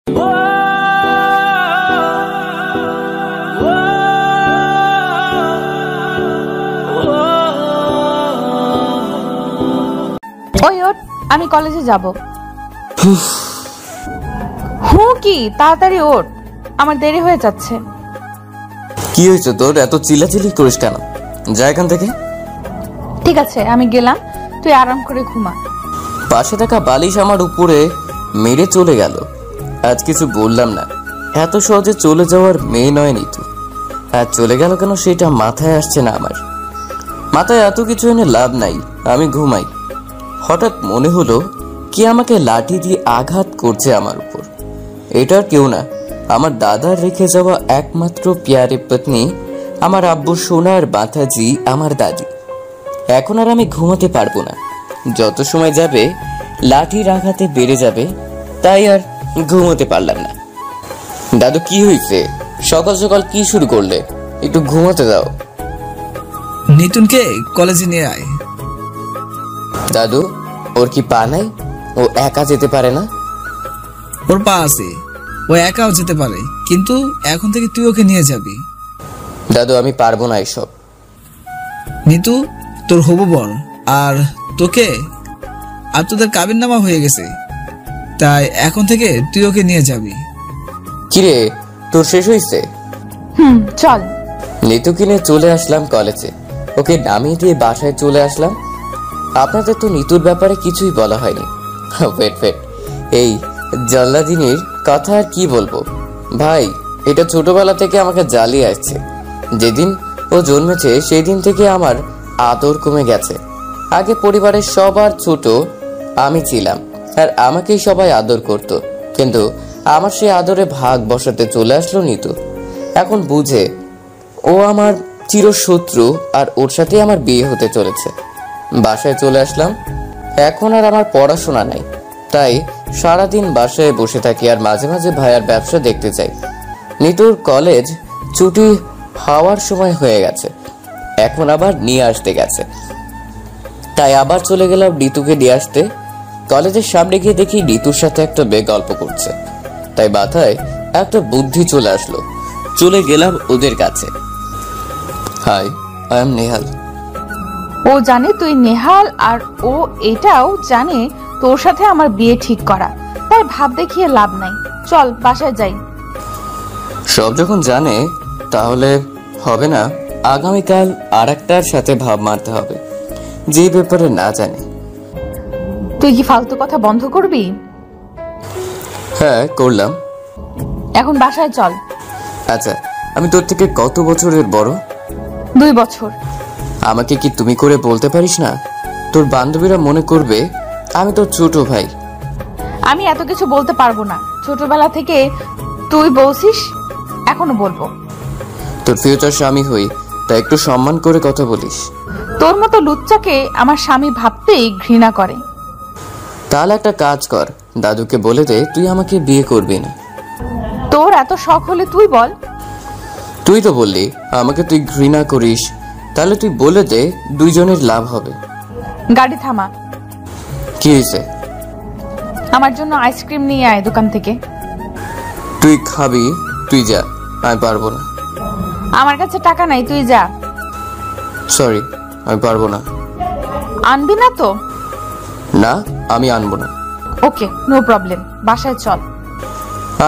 ওই ওঠ, আমি কলেজে যাব। কি তাড়াতাড়ি ওঠ, আমার দেরি হয়ে যাচ্ছে। কি হয়েছে তোর? এত চিল্লাচিল্লি করিস কেন? যা এখান থেকে। ঠিক আছে, আমি গেলাম, তুই আরাম করে ঘুমা। পাশে থাকা বালিশ আমার উপরে মেরে চলে গেল। আজ কিছু বললাম না, এত সহজে চলে যাওয়ার মেয়ে নয় নিতু। আজ চলে গেল কেন সেটা মাথায় আসছে না আমার। মাথায় এত কিছু এনে লাভ নাই, আমি ঘুমাই। হঠাৎ মনে হলো কি আমাকে লাঠি দিয়ে আঘাত করছে আমার উপর। এটার কেউ না, আমার দাদার রেখে যাওয়া একমাত্র প্যারে পত্নী, আমার আব্বু সোনার বাঁধাজি, আমার দাদি। এখন আর আমি ঘুমাতে পারবো না। যত সময় যাবে লাঠির আঘাতে বেড়ে যাবে, তাই আর ঘুমোতে পারলাম না। দাদু কি হয়েছে? সকাল সকাল কি শুরু করলে? একটু ঘুমাতে দাও। নিতুনকে কলেজে নিয়ে আয়। দাদু, ওর কি পা নাই? ও একা যেতে পারে না? ওর পা আছে, ও একাও যেতে পারে, কিন্তু এখন থেকে তুই ওকে নিয়ে যাবি। দাদু, আমি পারবো না এসব। নিতু তোর হবু বর আর তোকে, আর তোদের কাবিন নামা হয়ে গেছে, তাই এখন থেকে তুই ওকে নিয়ে যাবি। কিরে, তোর শেষ হয়েছে? চল। নিতু কিনে চলে আসলাম কলেজে। ওকে নামিয়ে দিয়ে বাসায় চলে আসলাম। আপনাদের তো নিতুর ব্যাপারে কিছুই বলা হয়নি। ওয়েট, এই জল্লাদিনীর কথা আর কি বলবো ভাই। এটা ছোটবেলা থেকে আমাকে জ্বালিয়ে আসছে। যেদিন ও জন্মেছে সেই দিন থেকে আমার আদর কমে গেছে। আগে পরিবারের সবার ছোট আমি ছিলাম, আর আমাকেই সবাই আদর করত। কিন্তু আমার সেই আদরে ভাগ বসাতে চলে আসলো নিতু। এখন বুঝে ও আমার চিরশত্রু, আর ওর সাথে আমার বিয়ে হতে চলেছে। বাসায় চলে আসলাম। এখন আর আমার পড়াশোনা নাই, তাই সারাদিন বাসায় বসে থাকি, আর মাঝে মাঝে ভাইয়ার ব্যবসা দেখতে চাই। নিতুর কলেজ ছুটি হওয়ার সময় হয়ে গেছে, এখন আবার নিয়ে আসতে গেছে, তাই আবার চলে গেলাম নিতুকে নিয়ে আসতে। কলেজের সামনে গিয়ে দেখি নিতুর সাথে একটা মেয়ে গল্প করছে, তাই মাথায় একটা বুদ্ধি চলে আসলো। চলে গেলাম ওদের কাছে। Hi, I am Nehal. ও জানে তুই নেহাল, আর ও এটাও জানে তোর সাথে আমার বিয়ে ঠিক করা, তাই ভাব দেখিয়ে লাভ নাই। চল বাসায় যাই। সব যখন জানে তাহলে হবে না। আগামীকাল আর একটার সাথে ভাব মারতে হবে, যে ব্যাপারে না জানে। তুই কি ফালতু কথা বন্ধ করবি? হ্যাঁ, করলাম। এখন বাসায় চল। আচ্ছা, আমি তোর থেকে কত বছরের বড়? 2 বছর। আমাকে কি তুমি করে বলতে পারিস না? তোর বান্ধবীরা মনে করবে আমি তোর ছোট ভাই। আমি এত কিছু বলতে পারবো না। ছোটবেলা থেকে তুই বলছিস, এখনো বলবো। তোর ফিউচার স্বামী হই, তাই একটু সম্মান করে কথা বলিস। তোর মতো লুচ্চাকে আমার স্বামী ভাবতেই ঘৃণা করে। তাহলে একটা কাজ কর, দাদুকে বলে দে তুই আমাকে বিয়ে করবি না। তোর এত শখ হলে তুই বল। তুই তো বললি আমাকে তুই ঘৃণা করিস, তাহলে তুই বলে দে, দুইজনের লাভ হবে। গাড়ি থামা। কি হয়েছে? আমার জন্য আইসক্রিম নিয়ে আয় দোকান থেকে। তুই খাবি, তুই যা, আমি পারবো না। আমার কাছে টাকা নাই, তুই যা। সরি, আমি পারবো না। আনবি না তো? না, আমি আনবো না। ওকে, নো প্রবলেম, বাসায় চল।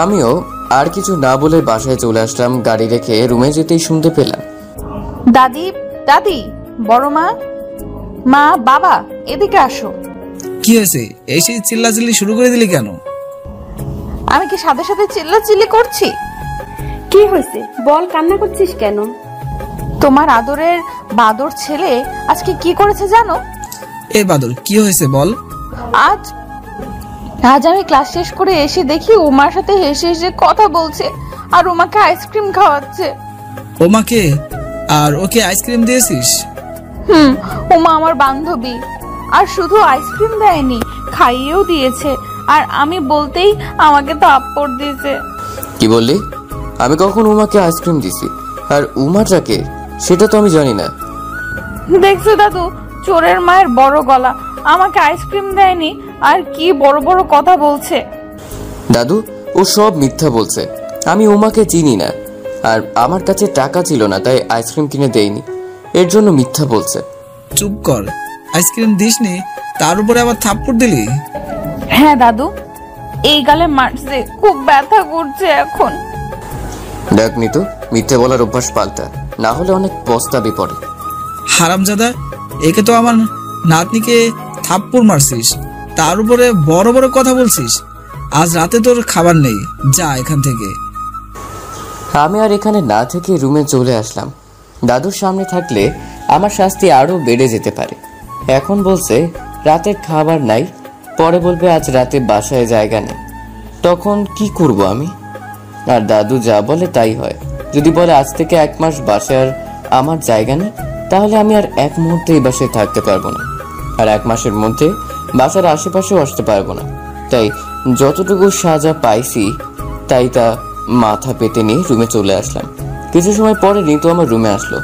আমিও আর কিছু না বলে বাসায় চলে আসলাম। গাড়ি রেখে রুমে যেতেই শুনতে পেলাম, দাদি, দাদি, বড় মা, মা, বাবা, এদিকে আসো। কি হয়েছে? এসে চিল্লাচিল্লি শুরু করে দিলি কেন? আমি কি সাথে সাথে চিল্লাচিল্লি করছি? কি হয়েছে বল, কান্না করছিস কেন? তোমার আদরের বাদর ছেলে আজকে কি করেছে জানো? এই বাদল, কি হয়েছে বল। আজ আমি ক্লাস শেষ করে এসে দেখি উমার সাথে হেসে হেসে কথা বলছে, আর উমাকে আইসক্রিম খাওয়াচ্ছে। ওমাকে? আর ওকে আইসক্রিম দিয়েছিস? উমা আমার বান্ধবী, আর শুধু আইসক্রিম দেয়নি, খাইয়েও দিয়েছে। আর আমি বলতেই আমাকে তো আপড় দিয়েছে। কি বললি? আমি কখন উমাকে আইসক্রিম দিছি? আর উমাটাকে সেটা তো আমি জানি না। দেখছো দাদু, চোরের মায়ের বড় গলা, আমাকে আইসক্রিম দেয়নি আর কি বড় বড় কথা বলছে। দাদু, ও সব মিথ্যা বলছে। আমি উমাকে চিনি না, আর আমার কাছে টাকা ছিল না, তাই আইসক্রিম কিনে দেইনি। এর জন্য মিথ্যা বলছে। চুপ কর, আইসক্রিম দিসনি, তার উপরে আবার থাপ্পড় দিলি। হ্যাঁ দাদু, এই গালে মারছে, খুব ব্যথা করছে এখন। দেখ নিতু, মিথ্যে বলার অভ্যাস পাল্টা, না হলে অনেক পস্তাবি পড়ে। হারামজাদা, একে তো আমার নাতনিকে থাপ্পড় মারছিস, তার উপরে বড় বড় কথা বলছিস। আজ রাতে তোর খাবার নেই, যা এখান থেকে। আমি আর এখানে না থেকে রুমে চলে আসলাম। দাদুর সামনে থাকলে আমার শাস্তি আরো বেড়ে যেতে পারে। এখন বলছে রাতের খাবার নাই, পরে বলবে আজ রাতে বাসায় জায়গা নেই। তখন কি করব আমি? আর দাদু যা বলে তাই হয়। যদি বলে আজ থেকে 1 মাস বাসায় আমার জায়গা নেই, তাহলে আমি আর 1 মুহূর্তে এই বাসায় থাকতে পারবো না, আর 1 মাসের মধ্যে বাসার আশেপাশেও আসতে পারবো না। তাই যতটুকু সাজা পাইছি তাই তা মাথা পেতে নিয়ে রুমে চলে আসলাম। কিছু সময় পরে নিতু আমার রুমে আসলো।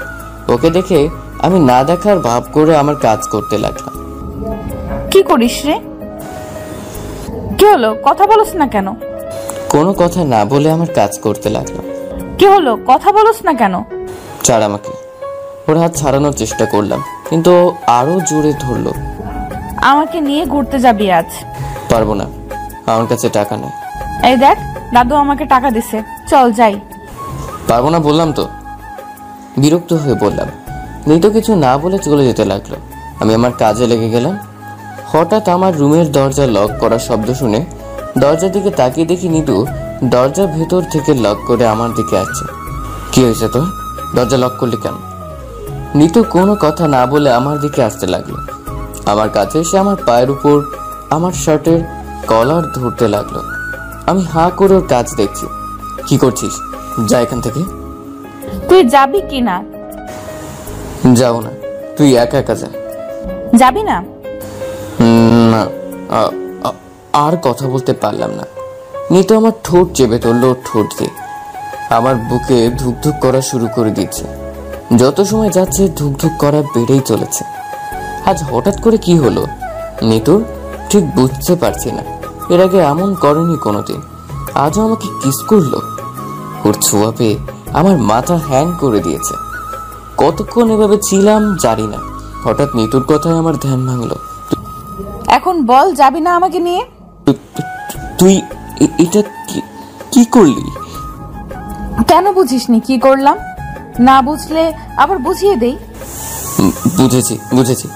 ওকে দেখে আমি না দেখার ভাব করে আমার কাজ করতে লাগলাম। কি করিস রে? কি হলো, কথা বলছ না কেন? কোনো কথা না বলে আমার কাজ করতে লাগলাম। কি হলো, কথা বলছ না কেন? ছাড় আমাকে। ওর হাত ছাড়ানোর চেষ্টা করলাম, কিন্তু ও আরো জোরে ধরলো। আমাকে নিয়ে ঘুরতে যাবি আজ? পারবো না, আমার কাছে টাকা নেই। এই দেখ, দাদু আমাকে টাকা দিছে, চল যাই। পারবো না বললাম তো। বিরক্ত হয়ে বললাম। নিতু কিছু না বলে চলে যেতে লাগলো। আমি আমার কাজে লেগে গেলাম। হঠাৎ আমার রুমের দরজা লক করার শব্দ শুনে দরজার দিকে তাকিয়ে দেখি নিতু দরজার ভেতর থেকে লক করে আমার দিকে আসছে। কি হয়েছে তোর? দরজা লক করলি কেন? নিতু কোনো কথা না বলে আমার দিকে আসতে লাগলো। আমার কাছে এসে আমার পায়ের উপর আমার শার্টের কলার ধরতে লাগলো। আমি হাঁ করে ওর কাজ দেখছি। কি করছিস? যা এখান থেকে। তুই যাবি কি না? যাও না, তুই একা একা যা। যাবি না? না, আর কথা বলতে পারলাম না। নিতু আমার ঠোঁট চেপে ধরলো, ঠোঁট দিয়ে আমার বুকে ধুকধুক করা শুরু করে দিচ্ছে। যত সময় যাচ্ছে ধুকধুক করা বেড়েই চলেছে। আজ হঠাৎ করে কি হলো নিতু ঠিক বুঝতে পারছি না। এর আগে এমন করেনি কোনোদিন, আজও আমাকে কিস করলো। ওর ছোঁয়া পেয়ে আমার মাথা হ্যাং করে দিয়েছে। কতক্ষণ এভাবে ছিলাম জানি না। হঠাৎ নিতুর কথায় আমার ধ্যান ভাঙলো। এখন বল, যাবি না আমাকে নিয়ে? তুই এটা কি করলি? কেন বুঝিসনি কি করলাম? না বুঝলে আবার বুঝিয়ে দেই। বুঝেছি,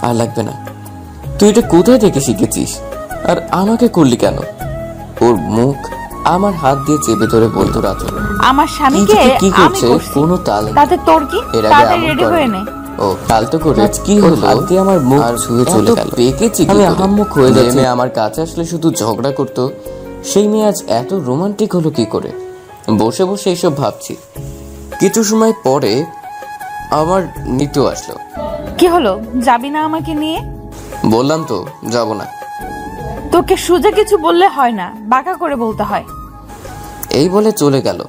আর লাগবে না। তুই এটা কোথায় থেকে শিখেছিস, আর আমাকে করলি কেন? ওর মুখ আমার হাত দিয়ে চেপে ধরে বলতো রাত। আমার স্বামীকে কি আমি করছে করছি, কোনো তাল তাতে তোর কি? এর আগে তাতে এমন রেডি হয়ে নে। ও ফালতু করে আজ কি হলো? হাতে আমার মুখ আর ছুঁয়ে চলে গেল। পেকেছি আমি আহাম্মক হয়ে যাচ্ছে। মেয়ে আমার কাছে আসলে শুধু ঝগড়া করতো, সেই মেয়ে আজ এত রোমান্টিক হলো কি করে? বসে বসে এইসব ভাবছি। কিছু সময় পরে আমার নিতু আসলো। কি হলো, যাবি না আমাকে নিয়ে? বললাম তো যাব না। তোকে সোজা কিছু বললে হয় না, বাঁকা করে বলতে হয়। এই বলে চলে গেল।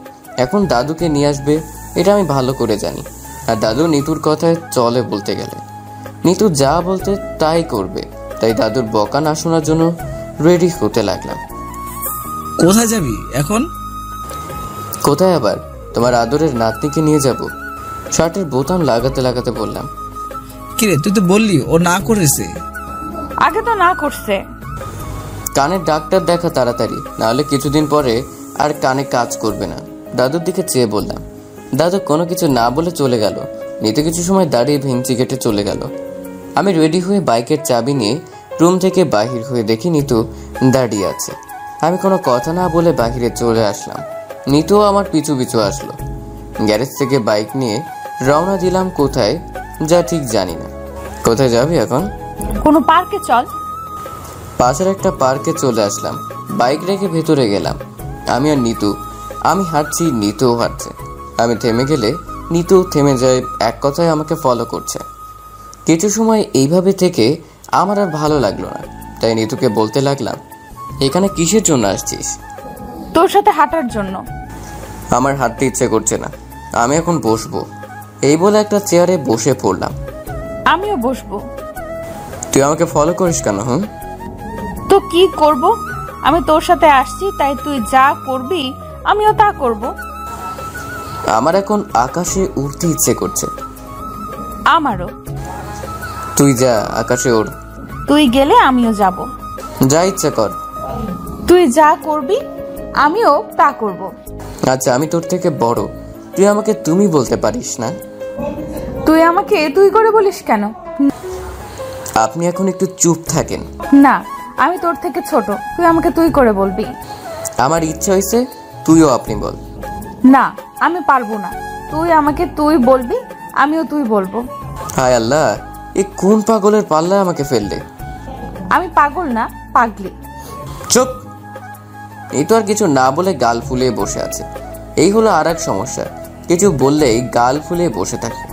এখন দাদুকে নিয়ে আসবে, এটা আমি ভালো করে জানি। আর দাদু নিতুর কথায় চলে বলতে গেলে নিতু যা বলতে তাই করবে। তাই দাদুর বকা না শোনার জন্য রেডি হতে লাগলাম। কোথায় যাবি এখন? কোথায় আবার, তোমার আদরের নাতনিকে নিয়ে যাব। শার্টের বোতাম লাগাতে লাগাতে বললাম। কিরে, তুই তো বললি ও না করেছে। আগে তো না করছে। কানের ডাক্তার দেখা তাড়াতাড়ি, নাহলে কিছুদিন পরে আর কানে কাজ করবে না। দাদুর দিকে চেয়ে বললাম। দাদু কোনো কিছু না বলে চলে গেল। নিতে কিছু সময় দাঁড়িয়ে ভেঙচি কেটে চলে গেল। আমি রেডি হয়ে বাইকের চাবি নিয়ে রুম থেকে বাহির হয়ে দেখি নিতু দাঁড়িয়ে আছে। আমি কোনো কথা না বলে বাহিরে চলে আসলাম। নিতুও আমার পিছু পিছু আসলো। গ্যারেজ থেকে বাইক নিয়ে রওনা দিলাম কোথায় যা ঠিক জানি না। কোথায় যাবি এখন? কোনো পার্কে চল। পাশের একটা পার্কে চলে আসলাম। বাইক রেখে ভেতরে গেলাম। আমি আর নিতু। আমি হাঁটছি, নিতুও হাঁটছে। আমি থেমে গেলে নিতু থেমে যায়, এক কথায় আমাকে ফলো করছে। কিছু সময় এইভাবে থেকে আমার আর ভালো লাগলো না, তাই নিতুকে বলতে লাগলাম, এখানে কিসের জন্য আসছিস? তোর সাথে হাঁটার জন্য। আমার হাঁটতে ইচ্ছে করছে না, আমি এখন বসবো। এই বলে একটা চেয়ারে বসে পড়লাম। আমিও বসবো। তুই আমাকে ফলো করিস কেন? তো কি করব? আমি তোর সাথে আসছি, তাই তুই যা করবি আমিও তা করব। আমার এখন আকাশে উড়তে ইচ্ছে করছে। আমারও। তুই যা, আকাশে ওড়। তুই গেলে আমিও যাব। যা ইচ্ছা কর। তুই যা করবি আমিও তা করব। আচ্ছা, আমি তোর থেকে বড়, তুই আমাকে তুমি বলতে পারিস না? তুই আমাকে তুই করে বলিস কেন? আপনি এখন একটু চুপ থাকেন। না, আমি তোর থেকে ছোট, তুই আমাকে তুই করে বলবি। আমার ইচ্ছা হয়েছে তুইও আপনি বল। না, আমি পারবো না। তুই আমাকে তুই বলবি, আমিও তুই বলবো। হায় আল্লাহ, এই কোন পাগলের পাল্লায় আমাকে ফেললে? আমি পাগল না, পাগলি। চুপ। এই তো আর কিছু না বলে গাল ফুলিয়ে বসে আছে। এই হলো আর এক সমস্যা, কিছু বললেই গাল ফুলিয়ে বসে থাকে।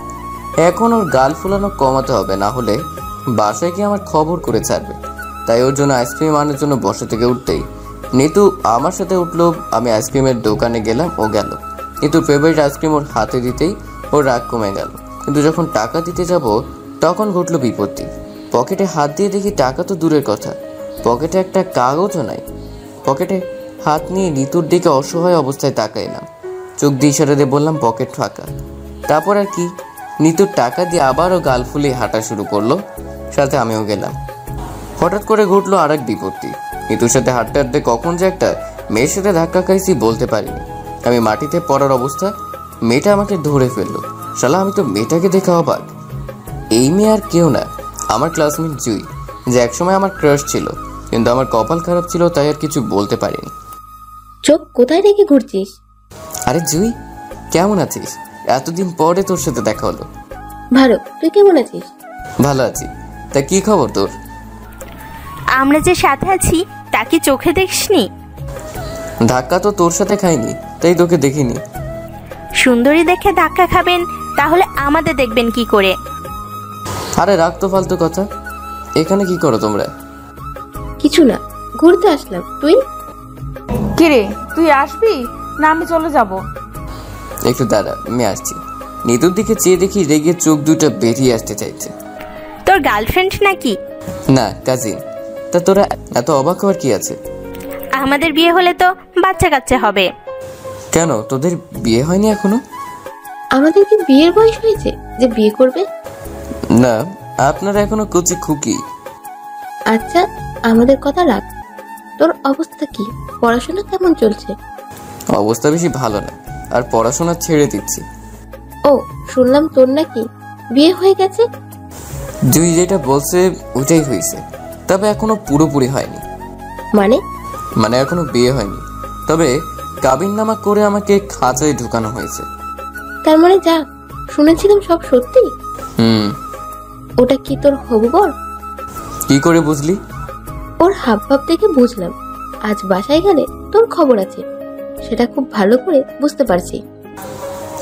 এখন ওর গাল ফুলানো কমাতে হবে, না হলে বাসায় গিয়ে আমার খবর করে ছাড়বে। তাই ওর জন্য আইসক্রিম আনার জন্য বসা থেকে উঠতেই নিতু আমার সাথে উঠলো। আমি আইসক্রিমের দোকানে গেলাম, ও গেল। নিতুর ফেভারিট আইসক্রিম ওর হাতে দিতেই ওর রাগ কমে গেল। কিন্তু যখন টাকা দিতে যাব তখন ঘটলো বিপত্তি। পকেটে হাত দিয়ে দেখি টাকা তো দূরের কথা, পকেটে একটা কাগজও নাই। পকেটে হাত নিয়ে নিতুর দিকে অসহায় অবস্থায় তাকাইলাম। চোখ দিয়ে ইশারা দিয়ে বললাম পকেট ফাঁকা। তারপর আর কি, নিতুর টাকা দিয়ে আবারও গাল ফুলিয়ে হাঁটা শুরু করলো, সাথে আমিও গেলাম। হঠাৎ করে ঘটলো আর এক বিপত্তি। নিতুর সাথে হাঁটতে হাঁটতে কখন যে একটা মেয়ের সাথে ধাক্কা খাইছি বলতে পারিনি। আমি মাটিতে পড়ার অবস্থা, মেয়েটা আমাকে ধরে ফেললো। শালা, আমি তো মেয়েটাকে দেখে অবাক। এই মেয়ে আর কেউ না, আমার ক্লাসমেট জুই, যে একসময় আমার ক্রাশ ছিল, কিন্তু আমার কপাল খারাপ ছিল তাই আর কিছু বলতে পারিনি। চোখ কোথায় রেখে ঘুরছিস? আরে জুই, কেমন আছিস? এতদিন পরে তোর সাথে দেখা হলো। ভালো, তুই কেমন আছিস? ভালো আছি। তা কি খবর তোর? আমরা যে সাথে আছি তা কি চোখে দেখসনি? ধাক্কা তো তোর সাথে খাইনি, তাই তোকে দেখিনি। সুন্দরী দেখে ধাক্কা খাবেন, তাহলে আমাদের দেখবেন কি করে? আরে রাখ তো ফালতু কথা। এখানে কি করো তোমরা? কিছু না, ঘুরতে আসলাম। তুই? কিরে, তুই আসবি না আমি চলে যাব? একটু দাঁড়া, আমি আসছি। নিতুর দিকে চেয়ে দেখি রেগে চোখ দুটো বেরিয়ে আসতে চাইছে। তোর গার্লফ্রেন্ড নাকি? না, কাজিন। তা তোরা এত অবাক হওয়ার কি আছে? আমাদের বিয়ে হলে তো বাচ্চা কাচ্চা হবে। কেন, তোদের বিয়ে হয়নি এখনো? আমাদের কি বিয়ের বয়স হয়েছে যে বিয়ে করবে? না, আপনারা এখনো কচি খুকি। আচ্ছা, আমাদের কথা রাখ। তোর অবস্থা কি? পড়াশোনা কেমন চলছে? অবস্থা বেশি ভালো না, আর পড়াশোনা ছেড়ে দিচ্ছি। ও, শুনলাম তোর নাকি বিয়ে হয়ে গেছে। জুই যেটা বলছে ওইটাই হয়েছে, তবে এখনো পুরোপুরি হয়নি। মানে এখনো বিয়ে হয়নি, তবে কাবিননামা করে আমাকে খাঁচায় ঢুকানো হয়েছে। তার মানে যা শুনেছিলাম সব সত্যি? ওটা কি তোর হবু বর? কি করে বুঝলি? ওর হাবভাব দেখে বুঝলাম। আজ বাসায় গেলে তোর খবর আছে, সেটা খুব ভালো করে বুঝতে পারছি।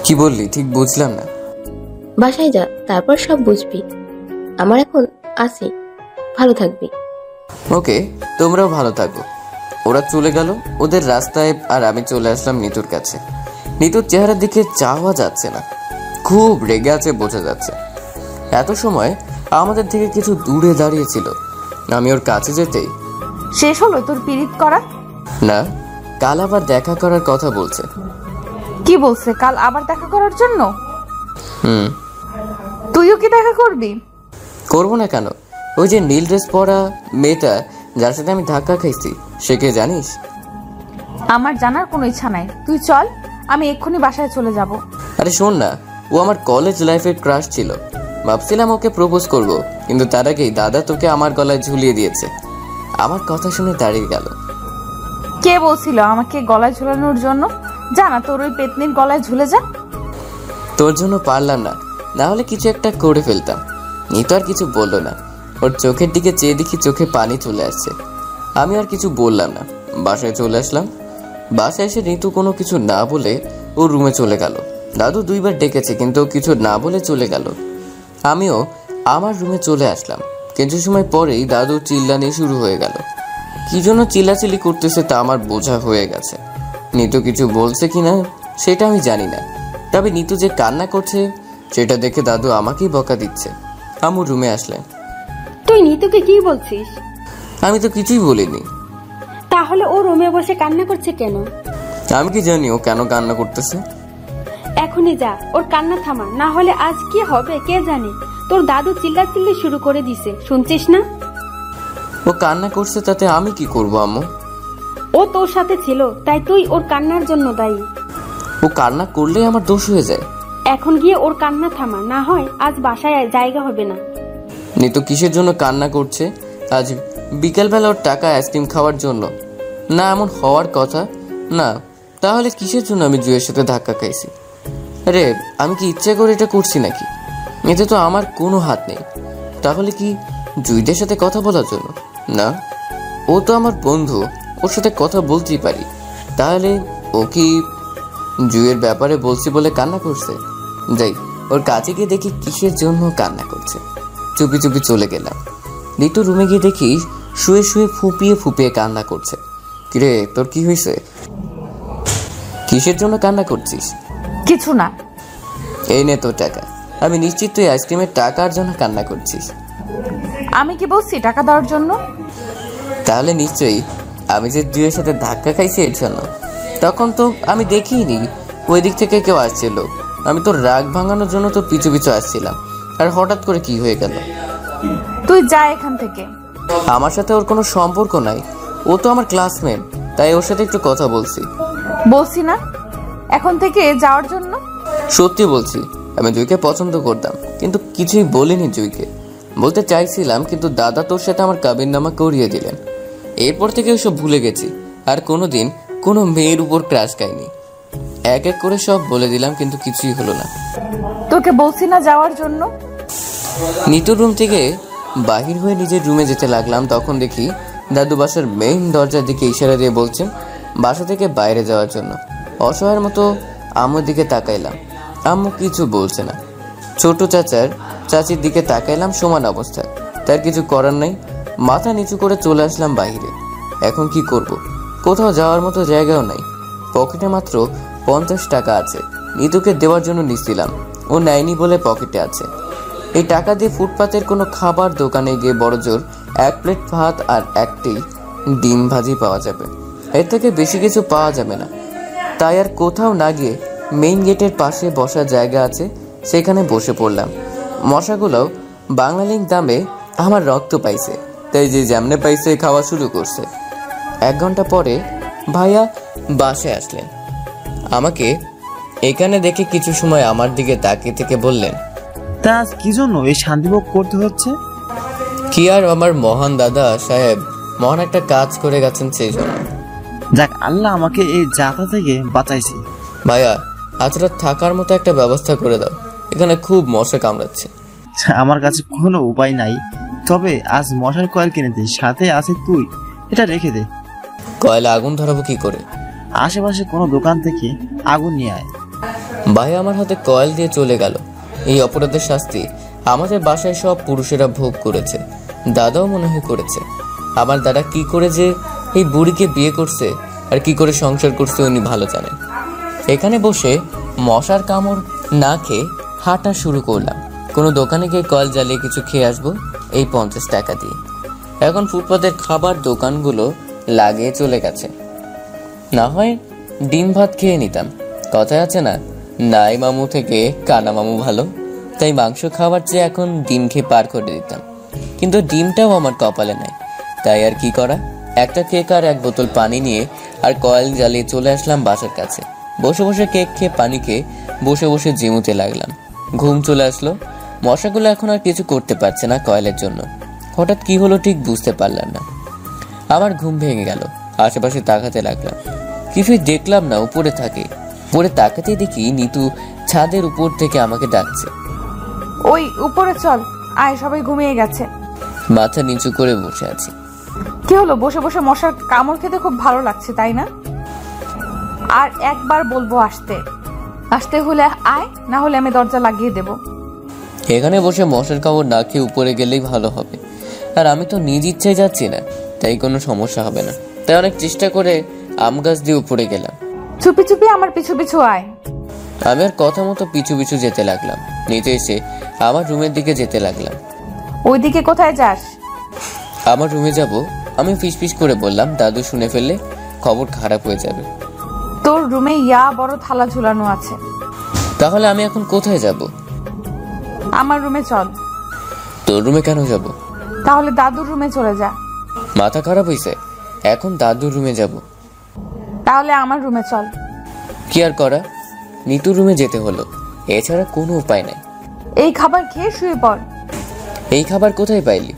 কি বললি ঠিক বুঝলাম না। বাসায় যা, তারপর সব বুঝবি। আমার এখন আসি, ভালো থাকবি। ওকে, তোমরাও ভালো থাকো। ওরা চলে গেল ওদের রাস্তায়, আর আমি চলে আসলাম নিতুর কাছে। নিতুর চেহারার দিকে চাওয়া যাচ্ছে না, খুব রেগে আছে বোঝা যাচ্ছে। এত সময় আমাদের থেকে কিছু দূরে দাঁড়িয়েছিল। আমি ওর কাছে যেতেই, শেষ হলো তোর পিরিত করা? না, কাল আবার দেখা করার কথা বলছে। কি বলছে? কাল আবার দেখা করার জন্য? হুম। তুইও কি দেখা করবি? করবো না কেন? ওই যে নীল ড্রেস পরা মেয়েটা যার সাথে আমি ধাক্কা খাইছি, সে কে জানিস? আমার জানার কোনো ইচ্ছা নাই, তুই চল, আমি এক্ষুনি বাসায় চলে যাব। আরে শোন না, ও আমার কলেজ লাইফের ক্রাশ ছিল। ভাবছিলাম ওকে প্রপোজ করব, কিন্তু তার আগেই দাদা তোকে আমার গলায় ঝুলিয়ে দিয়েছে। আমার কথা শুনে দাঁড়িয়ে গেল। কে বলছিল আমাকে গলায় ঝুলানোর জন্য? জানা তোর ওই পেতনির গলায় ঝুলে যা। তোর জন্য পারলাম না, না হলে কিছু একটা করে ফেলতাম। নিতু আর কিছু বললো না। ওর চোখের দিকে চেয়ে দেখি চোখে পানি চলে আসছে। আমি আর কিছু বললাম না, বাসায় চলে আসলাম। বাসায় এসে নিতু কোনো কিছু না বলে ওর রুমে চলে গেল। দাদু দুইবার ডেকেছে, কিন্তু কিছু না বলে চলে গেল। আমিও আমার রুমে চলে আসলাম। কিছু সময় পরেই দাদু চিল্লানি শুরু হয়ে গেল। কি জন্য চিল্লাচিল্লি করতেছে তা আমার বোঝা হয়ে গেছে। নিতু কিছু বলছে কিনা সেটা আমি জানি না, তবে নিতু যে কান্না করছে সেটা দেখে দাদু আমাকেই বকা দিচ্ছে। আমু রুমে আসলেন। তুই নিতুকে কি বলছিস? আমি তো কিছুই বলিনি। তা তাহলে ও রুমে বসে কান্না করছে কেন? আমি কি জানি ও কেন কান্না করতেছে? এখনই যা, ওর কান্না থামা, না হলে আজ কি হবে কে জানে। তোর দাদু চিল্লাচিল্লি শুরু করে দিছে, শুনছিস না? ও কান্না করছে তাতে আমি কি করব আম্মু? ও তোর সাথে ছিল, তাই তুই ওর কান্নার জন্য দায়ী। ও কান্না করলেই আমার দোষ হয়ে যায়। এখন গিয়ে ওর কান্না থামা, না হয় আজ বাসায় জায়গা হবে না। নিতু কিসের জন্য কান্না করছে? আজ বিকেলবেলা ওর টাকা আইসক্রিম খাওয়ার জন্য না? এমন হওয়ার কথা না। তাহলে কিসের জন্য আমি জুয়ের সাথে ধাক্কা খাইছি? আরে আমি কি ইচ্ছে করে এটা করছি নাকি? এতে তো আমার কোনো হাত নেই। তাহলে কি জুইদের সাথে কথা বলার জন্য? না, ও তো আমার বন্ধু, ওর সাথে কথা বলতেই পারি। তাহলে ও কি জুয়ের ব্যাপারে বলছি বলে কান্না করছে? যাই ওর কাছে গিয়ে দেখি কিসের জন্য কান্না করছে। চুপি চুপি চলে গেলাম। লিটু রুমে গিয়ে দেখি শুয়ে শুয়ে ফুপিয়ে ফুপিয়ে কান্না করছে। কিরে তোর কি হয়েছে? কিসের জন্য কান্না করছিস? কিছু না। এই নে তোর টাকা। আমি নিশ্চিত তুই আইসক্রিমের টাকার জন্য কান্না করছিস। আমি কি বলছি টাকা দেওয়ার জন্য? তাহলে নিশ্চয়ই আমি যে জুয়ের সাথে ধাক্কা খাইছি এর জন্য। তখন তো আমি দেখিনি ওই দিক থেকে কেউ আসছিল। আমি তোর রাগ ভাঙানোর জন্য তো পিছু পিছু আসছিলাম, আর হঠাৎ করে কি হয়ে গেল? তুই যা এখান থেকে। আমার সাথে ওর কোনো সম্পর্ক নাই, ও তো আমার ক্লাসমেট, তাই ওর সাথে একটু কথা বলছি। বলছি না এখন থেকে যাওয়ার জন্য? সত্যি বলছি, আমি জুইকে পছন্দ করতাম, কিন্তু কিছুই বলিনি জুইকে। বলতে চাইছিলাম, কিন্তু দাদা তোর সাথে আমার কাবিননামা করিয়ে দিলেন। এরপর থেকে ওসব ভুলে গেছি, আর কোনোদিন কোনো মেয়ের উপর ক্রাশ খাইনি। এক এক করে সব বলে দিলাম, কিন্তু কিছুই হলো না। তোকে বলছি না যাওয়ার জন্য? নিতুর রুম থেকে বাহির হয়ে নিজের রুমে যেতে লাগলাম, তখন দেখি দাদু বাসার মেইন দরজার দিকে ইশারা দিয়ে বলছেন বাসা থেকে বাইরে যাওয়ার জন্য। অসহায়ের মতো আম্মুর দিকে তাকাইলাম, আম্মু কিছু বলছে না। ছোট চাচির দিকে তাকাইলাম, সমান অবস্থা। তার কিছু করার নাই, মাথা নিচু করে চলে আসলাম বাইরে। এখন কি করব? কোথাও যাওয়ার মতো জায়গাও নাই। পকেটে মাত্র 50 টাকা আছে, নিতুকে দেওয়ার জন্য নিচ্ছিলাম, ও নেয়নি বলে পকেটে আছে। এই টাকা দিয়ে ফুটপাতের কোনো খাবার দোকানে গিয়ে বড়জোর 1 প্লেট ভাত আর একটি ডিম ভাজি পাওয়া যাবে, এর থেকে বেশি কিছু পাওয়া যাবে না। তাই আর কোথাও না গিয়ে মেইন গেটের পাশে বসার জায়গা আছে, সেখানে বসে পড়লাম। মশাগুলোও বাংলালিংক দামে আমার রক্ত পাইছে, তাই যে যেমনে পাইছে খাওয়া শুরু করছে। 1 ঘন্টা পরে ভাইয়া বাসায় আসলেন। আমাকে এখানে দেখে কিছু সময় আমার দিকে তাকিয়ে থেকে বললেন, তা আজ কি জন্য এই শান্তিভোগ করতে হচ্ছে? কি আর, আমার মহান দাদা সাহেব মহান একটা কাজ করে গেছেন, সেই জন্য। যাক, আল্লাহ আমাকে এই যাতা থেকে বাঁচাইছে। ভাইয়া আজ রাত থাকার মতো একটা ব্যবস্থা করে দাও, এখানে খুব মশা কামড়াচ্ছে। আমার কাছে কোনো উপায় নাই, তবে আজ মশার কয়েল কিনে দে, সাথে আছে তুই, এটা রেখে দে। কয়লা আগুন ধরাবো কি করে? আশেপাশে কোনো দোকান থেকে আগুন নিয়ে আয়। ভাই আমার হাতে কয়েল দিয়ে চলে গেল। এই অপরাধের শাস্তি আমাদের বাসায় সব পুরুষেরা ভোগ করেছে, দাদাও মনে হয় করেছে। আমার দাদা কি করে যে এই বুড়িকে বিয়ে করছে আর কি করে সংসার করছে উনি ভালো জানেন। এখানে বসে মশার কামড় না খেয়ে হাঁটা শুরু করলাম। কোনো দোকানে গিয়ে কয়েল জ্বালিয়ে কিছু খেয়ে আসবো এই 50 টাকা দিয়ে। এখন ফুটপাতের খাবার দোকানগুলো লাগিয়ে চলে গেছে, না হয় ডিম ভাত খেয়ে নিতাম। কথায় আছে না, নাই মামু থেকে কানা মামু ভালো, তাই মাংস খাওয়ার চেয়ে এখন ডিম খেয়ে পার করে দিতাম। কিন্তু ডিমটাও আমার কপালে নাই, তাই আর কি করা। একটা কেক আর 1 বোতল পানি নিয়ে আর কয়েল জ্বালিয়ে চলে আসলাম বাসার কাছে। বসে বসে কেক খেয়ে পানি খেয়ে বসে বসে জিমুতে লাগলাম। ঘুম চলে আসলো। মশাগুলো এখন আর কিছু করতে পারছে না কয়েলের জন্য। হঠাৎ কি হলো ঠিক বুঝতে পারলাম না। আমার ঘুম ভেঙে গেল। আশেপাশে তাকাতে লাগলাম, কিছুই দেখলাম না। উপরে তাকাতেই দেখি নিতু ছাদের উপর থেকে আমাকে ডাকছে, ওই উপরে চল, আয়, সবাই ঘুমিয়ে গেছে। মাথা নিচু করে বসে আছি। কি হলো? বসে বসে মশার কামড় খেতে খুব ভালো লাগছে, তাই না? আর একবার বলবো আসতে হলে আয়, না হলে আমি দরজা লাগিয়ে দেব। এখানে বসে মশার কামড় না খেয়ে উপরে গেলেই ভালো হবে, আর আমি তো নিজ ইচ্ছায় যাচ্ছি না, তাই কোনো সমস্যা হবে না। তাই অনেক চেষ্টা করে আম গাছ দিয়ে উপরে গেলাম। চুপি চুপি আমার পিছু পিছু আয়। আমি আর কথা মতো পিছু পিছু যেতে লাগলাম। নিচে এসে আমার রুমের দিকে যেতে লাগলাম। ওইদিকে কোথায় যাস? আমার রুমে যাব, আমি ফিসফিস করে বললাম, দাদু শুনে ফেললে খবর খারাপ হয়ে যাবে। তোর রুমে বড় থালা ঝুলানো আছে। তাহলে আমি এখন কোথায় যাব? আমার রুমে চল। তোর রুমে কেন যাব? তাহলে দাদুর রুমে চলে যা। মাথা খারাপ হয়েছে? এখন দাদুর রুমে যাব? তাহলে আমার রুমে চল। কি আর করা, নিতুর রুমে যেতে হলো, এছাড়া কোনো উপায় নাই। এই খাবার খেয়ে শুয়ে পড়। এই খাবার কোথায় পাইলি?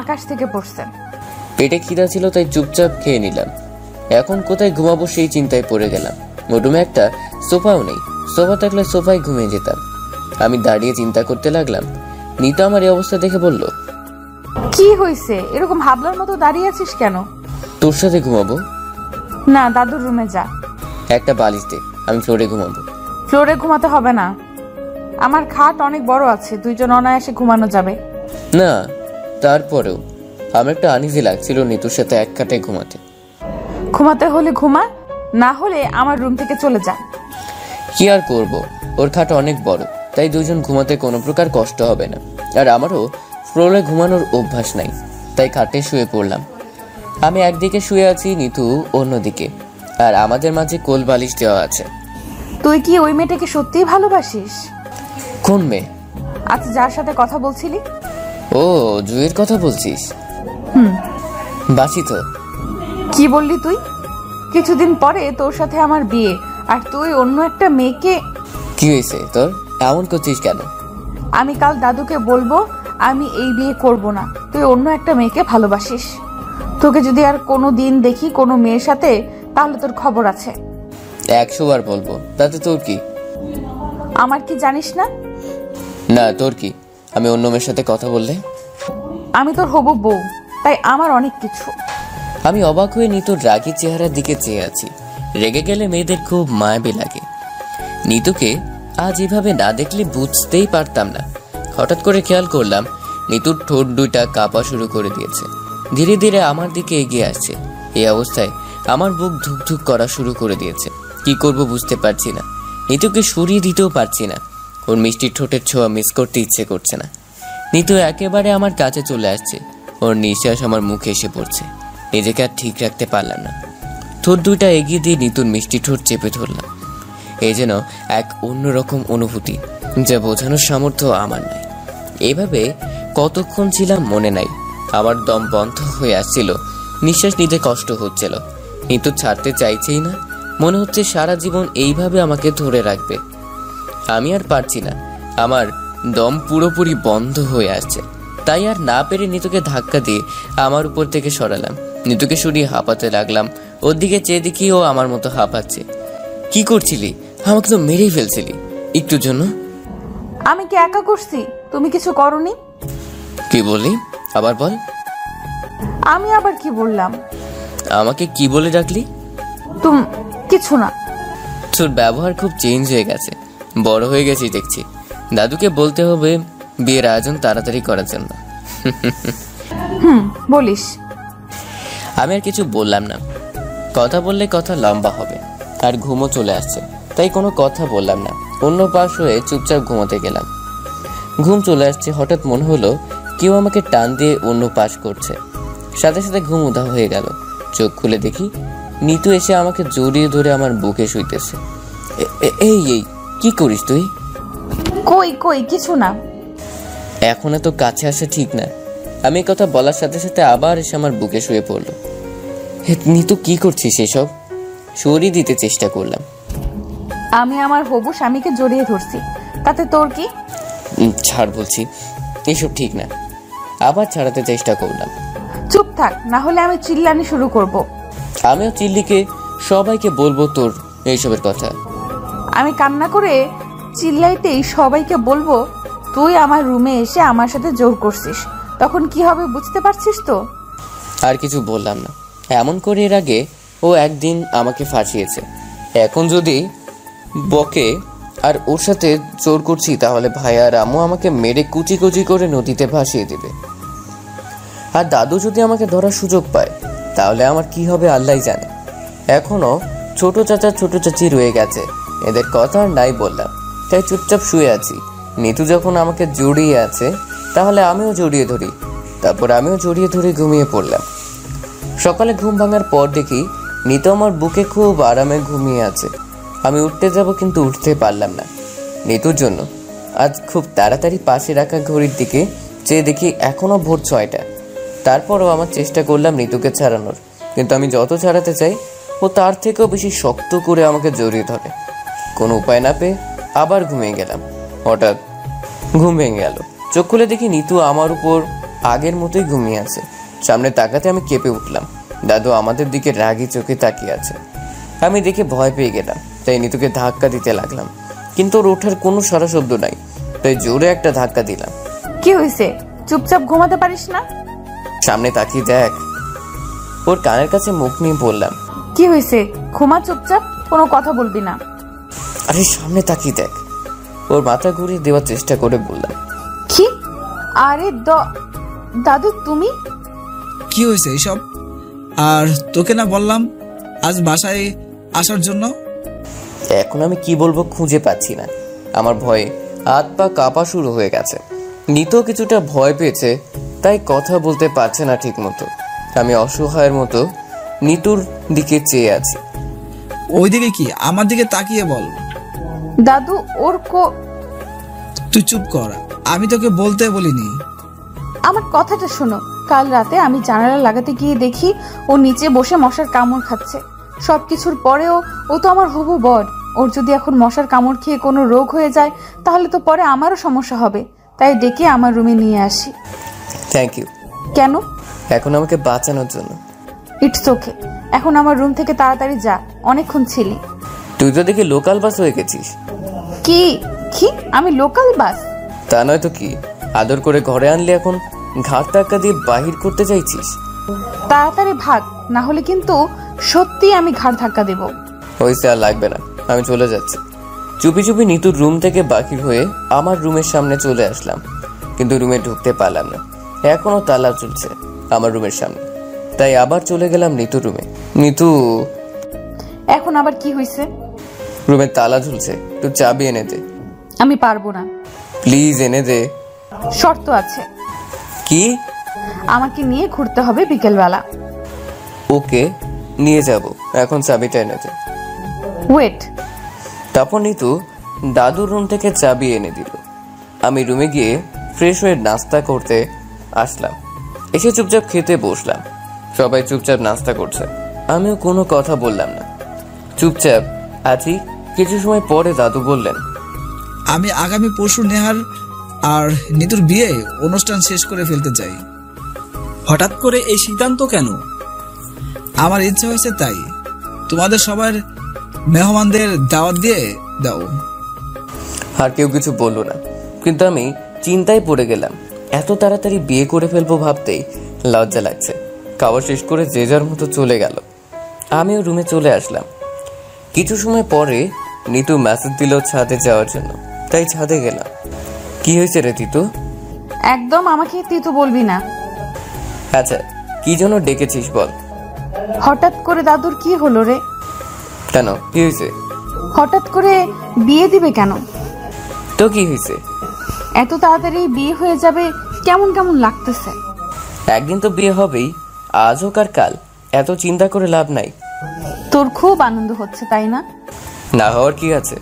আকাশ থেকে পড়ছে। পেটে খিদা ছিল তাই চুপচাপ খেয়ে নিলাম। এখন কোথায় ঘুমাবো সেই চিন্তায় পড়ে গেলাম। রুমে একটা সোফাও নেই, সোফা থাকলে সোফায় ঘুমিয়ে যেতাম। আমি দাঁড়িয়ে চিন্তা করতে লাগলাম। নিতু আমার এই অবস্থা দেখে বলল, কি হয়েছে, এরকম হাবলার মতো দাঁড়িয়ে আছিস কেন? তোর সাথে ঘুমাবো। না, দাদুর রুমে যা। একটা বালিশ দে, আমি ফ্লোরে ঘুমাবো। ফ্লোরে ঘুমাতে হবে না, আমার খাট অনেক বড় আছে, দুইজন অনায়াসে ঘুমানো যাবে। না, তারপরেও আমার একটা আনইজি লাগছিল নিতুর সাথে এক খাটে ঘুমাতে। ঘুমাতে হলে ঘুমা, না হলে আমার রুম থেকে চলে যা। কি আর করব, ওর খাট অনেক বড়, তাই দুজন ঘুমাতে কোনো প্রকার কষ্ট হবে না। আর আমারও ফ্লোরে ঘুমানোর অভ্যাস নাই, তাই খাটে শুয়ে পড়লাম। আমি একদিকে শুয়ে আছি, নিতু অন্যদিকে, আর আমাদের মাঝে কোল বালিশ দেওয়া আছে। তুই কি ওই মেয়েটাকে সত্যিই ভালোবাসিস? কোন মেয়ে? আচ্ছা, যার সাথে কথা বলছিলি? ও, জুয়ের কথা বলছিস? বাসি তো। কি বললি তুই? কিছুদিন পরে তোর সাথে আমার বিয়ে, আর তুই অন্য একটা মেয়েকে। কি হয়েছে তোর, এমন করছিস কেন? আমি কাল দাদুকে বলবো আমি এই বিয়ে করব না, তুই অন্য একটা মেয়েকে ভালোবাসিস। তোকে যদি আর কোনো দিন দেখি কোনো মেয়ের সাথে, তাহলে তোর খবর আছে। 100 বার বলবো, তাতে তোর কি? আমার কি জানিস না? না, তোর কি? আমি অন্য মেয়ের সাথে কথা বললে? আমি তোর হবু বউ, তাই আমার অনেক কিছু। আমি অবাক হয়ে নিতুর রাগী চেহারার দিকে চেয়ে আছি। রেগে গেলে মেয়েদের খুব মায়াবী লাগে। নিতুকে আজ এভাবে না দেখলে বুঝতেই পারতাম না। হঠাৎ করে খেয়াল করলাম নিতুর ঠোঁট দুইটা কাঁপা শুরু করে দিয়েছে, ধীরে ধীরে আমার দিকে এগিয়ে আসছে। এই অবস্থায় আমার বুক ধুকধুক করা শুরু করে দিয়েছে। কি করব বুঝতে পারছি না। নিতুকে সরিয়ে দিতেও পারছি না। ওর মিষ্টি ঠোঁটের ছোঁয়া মিস করতে ইচ্ছে করছে না। নিতু একেবারে আমার কাছে চলে আসছে, ওর নিঃশ্বাস আমার মুখে এসে পড়ছে। নিজেকে আর ঠিক রাখতে পারলাম না। ঠোঁট দুইটা এগিয়ে দিয়ে নিতুর মিষ্টি ঠোঁট চেপে ধরলাম। এই যেন এক অন্যরকম অনুভূতি, যা বোঝানোর সামর্থ্য আমার নাই। এভাবে কতক্ষণ ছিলাম মনে নাই। আমার দম বন্ধ হয়ে আসছিল, নিঃশ্বাস নিতে কষ্ট হচ্ছিল। নিতু ছাড়তে চাইছেই না, মনে হচ্ছে সারা জীবন এইভাবে আমাকে ধরে রাখবে। আমি আর পারছি না, আমার দম পুরোপুরি বন্ধ হয়ে আসছে। তাই আর না পেরে নিতুকে ধাক্কা দিয়ে আমার উপর থেকে সরালাম। নিতুকে সরিয়ে হাঁপাতে লাগলাম। ওর দিকে চেয়ে দেখি ও আমার মতো হাঁপাচ্ছে। কি করছিলি? আমাকে তো মেরেই ফেলছিলি একটুর জন্য। আমি কি একা করছি? তুমি কিছু করনি? কি বললি? আবার বল। আমি আবার কি বললাম? আমাকে কি বলে ডাকলি? কিছু না। তোর ব্যবহার খুব চেঞ্জ হয়ে গেছে, বড় হয়ে গেছিস দেখছি। দাদুকে বলতে হবে বিয়ের আয়োজন তাড়াতাড়ি করার জন্য। বলিস। আমি আর কিছু বললাম না, কথা বললে কথা লম্বা হবে, আর ঘুমও চলে আসছে, তাই কোনো কথা বললাম না। অন্য পাশ হয়ে চুপচাপ ঘুমাতে গেলাম। ঘুম চলে আসছে, হঠাৎ মনে হলো কেউ আমাকে টান দিয়ে অন্য পাশ করছে। সাথে সাথে ঘুম উধাও হয়ে গেল। চোখ খুলে দেখি নিতু এসে আমাকে জড়িয়ে ধরে আমার বুকে শুইতেছে। এই এই কি করিস তুই? কই কিছু না। এখন এত কাছে আসা ঠিক না। আমি কথা বলার সাথে সাথে আবার এসে আমার বুকে শুয়ে পড়লো। নিতু কি করছিস এসব? সরিয়ে দিতে চেষ্টা করলাম। আমি আমার হবু স্বামীকে জড়িয়ে ধরছি, তাতে তোর কি? ছাড় বলছি, এসব ঠিক না। আবার ছাড়াতে চেষ্টা করলাম। চুপ থাক, না হলে আমি চিল্লানি শুরু করব। আমিও চিল্লিকে সবাইকে বলবো তোর এইসবের কথা। আমি কান্না করে চিল্লাইতেই সবাইকে বলবো তুই আমার রুমে এসে আমার সাথে জোর করছিস, তখন কি হবে বুঝতে পারছিস তো? আর কিছু বললাম না। এমন করে এর আগে ও একদিন আমাকে ফাঁসিয়েছে। এখন যদি বকে আর ওর সাথে জোর করছি, তাহলে ভাই আর আম্মু আমাকে মেরে কুচি কুচি করে নদীতে ভাসিয়ে দেবে। আর দাদু যদি আমাকে ধরার সুযোগ পায়, তাহলে আমার কি হবে আল্লাহ জানে। এখনো ছোট চাচা ছোট চাচি রয়ে গেছে, এদের কথা আর নাই বললাম, তাই চুপচাপ শুয়ে আছি। নিতু যখন আমাকে জড়িয়ে আছে, তাহলে আমিও জড়িয়ে ধরি। তারপর আমিও জড়িয়ে ধরে ঘুমিয়ে পড়লাম। সকালে ঘুম ভাঙার পর দেখি নিতু আমার বুকে খুব আরামে ঘুমিয়ে আছে। আমি উঠতে যাব কিন্তু উঠতে পারলাম না নিতুর জন্য। আজ খুব তাড়াতাড়ি পাশে রাখা ঘড়ির দিকে চেয়ে দেখি এখনো ভোর 6টা। তারপরও আমার চেষ্টা করলাম নিতুকে ছাড়ানোর, কিন্তু আমি যত ছাড়াতে চাই ও তার থেকেও বেশি শক্ত করে আমাকে জড়িয়ে ধরে। কোনো উপায় না পেয়ে আবার ঘুমিয়ে গেলাম। হঠাৎ ঘুম ভেঙে গেল। চোখ খুলে দেখি নিতু আমার উপর আগের মতোই ঘুমিয়ে আছে। সামনে তাকাতে আমি কেঁপে উঠলাম। দাদু আমাদের দিকে রাগি চোখে তাকিয়ে আছে। আমি দেখে ভয় পেয়ে গেলাম, তাই নিতুকে ধাক্কা দিতে লাগলাম, কিন্তু ওর ওঠার কোনো সারা শব্দ নাই। তাই জোরে একটা ধাক্কা দিলাম। কি হয়েছে? চুপচাপ ঘুমাতে পারিস না? সামনে তাকিয়ে দেখ। ওর কানের কাছে মুখ নিয়ে বললাম, কি হয়েছে? ঘুমা চুপচাপ, কোনো কথা বলবি না। আরে সামনে তাকিয়ে দেখ। ওর মাথা ঘুরিয়ে দেওয়ার চেষ্টা করে বললাম, কি? আরে দাদু তুমি? কি হয়েছে এইসব? আর তোকে না বললাম আজ বাসায় আসার জন্য? এখন আমি কি বলবো খুঁজে পাচ্ছি না। আমার ভয়ে হাত পা কাঁপা শুরু হয়ে গেছে। নিতো কিছুটা ভয় পেয়েছে, তাই কথা বলতে পারছে না ঠিক মতো। আমি অসহায়ের মতো নিতুর দিকে চেয়ে আছি। ওইদিকে কি? আমার দিকে তাকিয়ে বল। দাদু ওর তুই চুপ কর, আমি তোকে বলতে বলিনি। আমার কথাটা শোনো। কাল রাতে আমি জানালা লাগাতে গিয়ে দেখি ও নিচে বসে মশার কামড় খাচ্ছে। সবকিছুর পরেও ও তো আমার হবু বর। ওর যদি এখন মশার কামড় খেয়ে কোনো রোগ হয়ে যায় তাহলে তো পরে আমারও সমস্যা হবে। তাই ডেকে আমার রুমে নিয়ে আসি। Thank you. কেন? এখন আমাকে বাঁচানোর জন্য। It's okay. এখন আমার রুম থেকে তাড়াতাড়ি যা, অনেকক্ষণ ছিলি। তুই তো দেখি লোকাল বাস হয়ে গেছিস। কি কি? আমি লোকাল বাস? তা নয় তো কি, আদর করে ঘরে আনলে এখন ঘাট ধাক্কা দিয়ে বাহির করতে চাইছিস? তাড়াতাড়ি ভাগ, না হলে কিন্তু সত্যি আমি ঘাড় ধাক্কা দেব। হয়েছে, আর লাগবে না, আমি চলে যাচ্ছি। চুপি চুপি নিতুর রুম থেকে বাহির হয়ে আমার রুমের সামনে চলে আসলাম, কিন্তু রুমে ঢুকতে পারলাম না। এখনো তালা চলছে আমার রুমের সামনে, তাই আবার চলে গেলাম নিতুর রুমে। নিতু, এখন আবার কি হয়েছে? রুমের তালা ঝুলছে, তুই চাবি এনে দে। আমি পারবো না। প্লিজ এনে দে। শর্ত আছে। কি? আমাকে নিয়ে ঘুরতে হবে বিকেলবেলা। ওকে, নিয়ে যাব, এখন চাবিটা এনে দে। ওয়েট। তারপর নিতু দাদুর রুম থেকে চাবি এনে দিল। আমি রুমে গিয়ে ফ্রেশ হয়ে নাস্তা করতে আসলাম। এসে চুপচাপ খেতে বসলাম। সবাই চুপচাপ নাস্তা করছে, আমিও কোনো কথা বললাম না, চুপচাপ আছি। কিছু সময় পরে দাদু বললেন, আমি আগামী পরশু নেহার আর নিতুর বিয়ে অনুষ্ঠান শেষ করে ফেলতে চাই। হঠাৎ করে এই সিদ্ধান্ত কেন? আমার ইচ্ছা হয়েছে তাই। তোমাদের সবার মেহমানদের দাওয়াত দিয়ে দাও। আর কেউ কিছু বললো না, কিন্তু আমি চিন্তায় পড়ে গেলাম। এত তাড়াতাড়ি বিয়ে করে ফেলবো ভাবতেই লজ্জা লাগছে। খাওয়া শেষ করে যে যার মতো চলে গেল। আমিও রুমে চলে আসলাম। কিছু সময় পরে নিতু মেসেজ দিল ছাদে যাওয়ার জন্য, তাই ছাদে গেলাম। কি হয়েছে রে তিতু? একদম আমাকে তিতু বলবি না। আচ্ছা, কি জন্য ডেকেছিস বল। হঠাৎ করে দাদুর কি হলো রে? কেন, কি হয়েছে? হঠাৎ করে বিয়ে দিবে কেন? তো কি হয়েছে? এত তাড়াতাড়ি বিয়ে হয়ে যাবে কেমন কেমন লাগতেছে। একদিন তো বিয়ে হবেই, আজ হোক আর কাল, এত চিন্তা করে লাভ নাই। তোর খুব আনন্দ হচ্ছে তাই না? না হওয়ার কি আছে?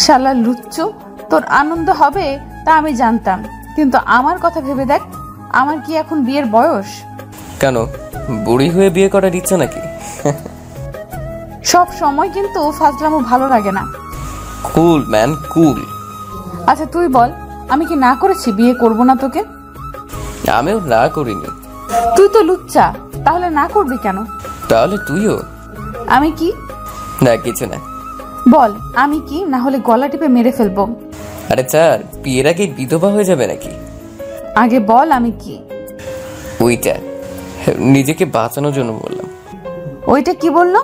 শালা লুচ্চু, তোর আনন্দ হবে তা আমি জানতাম, কিন্তু আমার কথা ভেবে দেখ, আমার কি এখন বিয়ের বয়স? কেন, বুড়ি হয়ে বিয়ে করার ইচ্ছা নাকি? সব সময় কিন্তু ফাজলামো ভালো লাগে না। কুল ম্যান, কুল। আচ্ছা তুই বল, আমি কি না করেছি বিয়ে করব না তোকে? আমিও না করিনি। তুই তো লুচ্চা, তাহলে না করবি কেন? তাহলে তুইও? আমি কি? না, কিছু না। বল আমি কি, না হলে গলা টিপে মেরে ফেলবো। আরে চার, বিয়ের আগে বিধবা হয়ে যাবে নাকি? আগে বল আমি কি? ওইটা নিজেকে বাঁচানোর জন্য বললাম। ওইটা কি বললো?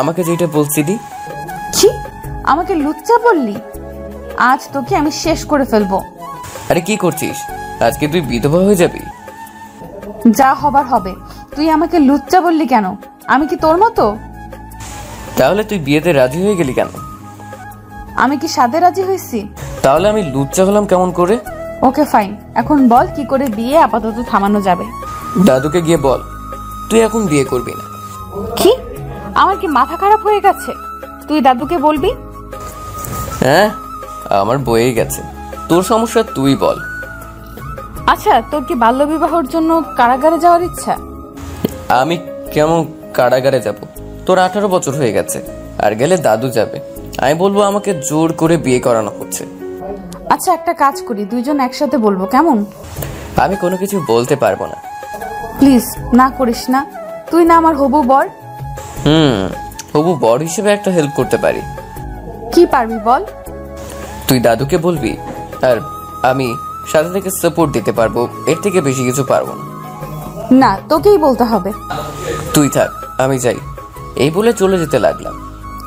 আমাকে যেটা বলছিলি। কি? আমাকে লুচ্চা বললি? আজ তোকে আমি শেষ করে ফেলবো। আরে কি করছিস? আজকে তুই বিধবা হয়ে যাবি? যা হবার হবে। তুই আমাকে লুচ্চা বললি কেন? আমি কি তোর মতো? তাহলে তুই বিয়েতে রাজি হয়ে গেলি কেন? আমি কি সাদে রাজি হয়েছি? তাহলে আমি লুচ্চা হলাম কেমন করে? ওকে ফাইন, এখন বল কি করে বিয়ে আপাতত থামানো যাবে। দাদুকে গিয়ে বল তুই এখন বিয়ে করবি না। কি? আমার কি মাথা খারাপ হয়ে গেছে? তুই দাদুকে বলবি? হ্যাঁ, আমার বয়েই গেছে, তোর সমস্যা তুই বল। আচ্ছা, তোর কি বাল্যবিবাহের জন্য কারাগারে যাওয়ার ইচ্ছা? আমি কেমন কারাগারে যাব? তোর 18 বছর হয়ে গেছে, আর গেলে দাদু যাবে। আমি বলবো আমাকে জোর করে বিয়ে করানো হচ্ছে। আচ্ছা, একটা কাজ করি, দুইজন একসাথে বলবো, কেমন? আমি কোনো কিছু বলতে পারবো না। প্লিজ না করিস না, তুই না আমার হবু বর। হবু বর হিসেবে একটা হেল্প করতে পারি। কি পারবি বল? তুই দাদুকে বলবি, আর আমি সাথে থেকে সাপোর্ট দিতে পারবো, এর থেকে বেশি কিছু পারবো না। না, তোকেই বলতে হবে। তুই থাক, আমি যাই, এই বলে চলে যেতে লাগলাম।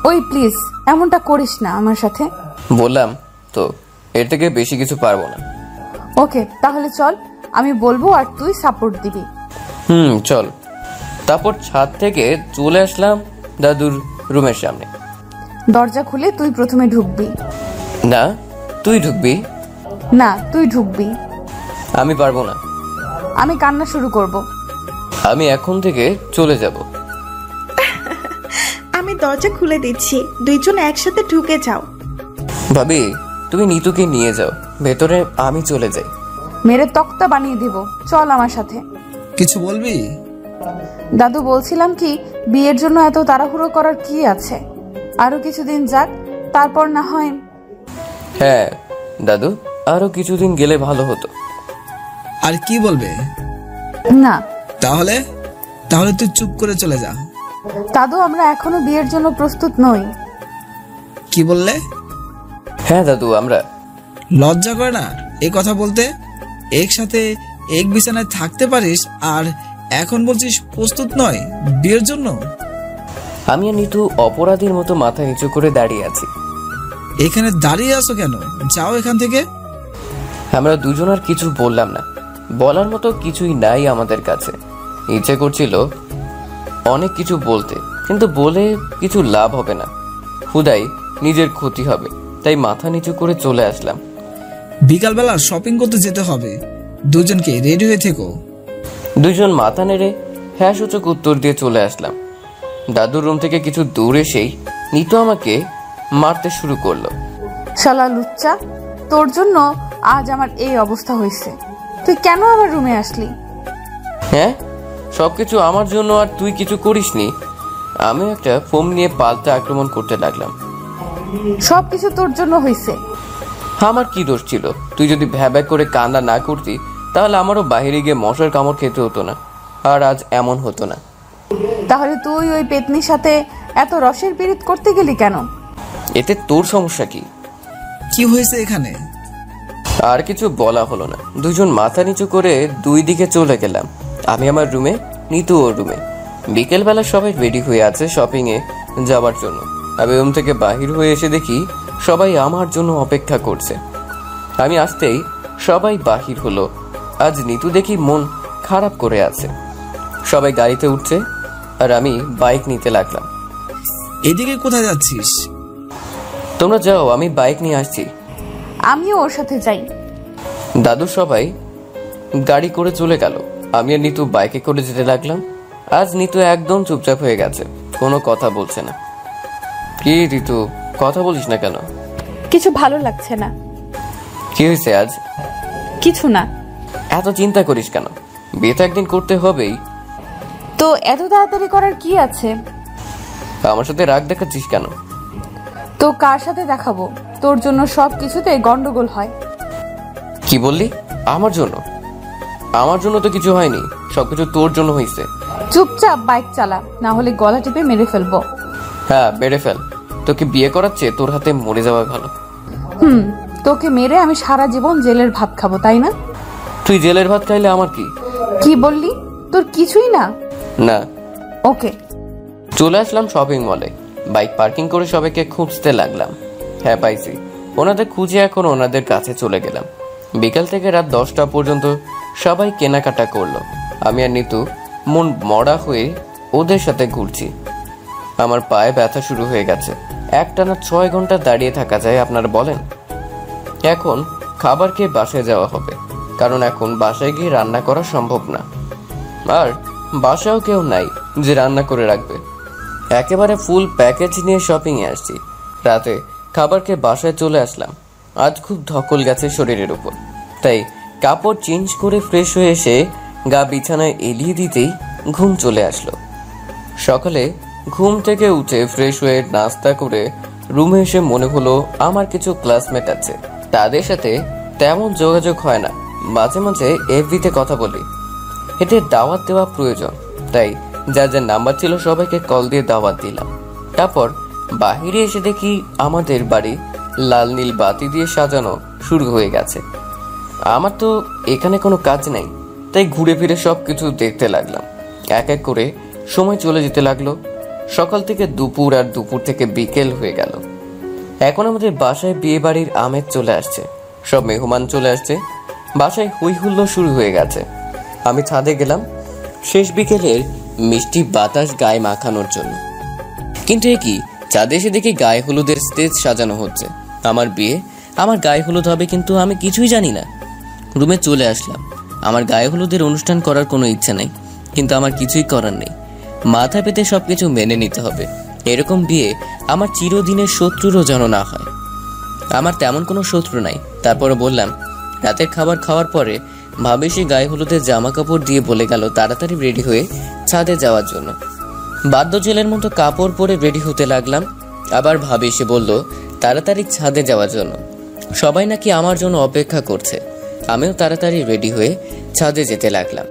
ওই প্লিজ এমনটা করিস না আমার সাথে। বললাম তো, এর থেকে বেশি কিছু পারবো না। ওকে, তাহলে চল, আমি বলবো আর তুই সাপোর্ট দিবি। চল। তারপর ছাদ থেকে চলে আসলাম দাদুর রুমের সামনে। দরজা খুলে তুই প্রথমে ঢুকবি। না, তুই ঢুকবি। না, তুই ঢুকবি। আমি পারবো না। আমি কান্না শুরু করব। আমি এখন থেকে চলে যাব। আমি দরজা খুলে দিচ্ছি, দুইজন একসাথে ঢুকে যাও। ভাবি, তুমি নিতুকে নিয়ে যাও ভেতরে, আমি চলে যাই। মেরে তক্তা বানিয়ে দিব, চল আমার সাথে। কিছু বলবি? দাদু, বলছিলাম কি, বিয়ের জন্য এত তাড়াহুড়ো করার কি আছে? আরো কিছুদিন যাক, তারপর না হয়। হ্যাঁ দাদু, আরো কিছুদিন গেলে ভালো হতো। আর কি বলবে? না। তাহলে তাহলে তুই চুপ করে চলে যা। দাদু, আমরা এখনো বিয়ের জন্য প্রস্তুত নই। কি বললে? হ্যাঁ দাদু, আমরা। লজ্জা করে না এই কথা বলতে? একসাথে এক বিছানায় থাকতে পারিস, আর এখন বলছিস প্রস্তুত নয় বিয়ের জন্য? আমি আর নিতু অপরাধীর মতো মাথা নিচু করে দাঁড়িয়ে আছি। এখানে দাঁড়িয়ে আছো কেন? যাও এখান থেকে। আমরা দুজন আর কিছু বললাম না, বলার মতো কিছুই নাই আমাদের কাছে। ইচ্ছে করছিল অনেক কিছু বলতে, কিন্তু বলে কিছু লাভ হবে না, হুদাই নিজের ক্ষতি হবে, তাই মাথা নিচু করে চলে আসলাম। বিকালবেলা শপিং করতে যেতে হবে, দুজনকে রেডি হয়ে থেকো। দুজন মাথা নেড়ে হ্যাঁ সূচক উত্তর দিয়ে চলে আসলাম। দাদুর রুম থেকে কিছু দূর এসেই নিতু আমাকে মারতে শুরু করলো। শালা লুচ্চা, তোর জন্য আজ আমার এই অবস্থা হয়েছে। তুই কেন আমার রুমে আসলি? হ্যাঁ, সবকিছু আমার জন্য, আর তুই কিছু করিসনি। আমি একটা ফোন নিয়ে পাল্টা আক্রমণ করতে লাগলাম। সবকিছু তোর জন্য হয়েছে। আমার কি দোষ ছিল? তুই যদি ভ্যাবা করে কান্না না করতি, তাহলে আমারও বাইরে গিয়ে মশার কামড় খেতে হতো না, আর আজ এমন হতো না। তাহলে তুই ওই পেতনির সাথে এত রসের পীড়িত করতে গেলি কেন? এতে তোর সমস্যা কি? কি হয়েছে এখানে? আর কিছু বলা হলো না, দুজন মাথা নিচু করে দুই দিকে চলে গেলাম। আমি আমার রুমে, নিতু ওর রুমে। বিকেলবেলা সবাই রেডি হয়ে আছে শপিং এ যাওয়ার জন্য। আমি রুম থেকে বাহির হয়ে এসে দেখি সবাই আমার জন্য অপেক্ষা করছে। আমি আসতেই সবাই বাহির হলো। আজ নিতু দেখি মন খারাপ করে আছে। সবাই গাড়িতে উঠছে, আর আমি বাইক নিতে লাগলাম। এদিকে কোথায় যাচ্ছিস? তোমরা যাও, আমি বাইক নিয়ে আসছি। আমিও ওর সাথে যাই। দাদু সবাই গাড়ি করে চলে গেল, আমি আর নিতু বাইকে করে যেতে লাগলাম। আজ নিতু একদম চুপচাপ হয়ে গেছে, কোনো কথা বলছে না। কি ঋতু, কথা বলিস না কেন? কিছু ভালো লাগছে না। কি হয়েছে আজ? কিছু না। এত চিন্তা করিস কেন? বিয়ে তো একদিন করতে হবেই। তো এত তাড়াতাড়ি করার কি আছে? আমার সাথে রাগ দেখাচ্ছিস কেন? তো কার সাথে দেখাবো? তোর জন্য সব কিছুতে গন্ডগোল হয়। কি বললি? আমার জন্য? আমার জন্য তো কিছু হয়নি, সবকিছু তোর জন্য হয়েছে। চুপচাপ বাইক চালা, না হলে গলা টিপে মেরে ফেলবো। হ্যাঁ, মেরে ফেল। তোকে বিয়ে করাচ্ছে তোর হাতে মরে যাওয়া ভালো। তোকে মেরে আমি সারা জীবন জেলের ভাত খাবো, তাই না? তুই জেলের ভাত খাইলে আমার কি? কি বললি? তোর কিছুই না? না। ওকে। চলে আসলাম শপিং মলে। বাইক পার্কিং করে সবাইকে খুঁজতে লাগলাম। হ্যাঁ, পাইছি। ওনাদের খুঁজে এখন ওনাদের কাছে চলে গেলাম। বিকাল থেকে রাত 10টা পর্যন্ত সবাই কেনাকাটা করলো। আমি আর নিতু মন মরা হয়ে ওদের সাথে ঘুরছি। আমার পায়ে ব্যথা শুরু হয়ে গেছে। একটানা 6 ঘন্টা দাঁড়িয়ে থাকা যায় আপনারা বলেন? এখন খাবার খেয়ে বাসায় যাওয়া হবে, কারণ এখন বাসায় গিয়ে রান্না করা সম্ভব না। আর বাসাও কেউ নাই যে রান্না করে রাখবে। একেবারে ফুল প্যাকেজ নিয়ে শপিংয়ে আসছি। রাতে খাবার খেয়ে বাসায় চলে আসলাম। আজ খুব ধকল গেছে শরীরের উপর, তাই কাপড় চেঞ্জ করে ফ্রেশ হয়ে এসে গা বিছানায় এলিয়ে দিতেই ঘুম চলে আসলো। সকালে ঘুম থেকে উঠে ফ্রেশ হয়ে নাস্তা করে রুমে এসে মনে হলো আমার কিছু ক্লাসমেট আছে, তাদের সাথে তেমন যোগাযোগ হয় না, মাঝে মাঝে এফবিতে কথা বলি। এদের দাওয়াত দেওয়া প্রয়োজন, তাই যার যার নাম্বার ছিল সবাইকে কল দিয়ে দাওয়াত দিলাম। তারপর বাহিরে এসে দেখি আমাদের বাড়ি লাল নীল বাতি দিয়ে সাজানো শুরু হয়ে গেছে। আমার তো এখানে কোনো কাজ নেই, তাই ঘুরে ফিরে সবকিছু দেখতে লাগলাম। এক এক করে সময় চলে যেতে লাগলো। সকাল থেকে দুপুর, আর দুপুর থেকে বিকেল হয়ে গেল। এখন আমাদের বাসায় বিয়ে বাড়ির আমেজ চলে আসছে, সব মেহমান চলে আসছে, বাসায় হই হুল্লোড় শুরু হয়ে গেছে। আমি ছাদে গেলাম শেষ বিকেলের মিষ্টি বাতাস গায়ে মাখানোর জন্য। কিন্তু এ কি, ছাদে এসে দেখি গায়ে হলুদের স্টেজ সাজানো হচ্ছে। আমার বিয়ে, আমার গায়ে হলুদ হবে, কিন্তু আমি কিছুই জানি না। রুমে চলে আসলাম। আমার গায়ে হলুদের অনুষ্ঠান করার কোনো ইচ্ছা নেই, কিন্তু আমার কিছুই করার নেই, মাথা পেতে সবকিছু মেনে নিতে হবে। এরকম বিয়ে আমার চিরদিনের শত্রুরও যেন না হয়। আমার তেমন কোনো শত্রু নাই। তারপরে বললাম, রাতের খাবার খাওয়ার পরে ভাবি সে গায়ে হলুদের জামা কাপড় দিয়ে বলে গেল তাড়াতাড়ি রেডি হয়ে ছাদে যাওয়ার জন্য। বাদ্য ছেলের মতো কাপড় পরে রেডি হতে লাগলাম। আবার ভাবি সে বলল তাড়াতাড়ি ছাদে যাওয়ার জন্য। সবাই নাকি আমার জন্য অপেক্ষা করছে। আমিও তাড়াতাড়ি রেডি হয়ে ছাদে যেতে লাগলাম।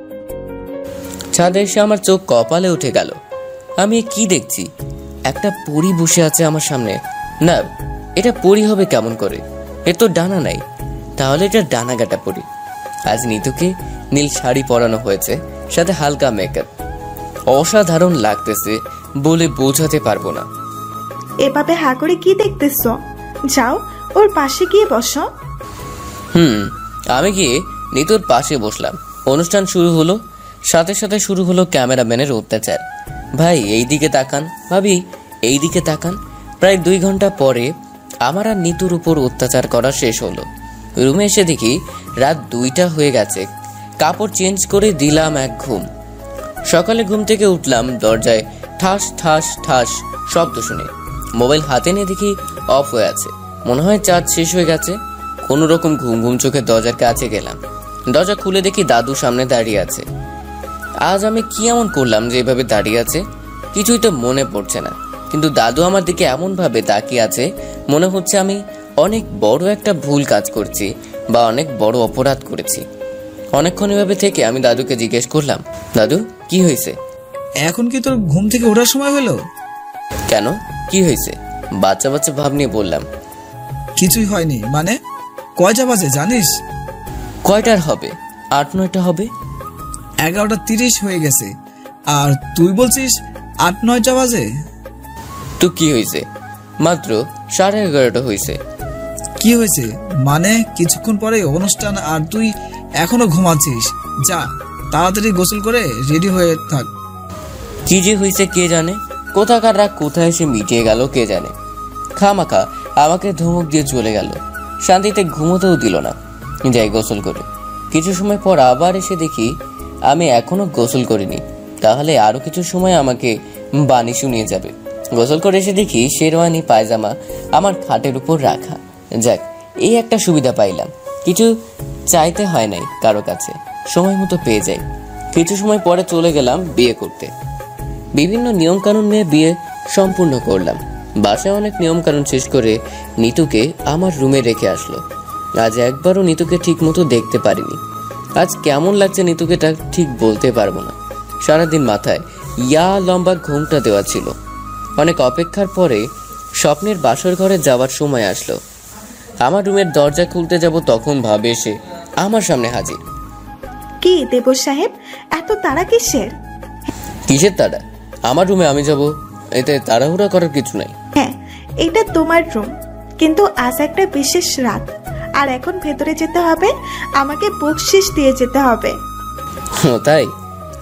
ছাদে এসে আমার চোখ কপালে উঠে গেল। আমি কি দেখছি? একটা পরী বসে আছে আমার সামনে। না, এটা পরী হবে কেমন করে? এর তো ডানা নাই, তাহলে এটা ডানা কাটা পরী। আজ নিতুকে নীল শাড়ি পরানো হয়েছে, সাথে হালকা মেকআপ। অসাধারণ লাগতেছে বলে বোঝাতে পারবো না। এভাবে হা করে কি দেখতেছ? যাও ওর পাশে গিয়ে বসো। আমি গিয়ে নিতুর পাশে বসলাম। অনুষ্ঠান শুরু হলো, সাথে সাথে শুরু হলো ক্যামেরাম্যানের অত্যাচার। ভাই এই দিকে তাকান, ভাবি এই দিকে তাকান। প্রায় 2 ঘন্টা পরে আমার আর নিতুর উপর অত্যাচার করা শেষ হলো। রুমে এসে দেখি রাত 2টা হয়ে গেছে। কাপড় চেঞ্জ করে দিলাম এক ঘুম। সকালে ঘুম থেকে উঠলাম, দরজায় ঠাস ঠাস ঠাস শব্দ শুনে মোবাইল হাতে নিয়ে দেখি অফ হয়ে আছে। মনে হয় চার্জ শেষ হয়ে গেছে। কোনো রকম ঘুম ঘুম চোখে দরজার কাছে গেলাম। দরজা খুলে দেখি দাদু সামনে দাঁড়িয়ে আছে। আজ আমি কি এমন করলাম যে এভাবে দাঁড়িয়ে আছে? কিছুই তো মনে পড়ছে না, কিন্তু দাদু আমার দিকে এমন ভাবে তাকিয়ে আছে, মনে হচ্ছে আমি অনেক বড় একটা ভুল কাজ করছি বা অনেক বড় অপরাধ করেছি। অনেকক্ষণ এভাবে থেকে আমি দাদুকে জিজ্ঞেস করলাম, দাদু কি হয়েছে? এখন কি তোর ঘুম থেকে ওঠার সময় হলো? কেন, কি হয়েছে? বাচ্চা বাচ্চা ভাব নিয়ে বললাম। কিছুই হয়নি। মানে কয়টা বাজে জানিস? কয়টার হবে? 8-9টা হবে। 11:30 হয়ে গেছে, আর তুই বলছিস 8-9টা বাজে? তো কি হয়েছে? মাত্র 11:30 হয়েছে। কি হয়েছে মানে? কিছুক্ষণ পরে অনুষ্ঠান আর তুই এখনো ঘুমাচ্ছিস। যা তাড়াতাড়ি গোসল করে রেডি হয়ে থাক। কি যে হয়েছে কে জানে, কোথাকার রাগ কোথায় এসে মিটিয়ে গেল কে জানে। খামাখা আমাকে ধমক দিয়ে চলে গেল, শান্তিতে ঘুমোতেও দিল না। যাই গোসল করে। কিছু সময় পর আবার এসে দেখি আমি এখনো গোসল করিনি, তাহলে আরো কিছু সময় আমাকে বাণী শুনিয়ে যাবে। গোসল করে এসে দেখি শেরওয়ানি পায়জামা আমার খাটের উপর রাখা। যাক, এই একটা সুবিধা পাইলাম, কিছু চাইতে হয় নাই কারো কাছে, সময় মতো পেয়ে যাই। কিছু সময় পরে চলে গেলাম বিয়ে করতে। বিভিন্ন নিয়ম কানুন নিয়ে বিয়ে সম্পূর্ণ করলাম। বাসায় অনেক নিয়ম কানুন শেষ করে নিতুকে আমার রুমে রেখে আসলো। আজ একবারও নিতুকে ঠিক মতো দেখতে পারিনি। আজ কেমন লাগছে নিতুকে তা ঠিক বলতে পারবো না। সারাদিন মাথায় লম্বা ঘোমটা দেওয়া ছিল। অনেক অপেক্ষার পরে স্বপ্নের বাসর ঘরে যাওয়ার সময় আসলো। আমার রুমের দরজা খুলতে যাব, তখন ভাবে এসে আমার সামনে হাজির। কি দেব সাহেব, এত তাড়া কিসের? কিসের তাড়া? আমার রুমে আমি যাব, এতে তাড়াহুড়া করার কিছু নাই। হ্যাঁ, এটা তোমার রুম, কিন্তু আজ একটা বিশেষ রাত, আর এখন ভেতরে যেতে হবে। আমাকে বকশিশ দিয়ে যেতে হবে। তাই?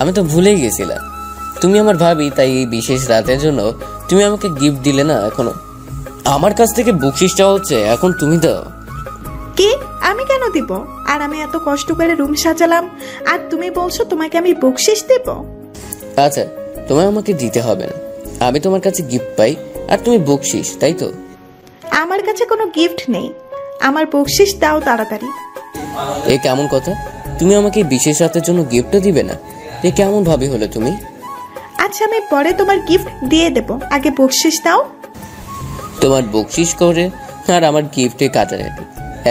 আমি তো ভুলেই গেছিলাম তুমি আমার ভাবি, তাই এই বিশেষ রাতের জন্য তুমি আমাকে গিফট দিলে না। এখনো আমার কাছ থেকে বকশিশ চাওয়া হচ্ছে, এখন তুমি দাও। কি? আমি কেন দিব? আর আমি এত কষ্ট করে রুম সাজালাম, আর তুমি বলছো তোমাকে আমি বকশিশ দেব? আচ্ছা, তোমায় আমাকে দিতে হবে না, আমি তোমার কাছে গিফট পাই আর তুমি বকশিস, তাই তো? আমার কাছে কোনো গিফট নেই, আমার বকশিস দাও তাড়াতাড়ি। এ কেমন কথা? তুমি আমাকে বিশেষ রাতের জন্য গিফটও দিবে না? এ কেমন ভাবে হলো তুমি? আচ্ছা আমি পরে তোমার গিফট দিয়ে দেব, আগে বকশিস দাও। তোমার বকশিস করে আর আমার গিফটে কাটাকাটি,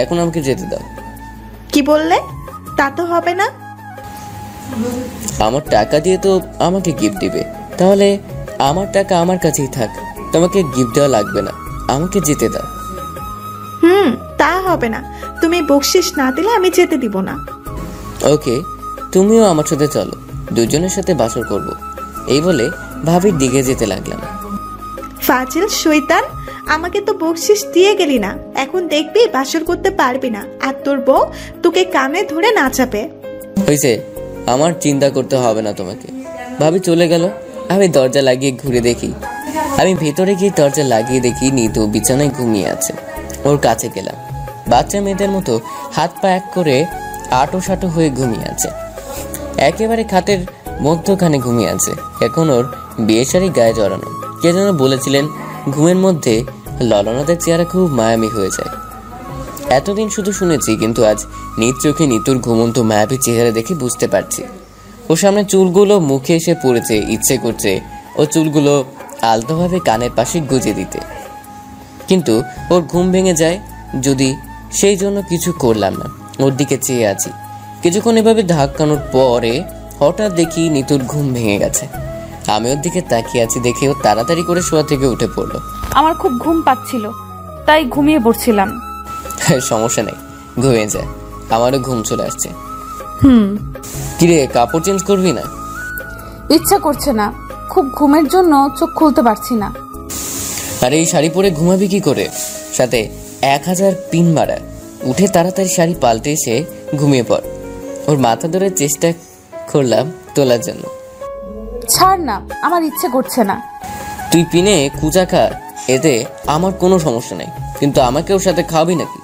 এখন আমাকে যেতে দাও। কি বললে? তা তো হবে না। আমার টাকা দিয়ে তো আমাকে গিফট দিবে, তাহলে আমার টাকা আমার কাছেই থাক, তোমাকে গিফট দেওয়া লাগবে না, আমাকে যেতে দাও। তা হবে না, তুমি বকশিস না দিলে আমি যেতে দিব না। ওকে, তুমিও আমার সাথে চলো, দুজনের সাথে বাসর করব। এই বলে ভাবির দিকে যেতে লাগলাম। ফাজিল শয়তান, আমাকে তো বকশিস দিয়ে গেলি না, এখন দেখবি বাসর করতে পারবি না, আর তোর বউ তোকে কানে ধরে নাচাবে। হয়েছে, আমার চিন্তা করতে হবে না তোমাকে। ভাবি চলে গেল। আমি দরজা লাগিয়ে ঘুরে দেখি, আমি ভেতরে গিয়ে দরজা লাগিয়ে দেখি নিতু বিছানায় ঘুমিয়ে আছে। ওর কাছে গেলাম, বাচ্চা মেয়েদের মতো হাত পা এক করে আটো সাটো হয়ে ঘুমিয়ে আছে, একেবারে খাটের মধ্যখানে ঘুমিয়ে আছে। এখন ওর বিয়ে শাড়ি গায়ে জড়ানো। কে যেন বলেছিলেন ঘুমের মধ্যে ললনাদের চেহারা খুব মায়াবী হয়ে যায়। এতদিন শুধু শুনেছি, কিন্তু আজ নিজ চোখে নিতুর ঘুমন্ত মায়াবী চেহারা দেখে বুঝতে পারছি। ওর সামনে চুলগুলো মুখে এসে পড়েছে, ইচ্ছে করছে ও চুলগুলো আলতোভাবে কানের পাশে গুজে দিতে, কিন্তু ওর ঘুম ভেঙে যায় যদি, সেই জন্য কিছু করলাম না। ওর দিকে চেয়ে আছি কিছুক্ষণ। এভাবে ধাক্কানোর পরে হঠাৎ দেখি নিতুর ঘুম ভেঙে গেছে। আমি ওর দিকে তাকিয়ে আছি দেখে ও তাড়াতাড়ি করে শোয়া থেকে উঠে পড়লো। আমার খুব ঘুম পাচ্ছিল, তাই ঘুমিয়ে পড়ছিলাম। সমস্যা নেই, ঘুমিয়ে যায়, আমারও ঘুম চলে আসছে। কিরে, কাপড় চেঞ্জ করবি না? ইচ্ছা করছে না, খুব ঘুমের জন্য চোখ খুলতে পারছি না। আরে এই শাড়ি পরে ঘুমাবি কি করে? সাথে 1000 পিন মারা। উঠে তাড়াতাড়ি শাড়ি পাল্টে এসে ঘুমিয়ে পড়। ওর মাথা ধরে চেষ্টা করলাম তোলার জন্য। ছাড় না, আমার ইচ্ছে করছে না। তুই পিনে কুচা খা, এতে আমার কোনো সমস্যা নেই, কিন্তু আমাকে ওর সাথে খাওয়াবি নাকি?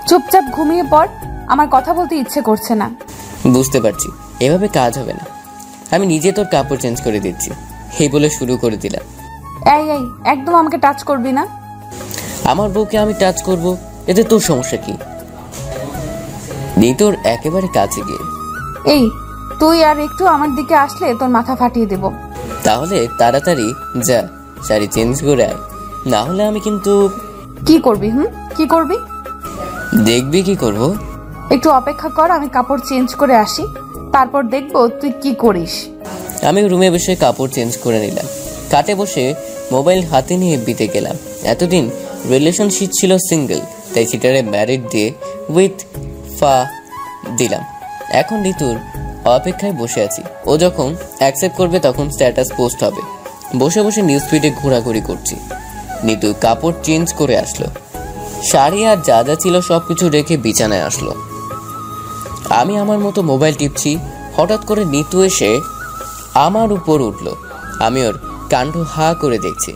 চুপচাপ ঘুমিয়ে পড়, আমার কথা বলতে ইচ্ছে করছে না। বুঝতে পারছি, এভাবে কাজ হবে না, আমি নিজে তোর কাপড় চেঞ্জ করে দিচ্ছি, এই বলে শুরু করে দিলাম। এই এই, একদম আমাকে টাচ করবি না। আমার বউকে আমি টাচ করব, এতে তোর সমস্যা কি? তোর একেবারে কাছে গিয়ে, এই তুই আর একটু আমার দিকে আসলে তোর মাথা ফাটিয়ে দেব। তাহলে তাড়াতাড়ি যা, শাড়ি চেঞ্জ করে আয়, না হলে আমি কিন্তু। কি করবি? কি করবি? দেখবি কি করব। একটু অপেক্ষা কর, আমি কাপড় চেঞ্জ করে আসি, তারপর দেখবো তুই কি করিস। আমি রুমে বসে কাপড় চেঞ্জ করে নিলাম, কাটে বসে মোবাইল হাতে নিয়ে বিতে গেলাম। এতদিন রিলেশনশিপ ছিল সিঙ্গেল, তাই সেটারে ম্যারিড দিয়ে উইথ ফা দিলাম। এখন ঋতুর অপেক্ষায় বসে আছি, ও যখন অ্যাকসেপ্ট করবে তখন স্ট্যাটাস পোস্ট হবে। বসে বসে নিউজ ফিডে ঘোরাঘুরি করছি। নিতু কাপড় চেঞ্জ করে আসলো, শাড়ি আর যা যা ছিল সবকিছু রেখে বিছানায় আসলো। আমি আমার মতো মোবাইল টিপছি, হঠাৎ করে নিতু এসে আমার উপর উঠলো। আমি ওর কাণ্ড হা করে দেখছি।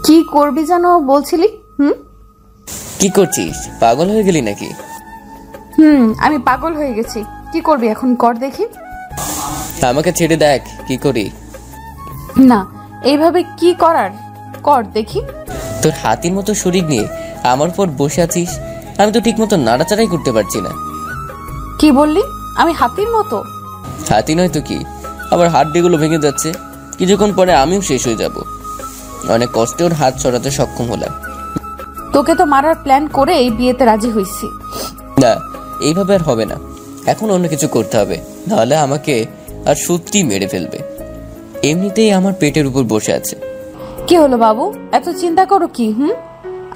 কি করবি যেন বলছিলি? কি করছিস? পাগল হয়ে গেলি নাকি? আমি পাগল হয়ে গেছি। কি করবি এখন, কর দেখি। আমাকে ছেড়ে দেখ কি করি। না, এইভাবে কি করার, কর দেখি। তোর হাতির মতো শরীর নিয়ে আমার উপর বসে আছিস, আমি তো ঠিক মতো নাড়াচাড়াই করতে পারছি না। কি বললি? আমি হাতির মতো? হাতি নয় তো কি, আবার হাড্ডিগুলো ভেঙে যাচ্ছে, কিছুক্ষণ পরে আমিও শেষ হয়ে যাব। অনেক কষ্টে ওর হাত সরাতে সক্ষম হলাম। তোকে তো মারার প্ল্যান করে এই বিয়েতে রাজি হইছি। না, এইভাবে আর হবে না, এখন অন্য কিছু করতে হবে, নাহলে আমাকে আর সত্যি মেরে ফেলবে। এমনিতেই আমার পেটের উপর বসে আছে। কি হলো বাবু, এত চিন্তা করো কি?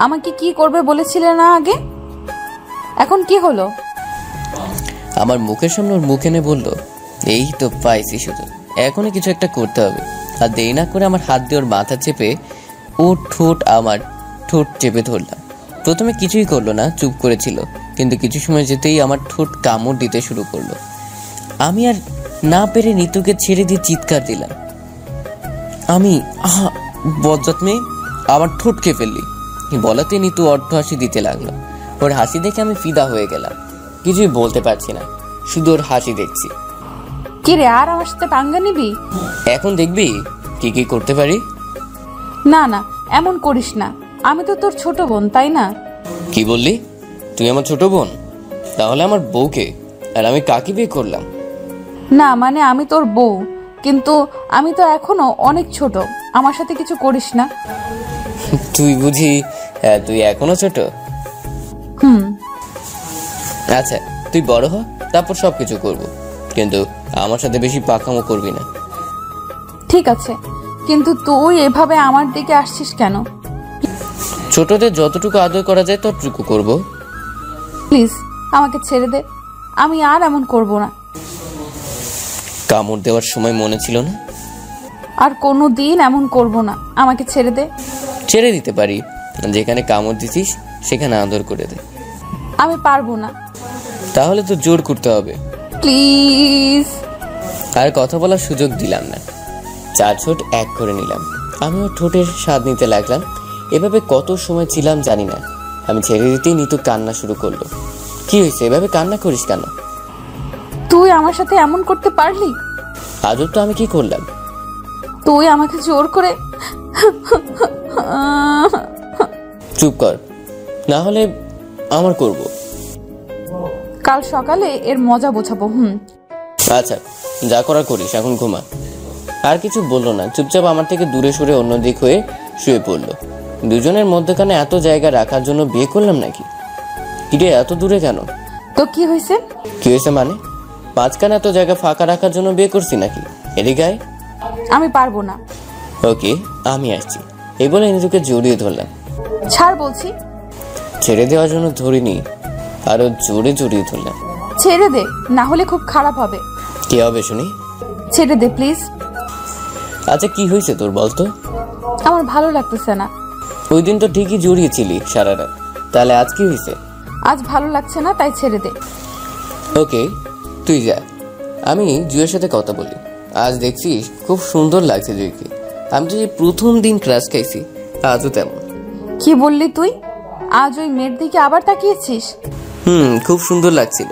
আমাকে কি করবে বলেছিলে না আগে, এখন কি হলো? আমার মুখের সামনে ওর মুখ এনে বললো, এই তো পাইছি, শুধু এখনই কিছু একটা করতে হবে। আর দেরি না করে আমার হাত দিয়ে ওর মাথা চেপে ওর ঠোঁট আমার ঠোঁট চেপে ধরলাম। প্রথমে কিছুই করলো না, চুপ করেছিল, কিন্তু কিছু সময় যেতেই আমার ঠোঁট কামড় দিতে শুরু করলো। আমি আর না পেরে নিতুকে ছেড়ে দিয়ে চিৎকার দিলাম, আমি বজ্জাত মেয়ে, আমার ঠোঁট খেয়ে ফেললি। বলাতে নিতু অর্থ হাসি দিতে লাগলো। ওর হাসি দেখে আমি ফিদা হয়ে গেলাম, কিছুই বলতে পারছি না, শুধু ওর হাসি দেখছি। কি রে, আর আমার সাথে পাঙ্গা নিবি? এখন দেখবি কি কি করতে পারি। না না, এমন করিস না, আমি তো তোর ছোট বোন, তাই না? কি বললি? তুই আমার ছোট বোন? তাহলে আমার বউকে আর আমি কাকে বিয়ে করলাম? না মানে আমি তোর বউ, কিন্তু আমি তো এখনো অনেক ছোট, আমার সাথে কিছু করিস না। তুই বুঝি তুই এখনো ছোট? হুম। আচ্ছা তুই বড় হ, তারপর সবকিছু করব, কিন্তু আমার সাথে বেশি পাকামো করবি না। ঠিক আছে, কিন্তু তুই এভাবে আমার দিকে আসছিস কেন? ছোটদের যতটুকু আদর করা যায় ততটুকু করব। প্লিজ আমাকে ছেড়ে দে, আমি আর এমন করব না। কামড় দেওয়ার সময় মনে ছিল না? আর কোনো দিন এমন করব না, আমাকে ছেড়ে দে। ছেড়ে দিতে পারি, যেখানে কামড় দিছিস সেখানে আদর করে দে। আমি পারবো না। তাহলে তো জোর করতে হবে। প্লিজ। আর কথা বলার সুযোগ দিলাম না, 4 ঠোঁট এক করে নিলাম। আমিও ঠোঁটের স্বাদ নিতে লাগলাম। এভাবে কত সময় ছিলাম জানি না। আমি ছেড়ে দিতেই নিতু কান্না শুরু করলো। কি হয়েছে, এভাবে কান্না করিস কেন? তুই আমার সাথে এমন করতে পারলি? আজব তো, আমি কি করলাম? তুই আমাকে জোর করে। চুপ কর, না হলে আমার করব। কাল সকালে এর মজা বোঝাবো। আচ্ছা যা করার করিস, এখন ঘুমা। আর কিছু বললো না, চুপচাপ আমার থেকে দূরে সরে অন্যদিক হয়ে শুয়ে পড়লো। দুজনের মধ্যখানে এত জায়গা রাখার জন্য বিয়ে করলাম নাকি? কিরে এত দূরে কেন? তো কি হয়েছে? কি হয়েছে মানে? মাঝখানে এত জায়গা ফাঁকা রাখার জন্য বিয়ে করছি নাকি? এদিকে আয়। আমি পারবো না। ওকে আমি আসছি, এই বলে নিজেকে জড়িয়ে ধরলাম। ছাড় বলছি। ছেড়ে দেওয়ার জন্য ধরিনি, আরো জোরে জড়িয়ে ধরলাম। ছেড়ে দে, না হলে খুব খারাপ হবে। কি হবে শুনি? ছেড়ে দে প্লিজ। আচ্ছা কি হয়েছে তোর বলতো? আমার ভালো লাগতেছে না। ওই দিন তো ঠিকই জড়িয়েছিলি সারা রাত, তাহলে আজ কি হয়েছে? আজ ভালো লাগছে না, তাই ছেড়ে দে। ওকে তুই যা, আমি জুয়ের সাথে কথা বলি। আজ দেখছিস খুব সুন্দর লাগছে জুইকে। আমি তো এই প্রথম দিন ক্রাশ খাইছি, আজও তেমন। কি বললি তুই? আজ ওই মেয়ের দিকে আবার তাকিয়েছিস? খুব সুন্দর লাগছিল,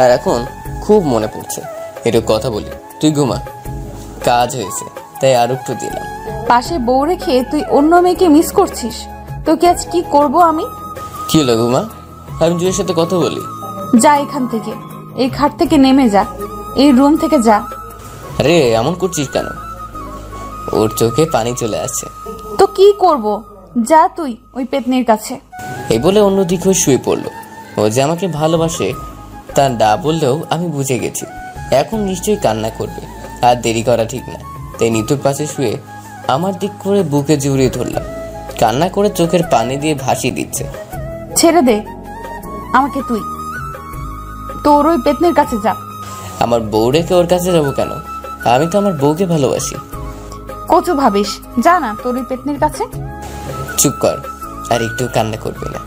আর এখন খুব মনে পড়ছে। একটু কথা বলি, তুই ঘুমা। কাজ হয়েছে তাই আর একটু দিলাম। পাশে বউ রেখে তুই অন্য মেয়েকে মিস করছিস? তোকে আজ কি করব আমি? কি হলো ঘুমা, আমি জুয়ের সাথে কথা বলি। যা এখান থেকে, এই খাট থেকে নেমে যা, এই রুম থেকে যা। আরে এমন করছিস কেন? ওর চোখে পানি চলে আসছে। তো কি করব, যা তুই ওই পেতনির কাছে। এই বলে অন্যদিকে শুয়ে পড়লো। ও যে আমাকে ভালোবাসে তা না বললেও আমি বুঝে গেছি। এখন নিশ্চয়ই কান্না করবে, আর দেরি করা ঠিক না। তাই নিতুর পাশে শুয়ে আমার দিক করে বুকে জড়িয়ে ধরলাম। কান্না করে চোখের পানি দিয়ে ভাসিয়ে দিচ্ছে। ছেড়ে দে আমাকে, তুই তোর ওই পেতনির কাছে যা। আমার বউ রেখে ওর কাছে যাবো কেন? আমি তো আমার বউকে ভালোবাসি। কচু ভাবিস, যা না তোর ওই পেতনির কাছে। চুপ কর, আর একটু কান্না করবি না।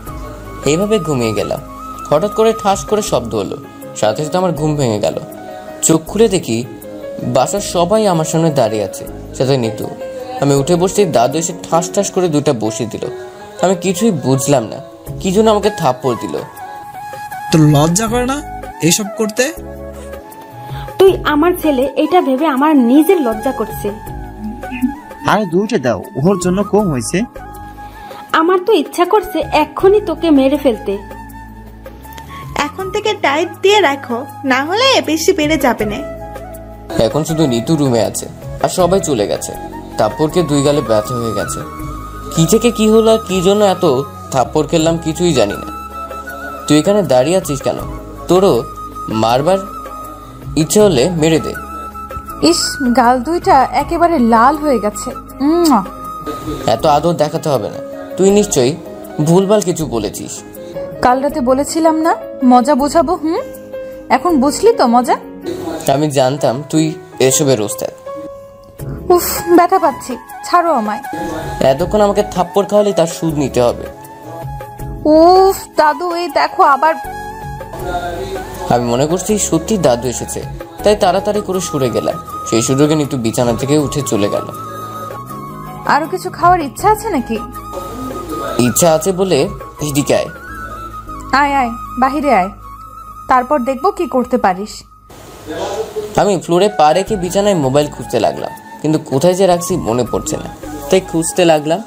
এইভাবে ঘুমিয়ে গেলাম। হঠাৎ করে ঠাস করে শব্দ হলো, সাথে সাথে আমার ঘুম ভেঙে গেল। চোখ খুলে দেখি বাসার সবাই আমার সামনে দাঁড়িয়ে আছে, সাথে নিতু। আমি উঠে বসতেই দাদু এসে ঠাস ঠাস করে 2টা বসিয়ে দিল। আমি কিছুই বুঝলাম না কি জন্য আমাকে থাপ্পড় দিল। তোর লজ্জা করে না এইসব করতে? তুই আমার ছেলে, এটা ভেবে আমার নিজের লজ্জা করছে। আরে 2টা দাও, ওর জন্য কম হয়েছে। আমার তো ইচ্ছা করছে এক্ষুনি তোকে মেরে ফেলতে। এখন থেকে ডায়েট দিয়ে রাখো, না হলে বেশি বেড়ে যাবে না। এখন শুধু নিতু রুমে আছে, আর সবাই চলে গেছে। থাপ্পড়কে 2 গালে ব্যথা হয়ে গেছে। কি থেকে কি হলো আর কি জন্য এত থাপ্পড় খেললাম কিছুই জানি না। তুই এখানে দাঁড়িয়ে আছিস কেন? তোরও মারবার ইচ্ছে হলে মেরে দে। ইস, গাল দুইটা একেবারে লাল হয়ে গেছে। এত আদর দেখাতে হবে না। তুই নিশ্চয়ই ভুলভাল কিছু বলেছিস। কাল রাতে বলেছিলাম না মজা বোঝাবো। এখন বুঝলি তো মজা? আমি জানতাম তুই এসবের ওস্তাদ। উফ, ব্যথা পাচ্ছি, ছাড়ো আমায়। এতক্ষণ আমাকে থাপ্পড় খাওয়ালে তার সুদ নিতে হবে। উফ দাদু, এই দেখো আবার। আমি মনে করছি সত্যি দাদু এসেছে, তাই তাড়াতাড়ি করে সরে গেলাম। সেই সুযোগে নিতু বিছানা থেকে উঠে চলে গেল। আরো কিছু খাওয়ার ইচ্ছা আছে নাকি? ইচ্ছা আছে বলে এদিকে আয়। আয় আয়, বাহিরে আয়, তারপর দেখবো কি করতে পারিস। আমি ফ্লোরে পা রেখে বিছানায় মোবাইল খুঁজতে লাগলাম, কিন্তু কোথায় যে রাখছি মনে পড়ছে না, তাই খুঁজতে লাগলাম।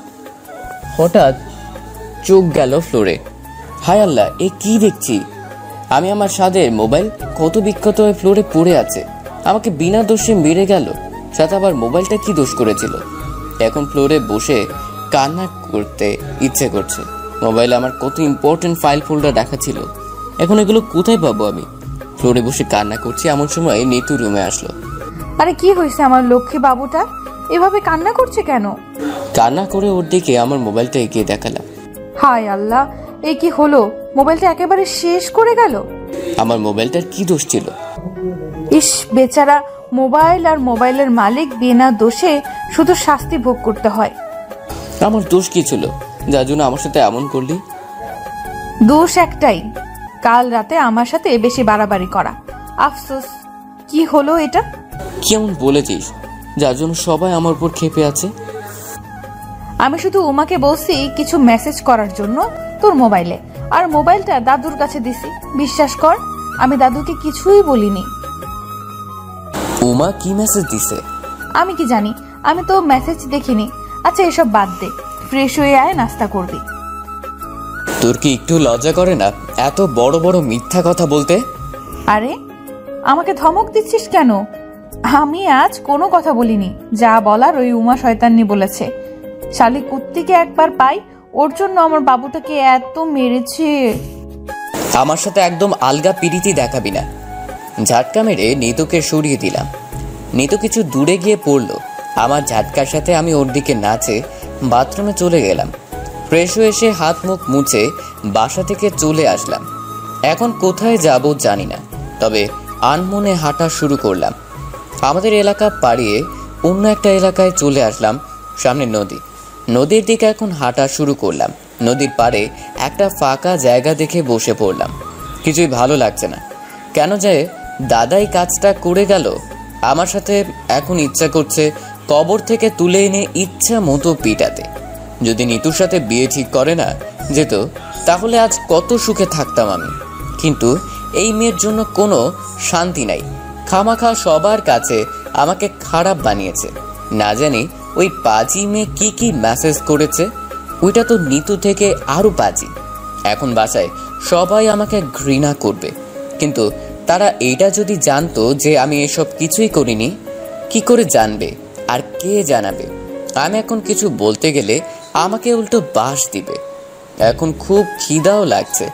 হঠাৎ চোখ গেল ফ্লোরে। হায় আল্লাহ, এ কি দেখছি আমি? আমার সাদের মোবাইল কত বিখ্যাত হয়ে ফ্লোরে পড়ে আছে, আমাকে বিনা দোষে মেরে গেল। সাথে আবার মোবাইলটা কি দোষ করেছিল? এখন ফ্লোরে বসে কান্না করতে ইচ্ছে করছে। মোবাইলে আমার কত ইম্পর্টেন্ট ফাইল ফোল্ডার রাখা ছিল, এখন এগুলো কোথায় পাবো আমি? ফ্লোরে বসে কান্না করছি, এমন সময় নিতু রুমে আসলো। আরে কি হয়েছে আমার লক্ষ্মী বাবুটা? এভাবে কান্না করছে কেন? কান্না করে ওর দিকে আমার মোবাইলটা এগিয়ে দেখালাম। হায় আল্লাহ, এই কি হলো? মোবাইলটা একেবারে শেষ করে গেল। আমার মোবাইলটার কি দোষ ছিল? ইস বেচারা, মোবাইল আর মোবাইলের মালিক বিনা দোষে শুধু শাস্তি ভোগ করতে হয়। আমার দোষ কি ছিল যার জন্য আমার সাথে এমন করলি? দোষ একটাই, কাল রাতে আমার সাথে বেশি বাড়াবাড়ি করা। আফসোস। কি হলো এটা? কেমন বলেছিস যার জন্য সবাই আমার উপর ক্ষেপে আছে? আমি শুধু উমাকে বলছি কিছু মেসেজ করার জন্য তোর মোবাইলে, আর মোবাইলটা দাদুর কাছে দিছি। বিশ্বাস কর, আমি দাদুকে কিছুই বলিনি। উমা কি মেসেজ দিছে? আমি কি জানি, আমি তো মেসেজ দেখিনি। আচ্ছা এসব বাদ দে, ফ্রেশ হয়ে আয়, নাস্তা করবি। তোর কি একটু লজ্জা করে না এত বড় বড় মিথ্যা কথা বলতে? আরে আমাকে ধমক দিচ্ছিস কেন? আমি আজ কোনো কথা বলিনি, যা বলার ওই উমা শয়তান্নি বলেছে। শালি কুত্তিকে একবার পাই, ওর জন্য আমার বাবুটাকে এত মেরেছে। আমার সাথে একদম আলগা পিরিতি দেখাবি না। ঝাটকা মেরে নিতুকে সরিয়ে দিলাম। নিতু কিছু দূরে গিয়ে পড়লো। আমার ঝাটকার সাথে আমি ওর দিকে নাচে বাথরুমে চলে গেলাম। ফ্রেশ হয়ে এসে হাত মুখ মুছে বাসা থেকে চলে আসলাম। এখন কোথায় যাব জানি না, তবে আনমনে হাঁটা শুরু করলাম। আমাদের এলাকা পাড়িয়ে অন্য একটা এলাকায় চলে আসলাম। সামনে নদী, নদীর দিকে এখন হাঁটা শুরু করলাম। নদীর পাড়ে একটা ফাঁকা জায়গা দেখে বসে পড়লাম। কিছুই ভালো লাগছে না, কেন যে দাদাই কাজটা করে গেল। আমার সাথে এখন ইচ্ছা করছে কবর থেকে তুলে এনে ইচ্ছা মতো পিটাতে। যদি নিতুর সাথে বিয়ে ঠিক করে না যেত তাহলে আজ কত সুখে থাকতাম আমি। কিন্তু এই মেয়ের জন্য কোনো শান্তি নাই, খামাখা সবার কাছে আমাকে খারাপ বানিয়েছে। না জানি ওই পাজি মেয়ে কি কি মেসেজ করেছে, ওইটা তো নিতু থেকে আরো পাজি। এখন বাসায় সবাই আমাকে ঘৃণা করবে, কিন্তু তারা এইটা যদি জানতো যে আমি এসব কিছুই করিনি, কি করে জানবে আর কে জানাবে? আমি এখন কিছু বলতে গেলে আমাকে উল্টো বাস দিবে। এখন খুব খিদাও লাগছে,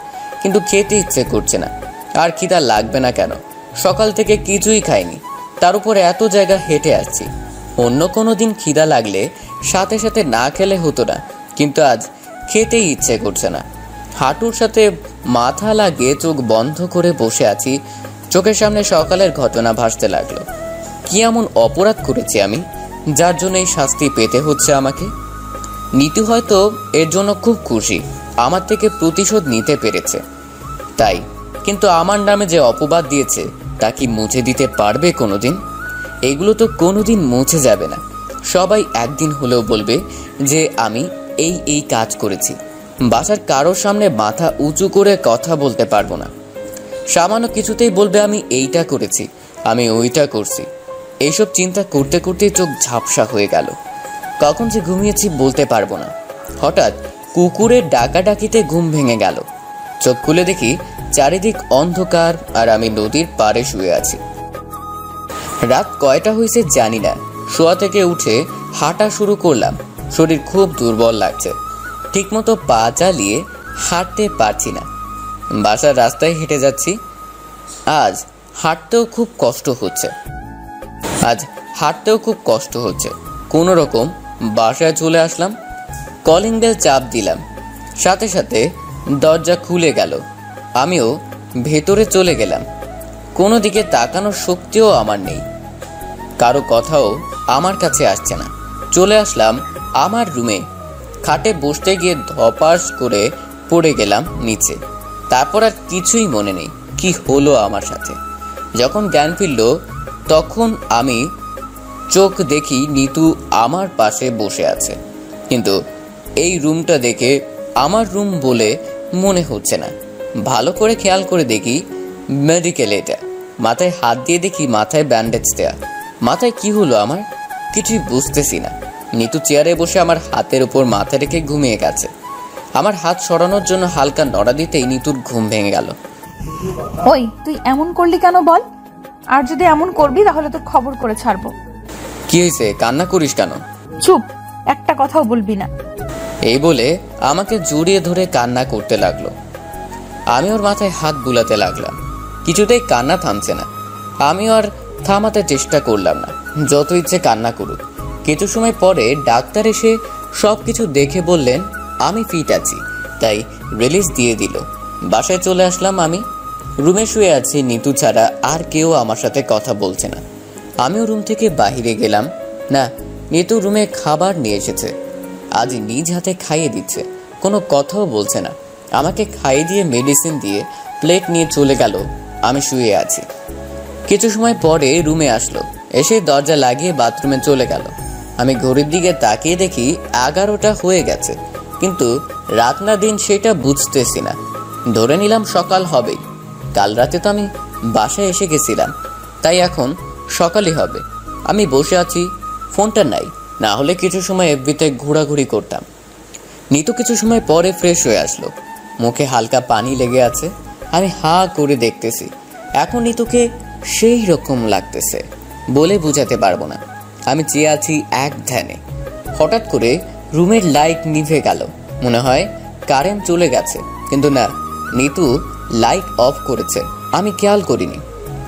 কিন্তু খেতে ইচ্ছে করছে না। আর খিদা লাগবে না কেন? সকাল থেকে কিছুই খাইনি, তার উপর এত জায়গা হেঁটে আসছি। অন্য কোনো দিন খিদা লাগলে সাথে সাথে না খেলে হতো না, কিন্তু আজ খেতেই ইচ্ছে করছে না। হাঁটুর সাথে মাথা লাগিয়ে চোখ বন্ধ করে বসে আছি। চোখের সামনে সকালের ঘটনা ভাসতে লাগলো। কি এমন অপরাধ করেছি আমি যার জন্য এই শাস্তি পেতে হচ্ছে আমাকে? নিতু হয়তো এর জন্য খুব খুশি, আমার থেকে প্রতিশোধ নিতে পেরেছে তাই। কিন্তু আমার নামে যে অপবাদ দিয়েছে তা কি মুছে দিতে পারবে কোনোদিন? এগুলো তো কোনোদিন মুছে যাবে না। সবাই একদিন হলেও বলবে যে আমি এই কাজ করেছি। বাসার কারোর সামনে মাথা উঁচু করে কথা বলতে পারবো না। সামান্য কিছুতেই বলবে আমি এইটা করেছি, আমি ওইটা করছি। এইসব চিন্তা করতে করতে চোখ ঝাপসা হয়ে গেল। কখন যে ঘুমিয়েছি বলতে পারবো না। হঠাৎ কুকুরের ডাকাডাকিতে ঘুম ভেঙে গেল। চোখ খুলে দেখি চারিদিক অন্ধকার আর আমি নদীর পাড়ে শুয়ে আছি। রাত কয়টা হয়েছে জানি না। শোয়া থেকে উঠে হাঁটা শুরু করলাম। শরীর খুব দুর্বল লাগছে, ঠিকমতো পা চালিয়ে হাঁটতে পারছি না। বাসার রাস্তায় হেঁটে যাচ্ছি। আজ হাঁটতেও খুব কষ্ট হচ্ছে। কোনো রকম বাসায় চলে আসলাম। কলিং বেল চাপ দিলাম, সাথে সাথে দরজা খুলে গেল। আমিও ভেতরে চলে গেলাম। কোনো দিকে তাকানোর শক্তিও আমার নেই, কারো কথাও আমার কাছে আসছে না। চলে আসলাম আমার রুমে। খাটে বসতে গিয়ে ধপাস করে পড়ে গেলাম নিচে। তারপর আর কিছুই মনে নেই কি হলো আমার সাথে। যখন জ্ঞান ফিরল তখন আমি চোখ দেখি নিতু আমার পাশে বসে আছে, কিন্তু এই রুমটা দেখে আমার রুম বলে মনে হচ্ছে না। ভালো করে খেয়াল করে দেখি মেডিকেল এটা, মাথায় হাত দিয়ে দেখি মাথায় ব্যান্ডেজ দেয়া। মাথায় কি হলো আমার কিছুই বুঝতেছি না। নিতু চেয়ারে বসে আমার হাতের উপর মাথা রেখে ঘুমিয়ে গেছে। আমার হাত সরানোর জন্য হালকা নড়া দিতেই নিতুর ঘুম ভেঙে গেল। ওই তুই এমন করলি কেন বল? আর যদি এমন করবি তাহলে তোর খবর করে ছাড়বো। কি হয়েছে, কান্না করিস কেন? চুপ, একটা কথাও বলবি না। এই বলে আমাকে জড়িয়ে ধরে কান্না করতে লাগলো। আমি ওর মাথায় হাত বুলাতে লাগলাম। কিছুতেই কান্না থামছে না। আমি আর থামাতে চেষ্টা করলাম না, যত ইচ্ছে কান্না করুক। কিছু সময় পরে ডাক্তার এসে সবকিছু দেখে বললেন আমি ফিট আছি, তাই রিলিজ দিয়ে দিল। বাসায় চলে আসলাম। আমি রুমে শুয়ে আছি, নিতু ছাড়া আর কেউ আমার সাথে কথা বলছে না। আমিও রুম থেকে বাহিরে গেলাম। না, নিতু রুমে খাবার নিয়ে এসেছে, আজ নিজ হাতে খাইয়ে দিচ্ছে, কোনো কথাও বলছে না। আমাকে খাইয়ে দিয়ে মেডিসিন দিয়ে প্লেট নিয়ে চলে গেল। আমি শুয়ে আছি। কিছু সময় পরে রুমে আসলো, এসে দরজা লাগিয়ে বাথরুমে চলে গেল। আমি ঘড়ির দিকে তাকিয়ে দেখি 11টা হয়ে গেছে, কিন্তু রাত না দিন সেটা বুঝতেছি না। ধরে নিলাম সকাল হবেই। কাল রাতে তো আমি বাসায় এসে গেছিলাম, তাই এখন সকালই হবে। আমি বসে আছি, ফোনটা নাই, না হলে কিছু সময় এফবিতে ঘোরাঘুরি করতাম। নিতু কিছু সময় পরে ফ্রেশ হয়ে আসলো, মুখে হালকা পানি লেগে আছে। আমি হা করে দেখতেছি। এখন নিতুকে সেই রকম লাগতেছে, বলে বুঝাতে পারবো না। আমি চেয়ে আছি এক ধ্যানে। হঠাৎ করে রুমের লাইট নিভে গেল, মনে হয় কারেন্ট চলে গেছে, কিন্তু না, নিতু লাইট অফ করেছে। আমি খেয়াল করিনি।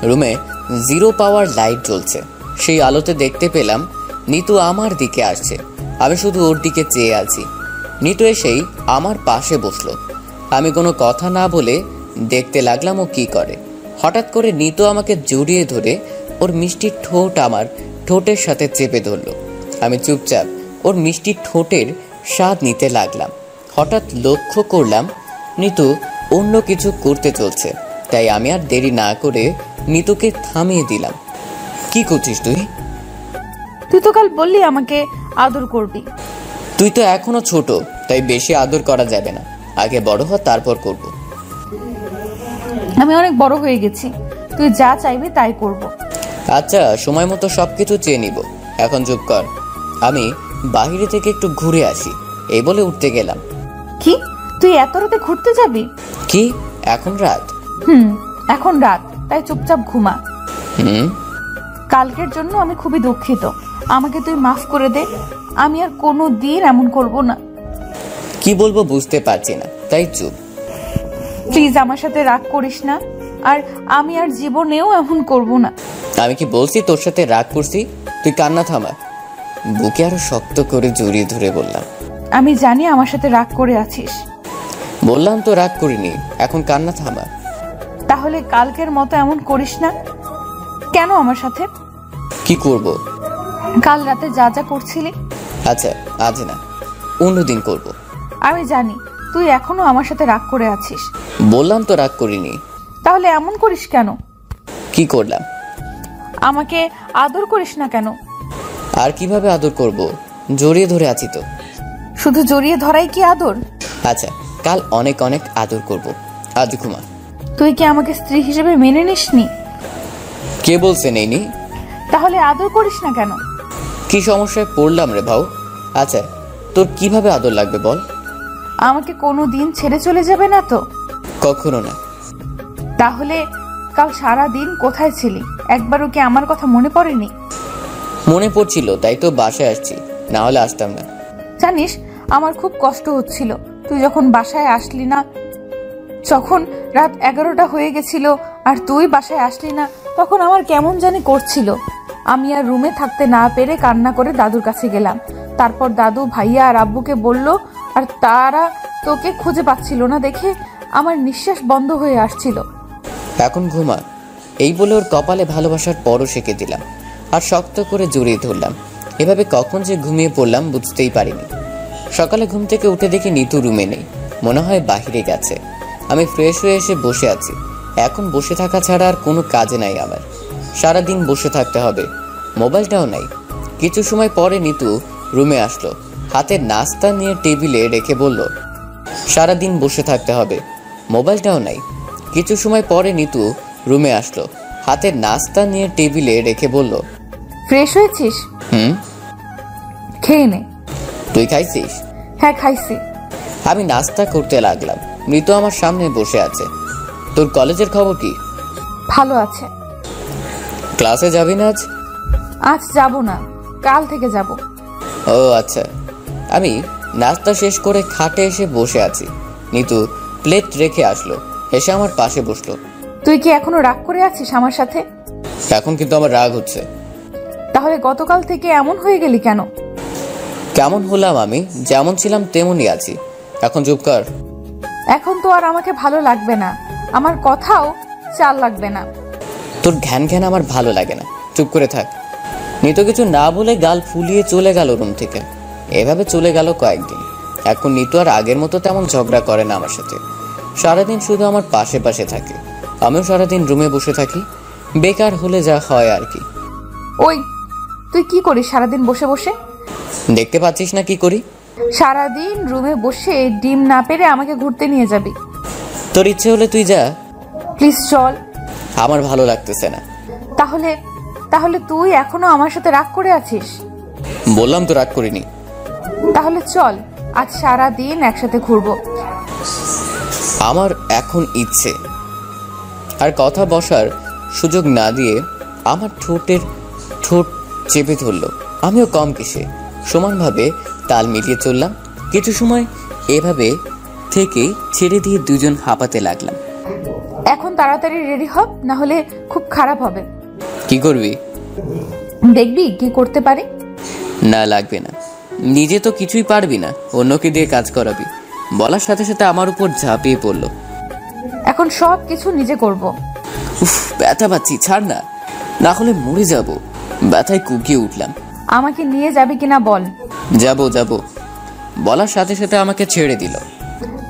রুমে 0 পাওয়ার লাইট জ্বলছে। সেই আলোতে দেখতে পেলাম নিতু আমার দিকে আসছে। আমি শুধু ওর দিকে চেয়ে আছি। নিতু এসেই আমার পাশে বসলো। আমি কোনো কথা না বলে দেখতে লাগলাম ও কি করে। হঠাৎ করে নিতু আমাকে জড়িয়ে ধরে ওর মিষ্টি ঠোঁট আমার ঠোঁটের সাথে চেপে ধরলো। আমি চুপচাপ ওর মিষ্টি ঠোঁটের স্বাদ নিতে লাগলাম। হঠাৎ লক্ষ্য করলাম নিতু অন্য কিছু করতে চলছে, তাই আমি আর দেরি না করে নিতুকে থামিয়ে দিলাম। কি করছিস তুই? তুই তো কাল বললি আমাকে আদর করবি। তুই তো এখনো ছোট, তাই বেশি আদর করা যাবে না। আগে বড় হ, তারপর করব। আমি অনেক বড় হয়ে গেছি, তুই যা চাইবি তাই করব। আচ্ছা, সময় মতো সবকিছু চেয়ে নিব। এখন চুপ কর, আমি বাইরে থেকে একটু ঘুরে আসি। এই বলে উঠতে গেলাম। কি, তুই এত রাতে ঘুরতে যাবি? কি, এখন রাত? এখন রাত, তাই চুপচাপ ঘুমা। কালকের জন্য আমি খুবই দুঃখিত, আমাকে তুই মাফ করে দে। আমি আর কোনো দিন এমন করব না। কি বলবো বুঝতে পারছি না, তাই চুপ। প্লিজ আমার সাথে রাগ করিস না, আর আমি আর জীবনেও এমন করব না। আমি কি বলছি তোর সাথে রাগ করছি? তুই কান্না থামা। বুকে আরো শক্ত করে জড়িয়ে ধরে বললাম, আমি জানি আমার সাথে রাগ করে আছিস। বললাম তো রাগ করিনি, এখন কান্না থামা। তাহলে কালকের মতো এমন করিস না কেন আমার সাথে? কি করব? কাল রাতে যা যা করছিলি। আচ্ছা, আজ না, অন্যদিন করব। আমি জানি তুই এখনো আমার সাথে রাগ করে আছিস। বললাম তো রাগ করিনি। তাহলে এমন করিস কেন? কি করলাম? আমাকে আদর করিস না কেন? আর কিভাবে আদর করব? জড়িয়ে ধরে আছি তো। শুধু জড়িয়ে ধরাই কি আদর? আচ্ছা, কাল অনেক অনেক আদর করব। আজ ঘুমা। তুই কি আমাকে স্ত্রী হিসেবে মেনে নিসনি? কে বলছে নেইনি? তাহলে আদর করিস না কেন? কি সমস্যায় পড়লাম রে ভাউ? আচ্ছা, তোর কিভাবে আদর লাগবে বল? আমাকে কোনো দিন ছেড়ে চলে যাবে না তো? কখনো না। তাহলে কাল সারা দিন কোথায় ছিলি? একবারও কি আমার কথা মনে পড়েনি? মনে পড়ছিল, তাই তো বাসায় আসছি, না হলে আসতাম না। জানিস, আমার খুব কষ্ট হচ্ছিল তুই যখন বাসায় আসলি না। যখন রাত 11টা হয়ে গেছিল আর তুই বাসায় আসলি না, তখন আমার কেমন জানি করছিল। আমি আর রুমে থাকতে না পেরে কান্না করে দাদুর কাছে গেলাম। তারপর দাদু ভাইয়া আর আব্বুকে বলল, আর তারা তোকে খুঁজে পাচ্ছিল না দেখে আমার নিঃশ্বাস বন্ধ হয়ে আসছিল। এখন ঘুমা, এই বলে ওর কপালে ভালোবাসার পরও সেঁকে দিলাম আর শক্ত করে জড়িয়ে ধরলাম। এভাবে কখন যে ঘুমিয়ে পড়লাম বুঝতেই পারিনি। সকালে ঘুম থেকে উঠে দেখি নিতু রুমে নেই, মনে হয় বাহিরে গেছে। আমি ফ্রেশ হয়ে এসে বসে আছি। এখন বসে থাকা ছাড়া আর কোনো কাজে নাই আমার। সারাদিন বসে থাকতে হবে, মোবাইলটাও নাই। কিছু সময় পরে নিতু রুমে আসলো, হাতে নাস্তা নিয়ে টেবিলে রেখে বলল, সারাদিন বসে থাকতে হবে, মোবাইলটাও নাই। কিছু সময় পরে নিতু রুমে আসলো, হাতে নাস্তা নিয়ে টেবিলে রেখে বলল, ফ্রেশ হয়েছিস? খেয়ে নে। তুই খাইছিস? হ্যাঁ খাইছি। আমি নাস্তা করতে লাগলাম। মৃত আমার সামনে বসে আছে। তোর কলেজের খবর কি? ভালো আছে। ক্লাসে যাবি না আজ? আজ যাব না, কাল থেকে যাব। ও আচ্ছা। আমি নাস্তা শেষ করে খাটে এসে বসে আছি। নিতু প্লেট রেখে আসলো, এসে আমার পাশে বসলো। তুই কি এখনো রাগ করে আছিস আমার সাথে? এখন কিন্তু আমার রাগ হচ্ছে। তাহলে গতকাল থেকে এমন হয়ে গেলি কেন? কেমন হলাম? আমি যেমন ছিলাম তেমনই আছি। এখন চুপ কর। এখন তো আর আমাকে ভালো লাগবে না, আমার কথাও চাল লাগবে না। তোর ঘ্যান ঘ্যান আমার ভালো লাগে না, চুপ করে থাক। নিতু কিছু না বলে গাল ফুলিয়ে চলে গেল রুম থেকে। এভাবে চলে গেল কয়েকদিন। এখন নিতু আর আগের মতো তেমন ঝগড়া করে না আমার সাথে। সারাদিন শুধু আমার পাশে পাশে থাকে। আমিও সারাদিন রুমে বসে থাকি, বেকার হলে যা হয় আর কি। ওই তুই কি করিস সারাদিন বসে বসে? দেখতে পাচ্ছিস না কি করি? সারাদিন রুমে বসে ডিম না পেরে আমাকে ঘুরতে নিয়ে যাবি। তোর ইচ্ছে হলে তুই যা। প্লিজ চল। আমার ভালো লাগতেছে না। তাহলে তাহলে তুই এখনো আমার সাথে রাগ করে আছিস? বললাম তো রাগ করিনি। তাহলে চল, আজ সারাদিন একসাথে ঘুরবো। আমার এখন ইচ্ছে। আর কথা বসার সুযোগ না দিয়ে আমার ঠোঁট চেপে ধরলো। আমিও কম কিসে সমানভাবে তাল মিলিয়ে চললাম। কিছু সময় এভাবে থেকে ছেড়ে দিয়ে দুজন হাঁপাতে লাগলাম। এখন তাড়াতাড়ি রেডি হ, না হলে খুব খারাপ হবে। কি করবি? দেখবি কি করতে পারি। না লাগবে না, নিজে তো কিছুই পারবি না, অন্যকে দিয়ে কাজ করাবি। বলার সাথে সাথে আমার উপর ঝাঁপিয়ে পড়লো। এখন সব কিছু নিজে করব। উফ, ব্যথা পাচ্ছি, ছাড় না, না হলে মরে যাব। ব্যথায় কুকিয়ে উঠলাম। আমাকে নিয়ে যাবি কিনা বল। যাব। বলার সাথে সাথে আমাকে ছেড়ে দিল।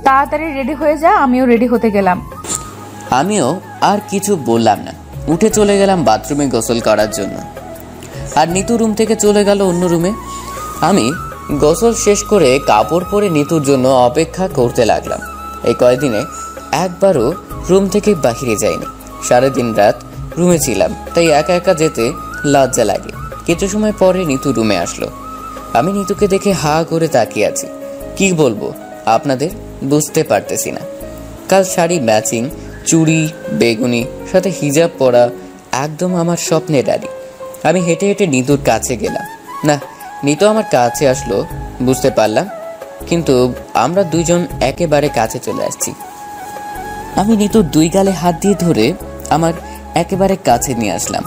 তাড়াতাড়ি রেডি হয়ে যা। আমিও রেডি হতে গেলাম। আমিও আর কিছু বললাম না, উঠে চলে গেলাম বাথরুমে গোসল করার জন্য। আর নিতু রুম থেকে চলে গেল অন্য রুমে। আমি গোসল শেষ করে কাপড় পরে নিতুর জন্য অপেক্ষা করতে লাগলাম। এই কয়েকদিনে একবারও রুম থেকে বাহিরে যাইনি। সারাদিন রাত রুমে ছিলাম, তাই একা একা যেতে লজ্জা লাগে। কিছু সময় পরে নিতু রুমে আসলো। আমি নিতুকে দেখে হা করে তাকিয়ে আছি। কি বলবো আপনাদের বুঝতে পারতেছি না। কাল শাড়ি ম্যাচিং, চুড়ি বেগুনি, সাথে হিজাব পরা, একদম আমার স্বপ্নের রানী। আমি হেঁটে হেঁটে নিতুর কাছে গেলাম। না, নিতু আমার কাছে আসলো বুঝতে পারলাম, কিন্তু আমরা দুইজন একেবারে কাছে চলে আসছি। আমি নিতুর দুই গালে হাত দিয়ে ধরে আমার একেবারে কাছে নিয়ে আসলাম।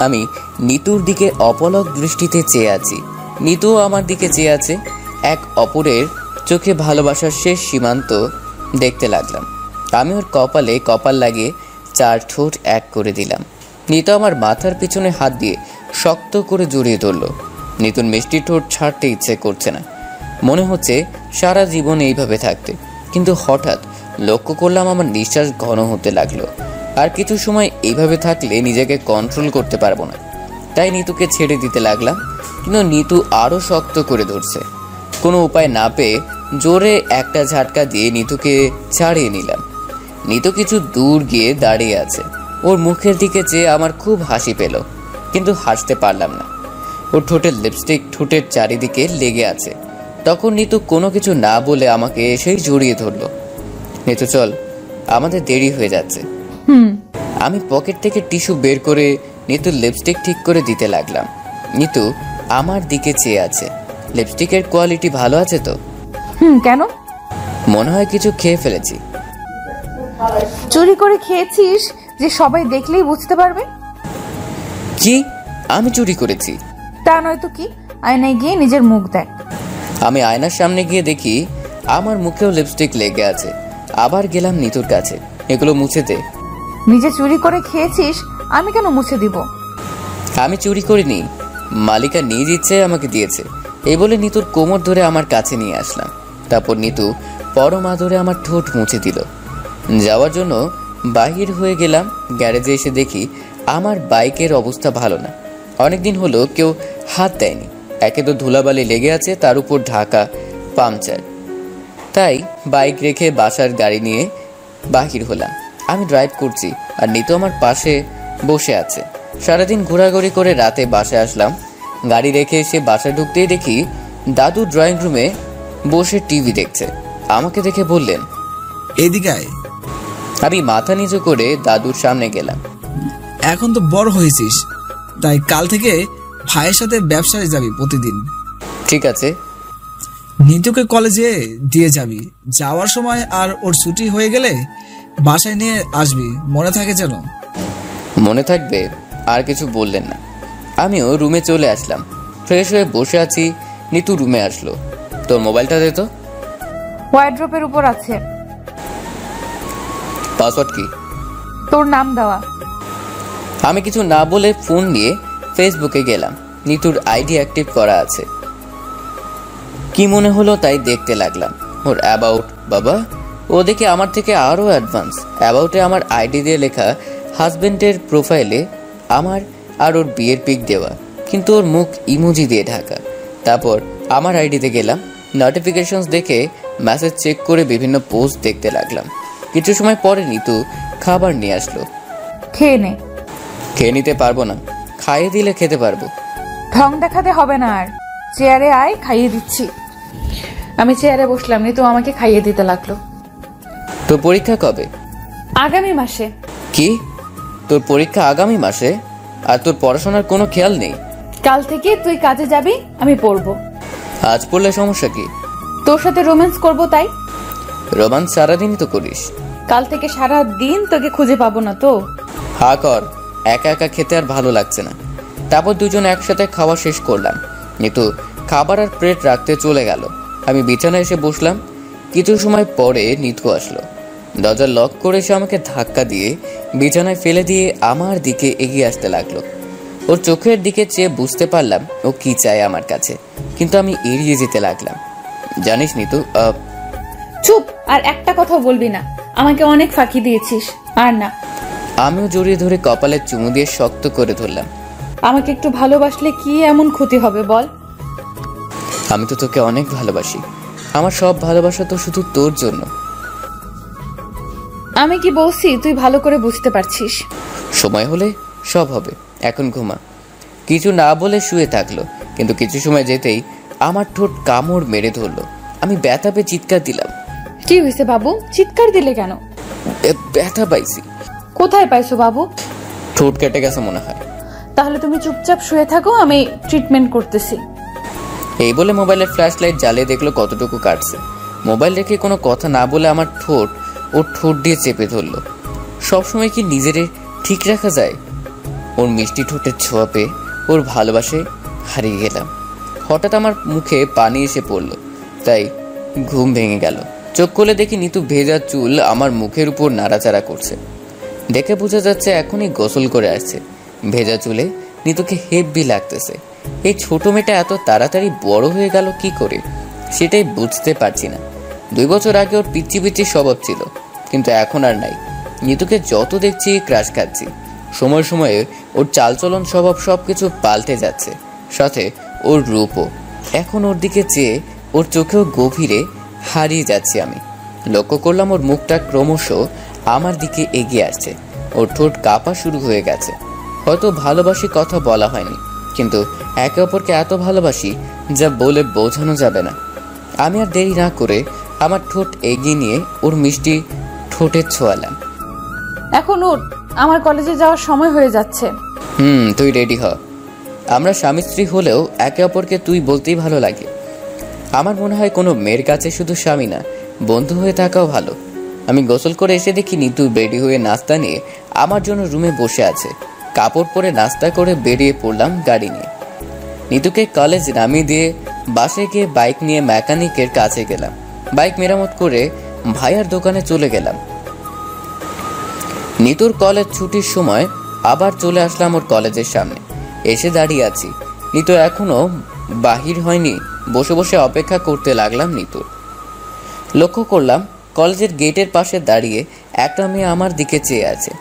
আমি নিতুর দিকে অপলক দৃষ্টিতে চেয়ে আছি, নিতুও আমার দিকে চেয়ে আছে। এক অপরের চোখে ভালোবাসার শেষ সীমান্ত দেখতে লাগলাম। আমি ওর কপালে কপাল লাগিয়ে 4 ঠোঁট এক করে দিলাম। নিতু আমার মাথার পিছনে হাত দিয়ে শক্ত করে জড়িয়ে ধরল। নিতুর মিষ্টি ঠোঁট ছাড়তে ইচ্ছে করছে না, মনে হচ্ছে সারা জীবন এইভাবে থাকতে। কিন্তু হঠাৎ লক্ষ্য করলাম আমার নিঃশ্বাস ঘন হতে লাগলো। আর কিছু সময় এইভাবে থাকলে নিজেকে কন্ট্রোল করতে পারবো না, তাই নিতুকে ছেড়ে দিতে লাগলাম। কিন্তু নিতু আরও শক্ত করে ধরছে। কোনো উপায় না পেয়ে জোরে একটা ঝাটকা দিয়ে নিতুকে ছাড়িয়ে নিলাম। নিতু কিছু দূর গিয়ে দাঁড়িয়ে আছে। ওর মুখের দিকে চেয়ে আমার খুব হাসি পেল, কিন্তু হাসতে পারলাম না। ওর ঠোঁটের লিপস্টিক ঠোঁটের চারিদিকে লেগে আছে। তখন নিতু কোনো কিছু না বলে আমাকে এসেই জড়িয়ে ধরলো। নিতু চল, আমাদের দেরি হয়ে যাচ্ছে। আমি পকেট থেকে টিস্যু বের করে নিতুর লিপস্টিক ঠিক করে দিতে লাগলাম। নিতু আমার দিকে চেয়ে আছে। লিপস্টিকের কোয়ালিটি ভালো আছে তো? কেন? মনে হয় কিছু খেয়ে ফেলেছি। চুরি করে খেয়েছিস যে সবাই দেখলেই বুঝতে পারবে। কি? আমি চুরি করেছি? তা নয়তো কি, আয়নায় গিয়ে নিজের মুখ দেখ। আমি আয়নার সামনে গিয়ে দেখি আমার মুখেও লিপস্টিক লেগে আছে। আবার গেলাম নিতুর কাছে, এগুলো মুছে দে। নিজে চুরি করে খেয়েছিস, আমি কেন মুছে দিব? আমি চুরি করিনি, মালিকা নিজ ইচ্ছে আমাকে দিয়েছে। এই বলে নিতুর কোমর ধরে আমার কাছে নিয়ে আসলাম। তারপর নিতু পরম আদরে আমার ঠোঁট মুছে দিল। যাওয়ার জন্য বাহির হয়ে গেলাম। গ্যারেজে এসে দেখি আমার বাইকের অবস্থা ভালো না। অনেকদিন হলো কেউ হাত দেয়নি। একে তো ধুলাবালি লেগে আছে, তার উপর ঢাকা পাংচার। তাই বাইক রেখে বাসার গাড়ি নিয়ে বাহির হলাম। আমি ড্রাইভ করছি আর নিতু আমার পাশে বসে আছে। সারাদিন ঘোরাঘুরি করে রাতে বাসায় আসলাম। গাড়ি রেখে এসে বাসায় ঢুকতেই দেখি দাদু ড্রয়িং রুমে বসে টিভি দেখছে। আমাকে দেখে বললেন, এদিকে আয়। আমি মাথা নিচু করে দাদুর সামনে গেলাম। এখন তো বড় হয়েছিস, তাই কাল থেকে ভাইয়ের সাথে ব্যবসায় যাবি প্রতিদিন। ঠিক আছে। নিতুকে কলেজে দিয়ে যাবি, যাওয়ার সময় আর ওর ছুটি হয়ে গেলে বাসায় নিয়ে আসবি, মনে থাকে যেন। মনে থাকবে। আর কিছু বললেন না। আমিও রুমে চলে আসলাম। ফ্রেশ হয়ে বসে আছি, নিতু রুমে আসলো। তোর মোবাইলটা দে তো। ওয়ার্ড্রপের উপর আছে। পাসওয়ার্ড কি? তোর নাম দেওয়া। আমি কিছু না বলে ফোন নিয়ে ফেসবুকে গেলাম। নিতুর আইডি অ্যাক্টিভ করা আছে। কি মনে হলো তাই দেখতে লাগলাম। ওর অ্যাবাউট, বাবা ও দেখে আমার থেকে আরও অ্যাডভান্স। অ্যাবাউটে আমার আইডি দিয়ে লেখা হাজবেন্ডের প্রোফাইলে আমার আর ওর বিয়ের পিক দেওয়া, কিন্তু ওর মুখ ইমোজি দিয়ে ঢাকা। তারপর আমার আইডিতে গেলাম, নোটিফিকেশনস দেখে মেসেজ চেক করে বিভিন্ন পোস্ট দেখতে লাগলাম। কিছু সময় পরে নিতু খাবার নিয়ে আসলো। খেয়ে নে। খেয়ে নিতে পারবো না, খাইয়ে দিলে খেতে পারবো। ঢং দেখাতে হবে না আর। চেয়ারে আয়, খাইয়ে দিচ্ছি। আমি চেয়ারে বসলাম, নিতু আমাকে খাইয়ে দিতে লাগলো। তোর পরীক্ষা কবে? আগামী মাসে। কি? তোর পরীক্ষা আগামী মাসে? আর তোর পড়াশোনার কোনো খেয়াল নেই? কাল থেকে তুই কাজে যাবি, আমি পড়বো। আজ পড়লে সমস্যা কি? তোর সাথে রোম্যান্স করবো তাই। রোম্যান্স সারাদিনই তো করিস। কাল থেকে সারা দিন তোকে খুঁজে পাবো না তো। হা কর, একা একা খেতে আর ভালো লাগছে না। তারপর দুজন একসাথে খাওয়া শেষ করলাম। নিতু খাবার আর প্লেট রাখতে চলে গেল। আমি বিছানায় এসে বসলাম। কিছু সময় পরে নিতু আসলো। দরজা লক করে এসে আমাকে ধাক্কা দিয়ে বিছানায় ফেলে দিয়ে আমার দিকে এগিয়ে আসতে লাগলো। ওর চোখের দিকে চেয়ে বুঝতে পারলাম ও কি চায় আমার কাছে, কিন্তু আমি এড়িয়ে যেতে লাগলাম। জানিস নিতু, চুপ, আর একটা কথা বলবি না। আমাকে অনেক ফাঁকি দিয়েছিস। আর না। আমিও জড়িয়ে ধরে কপালে চুমু দিয়ে শক্ত করে ধরলাম। আমাকে একটু ভালোবাসলে কি এমন ক্ষতি হবে বল? আমি তো তোকে অনেক ভালোবাসি। আমার সব ভালোবাসা তো শুধু তোর জন্য। আমি কি বলছি তুই ভালো করে বুঝতে পারছিস। সময় হলে সব হবে, এখন ঘুমা। কিছু না বলে শুয়ে থাকলো, কিন্তু কিছু সময় যেতেই আমার ঠোঁট কামড় মেরে ধরলো। আমি ব্যথা পেয়ে চিৎকার দিলাম। কি হয়েছে বাবু, চিৎকার দিলে কেন? ব্যথা পাইছি। কোথায় পাইছো বাবু? ঠোঁট কেটে গেছে মনে হয়। তাহলে তুমি চুপচাপ শুয়ে থাকো, আমি ট্রিটমেন্ট করতেছি। এই বলে মোবাইলের ফ্ল্যাশ লাইট জ্বালিয়ে দেখলো কতটুকু কাটছে। মোবাইল রেখে কোনো কথা না বলে আমার ঠোঁট ওর ঠোঁট দিয়ে চেপে ধরলো। সবসময় কি নিজের ঠিক রাখা যায়? ওর মিষ্টি ঠোঁটের ছোঁয়া পেয়ে ওর ভালোবাসে হারিয়ে গেলাম। হঠাৎ আমার মুখে পানি এসে পড়লো, তাই ঘুম ভেঙে গেল। চোখ খুলে দেখি নিতু ভেজা চুল আমার মুখের উপর নাড়াচাড়া করছে। দেখে বোঝা যাচ্ছে এখনই গোসল করে আসছে। ভেজা চুলে নিতুকে হেব্বি লাগতেছে। এই ছোট মেয়েটা এত তাড়াতাড়ি বড় হয়ে গেল কি করে, সেটাই বুঝতে পারছি না। 2 বছর আগে ওর পিচ্ছি পিচ্ছি স্বভাব ছিল, কিন্তু এখন আর নাই। নিতুকে যত দেখছি ক্রাশ খাচ্ছি। সময় সময়ে ওর চালচলন স্বভাব সবকিছু পাল্টে যাচ্ছে, সাথে ওর রূপও। এখন ওর দিকে চেয়ে ওর চোখেও গভীরে হারিয়ে যাচ্ছি আমি। লক্ষ্য করলাম ওর মুখটা ক্রমশ আমার দিকে এগিয়ে আসছে। ওর ঠোঁট কাঁপা শুরু হয়ে গেছে। হয়তো ভালোবাসি কথা বলা হয়নি, কিন্তু একে অপরকে এত ভালোবাসি যা বলে বোঝানো যাবে না। আমি আর দেরি না করে আমার ঠোঁট এগিয়ে নিয়ে ওর মিষ্টি ঠোঁটে ছোঁয়ালাম। এখন ওর আমার কলেজে যাওয়ার সময় হয়ে যাচ্ছে। তুই রেডি হ। আমরা স্বামী স্ত্রী হলেও একে অপরকে তুই বলতেই ভালো লাগে। আমার মনে হয় কোনো মেয়ের কাছে শুধু স্বামী না, বন্ধু হয়ে থাকাও ভালো। আমি গোসল করে এসে দেখি নিতু রেডি হয়ে নাস্তা নিয়ে আমার জন্য রুমে বসে আছে। কাপড় পরে নাস্তা করে বেরিয়ে পড়লাম গাড়ি নিয়ে। নিতুকে কলেজ নামিয়ে দিয়ে বাসে গিয়ে বাইক নিয়ে মেকানিকের কাছে গেলাম। বাইক মেরামত করে ভাইয়ার দোকানে চলে গেলাম। নিতুর কলেজ ছুটির সময় আবার চলে আসলাম ওর কলেজের সামনে। এসে দাঁড়িয়ে আছি। নিতু এখনো বাহির হয়নি। বসে বসে অপেক্ষা করতে লাগলাম নিতুর। লক্ষ্য করলাম কলেজের গেটের পাশে দাঁড়িয়ে একটা মেয়ে আমার দিকে চেয়ে আছে।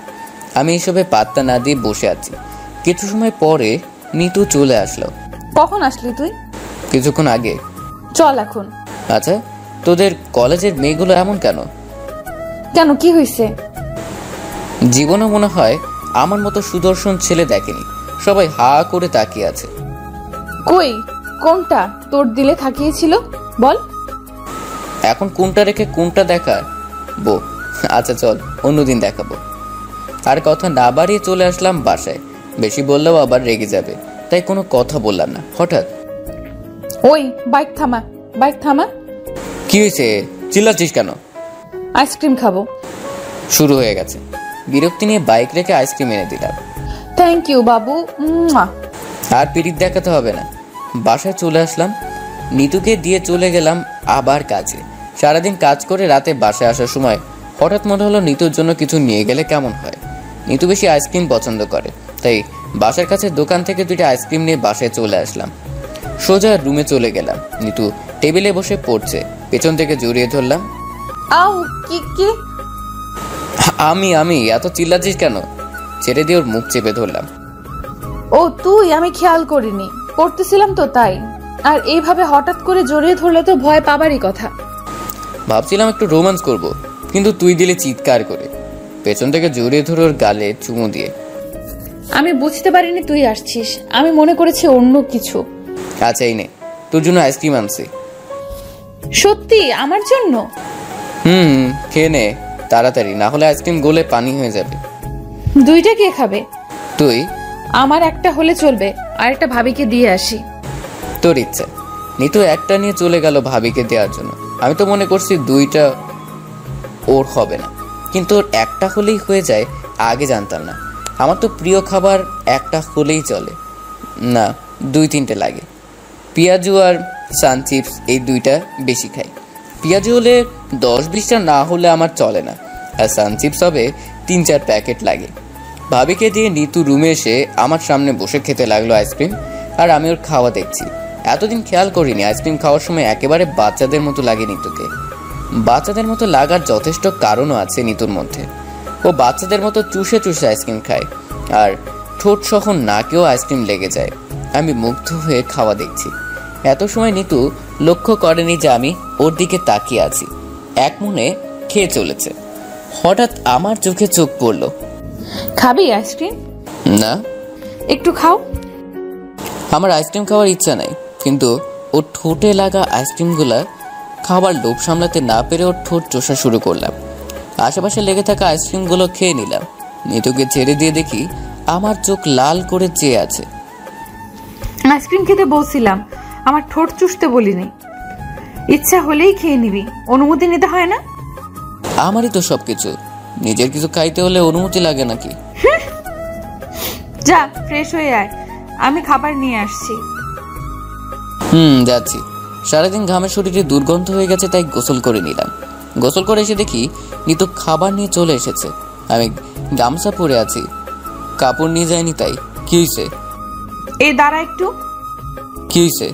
আমি এসবে পাত্তা না দিয়ে বসে আছি। কিছু সময় পরে নিতু চলে আসলো। কখন আসলি তুই? কিছুক্ষণ আগে। চল এখন। আচ্ছা, তোদের কলেজের মেয়েগুলো এমন কেন? কেন, কি হয়েছে? জীবনও মনে হয় আমার মতো সুদর্শন ছেলে দেখেনি। সবাই হা করে তাকিয়ে আছে। কই কোনটা তোর দিলে থাকিয়েছিল বল? এখন কোনটা রেখে কোনটা দেখা বো? আচ্ছা চল অন্যদিন দেখাবো। আর কথা না বাড়িয়ে চলে আসলাম বাসায়। বেশি বললেও আবার রেগে যাবে, তাই কোনো কথা বললাম না। হঠাৎ ওই বাইক থামা, বাইক থামা। কি হয়েছে, চিল্লাচ্ছিস কেন? আইসক্রিম খাবো। শুরু হয়ে গেছে। বিরক্তি নিয়ে বাইক রেখে আইসক্রিম এনে দিলাম। থ্যাংক ইউ বাবু। আর পিরিত দেখাতে হবে না। বাসায় চলে আসলাম। নিতুকে দিয়ে চলে গেলাম আবার কাজে। সারাদিন কাজ করে রাতে বাসায় আসার সময় হঠাৎ মনে হলো নিতুর জন্য কিছু নিয়ে গেলে কেমন হয়। নিতু বেশি আইসক্রিম পছন্দ করে, তাই বাসার কাছে দোকান থেকে 2টা আইসক্রিম নিয়ে বাসায় চলে আসলাম। সোজা রুমে চলে গেলাম। নিতু টেবিলে বসে পড়ছে, পেছন থেকে জড়িয়ে ধরলাম। আউ কি কি? আমি এত চিল্লাচ্ছিস কেন? ছেড়ে দিয়ে ওর মুখ চেপে ধরলাম। ও তুই? আমি খেয়াল করিনি, পড়তেছিলাম তো তাই। আর এইভাবে হঠাৎ করে জড়িয়ে ধরলে তো ভয় পাবারই কথা। ভাবছিলাম একটু রোমান্স করব, কিন্তু তুই দিলে চিৎকার করে। পেছন থেকে জড়িয়ে ধরে ওর গালে চুমু দিয়ে। আমি বুঝতে পারিনি তুই আসছিস, আমি মনে করেছি অন্য কিছু। আচ্ছা এই নে, তোর জন্য আইসক্রিম আনছি। সত্যি আমার জন্য? খেয়ে নে তাড়াতাড়ি, না হলে আইসক্রিম গলে পানি হয়ে যাবে। 2টা কে খাবে? তুই। আমার একটা হলে চলবে, আর একটা ভাবিকে দিয়ে আসি। তোর ইচ্ছা। নিতু একটা নিয়ে চলে গেল ভাবিকে দেওয়ার জন্য। আমি তো মনে করছি 2টা ওর হবে না, কিন্তু ওর একটা হলেই হয়ে যায়। আগে জানতাম না। আমার তো প্রিয় খাবার একটা হলেই চলে না, 2-3টে লাগে। পেঁয়াজু আর সান চিপস, এই 2টা বেশি খাই। পেঁয়াজু হলে 10-20টা না হলে আমার চলে না, আর সান চিপস হবে 3-4 প্যাকেট লাগে। ভাবিকে দিয়ে নিতু রুমে এসে আমার সামনে বসে খেতে লাগলো আইসক্রিম, আর আমি ওর খাওয়া দেখছি। এতদিন খেয়াল করিনি আইসক্রিম খাওয়ার সময় একেবারে বাচ্চাদের মতো লাগে নিতুকে। বাচ্চাদের মতো লাগার যথেষ্ট কারণও আছে নিতুর মধ্যে। ও বাচ্চাদের মতো চুষে চুষে আইসক্রিম খায়, আর ঠোঁট সহ নাকেও আইসক্রিম লেগে যায়। আমি মুগ্ধ হয়ে খাওয়া দেখছি। এত সময় নিতু লক্ষ্য করেনি যে আমি ওর দিকে তাকিয়ে আছি। এক মনে খেয়ে চলেছে। হঠাৎ আমার চোখে চোখ পড়লো। খাবি আইসক্রিম? না। একটু খাও। আমার আইসক্রিম খাওয়ার ইচ্ছা নাই, কিন্তু ওর ঠোঁটে লাগা আইসক্রিমগুলা খাবার লোভ সামলাতে না পেরে ওর ঠোঁট চষা শুরু করলাম। আশেপাশে লেগে থাকা আইসক্রিমগুলো খেয়ে নিলাম। নিতুকে ছেড়ে দিয়ে দেখি আমার চোখ লাল করে চেয়ে আছে। আইসক্রিম খেতে বলছিলাম, আমার ঠোঁট চুষতে বলিনি। ইচ্ছা হলেই খেয়ে নিবি, অনুমতি নিতে হয় না? আমারই তো সবকিছু, নিজের কিছু খাইতে হলে অনুমতি লাগে নাকি? যা ফ্রেশ হয়ে আয়, আমি খাবার নিয়ে আসছি। যাচ্ছি। সারাদিন ঘামের শরীরে দুর্গন্ধ হয়ে গেছে, তাই গোসল করে নিলাম। গোসল করে এসে দেখি নিতু খাবার নিয়ে চলে এসেছে। আমি গামছা পরে আছি, কাপড় নিয়ে যায়নি। তাই কি হয়েছে? এই দাঁড়া একটু। কি হয়েছে?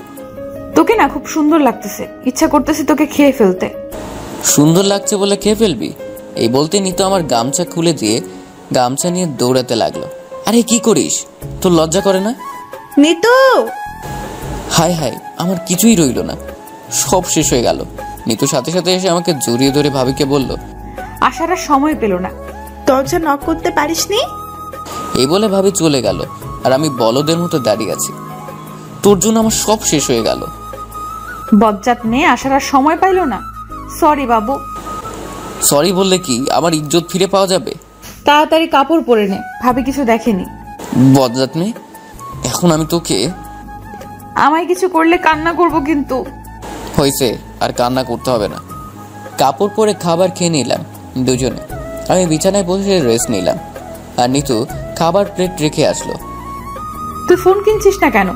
তোকে না খুব সুন্দর লাগতেছে, ইচ্ছা করতেছে তোকে খেয়ে ফেলতে। সুন্দর লাগছে বলে খেয়ে ফেলবি? এই বলতে নিতু আমার গামছা খুলে দিয়ে গামছা নিয়ে দৌড়াতে লাগলো। আরে কি করিস? তোর লজ্জা করে না? নিতু! হায় হায়, আমার কিছুই রইল না, সব শেষ হয়ে গেল। নিতু সাথে সাথে এসে আমাকে জড়িয়ে ধরে ভাবিকে বলল, আসার আর সময় পেল না। দরজা নক করতে পারিসনি? এই বলে ভাবি চলে গেল, আর আমি বলদের মতো দাঁড়িয়ে আছি। তোর জন্য আমার সব শেষ হয়ে গেল। বজ্জাত মেয়ে আসার আর সময় পাইল না। সরি বাবু। সরি বললে কি আমার ইজ্জত ফিরে পাওয়া যাবে? তাড়াতাড়ি কাপড় পরে নে, ভাবি কিছু দেখেনি। বজ্জাত মেয়ে, এখন আমি তোকে। আমায় কিছু করলে কান্না করব কিন্তু। হয়েছে, আর কান্না করতে হবে না। কাপড় পরে খাবার খেয়ে নিলাম দুজনে। আমি বিছানায় বসে রেস্ট নিলাম, আর নিতু খাবার প্লেট রেখে আসলো। তুই ফোন কিনছিস না কেন?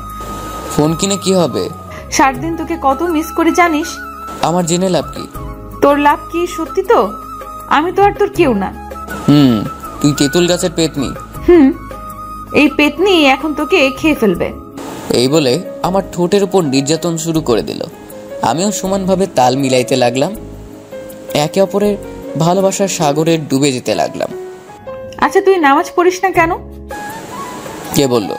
ফোন কিনে কি হবে? 7 দিন তোকে কত মিস করে জানিস? আমার জেনে লাভ কি? তোর লাভ কি? সত্যি তো আমি তো আর তোর কেউ না। তুই তেঁতুল গাছের পেতনি। এই পেতনি এখন তোকে খেয়ে ফেলবে। এই বলে আমার ঠোঁটের উপর নির্যাতন শুরু করে দিল। আমিও সমানভাবে তাল মিলাইতে লাগলাম। একে অপরের ভালোবাসার সাগরে ডুবে যেতে লাগলাম। আচ্ছা তুই নামাজ পড়িস না কেন? কে বলল?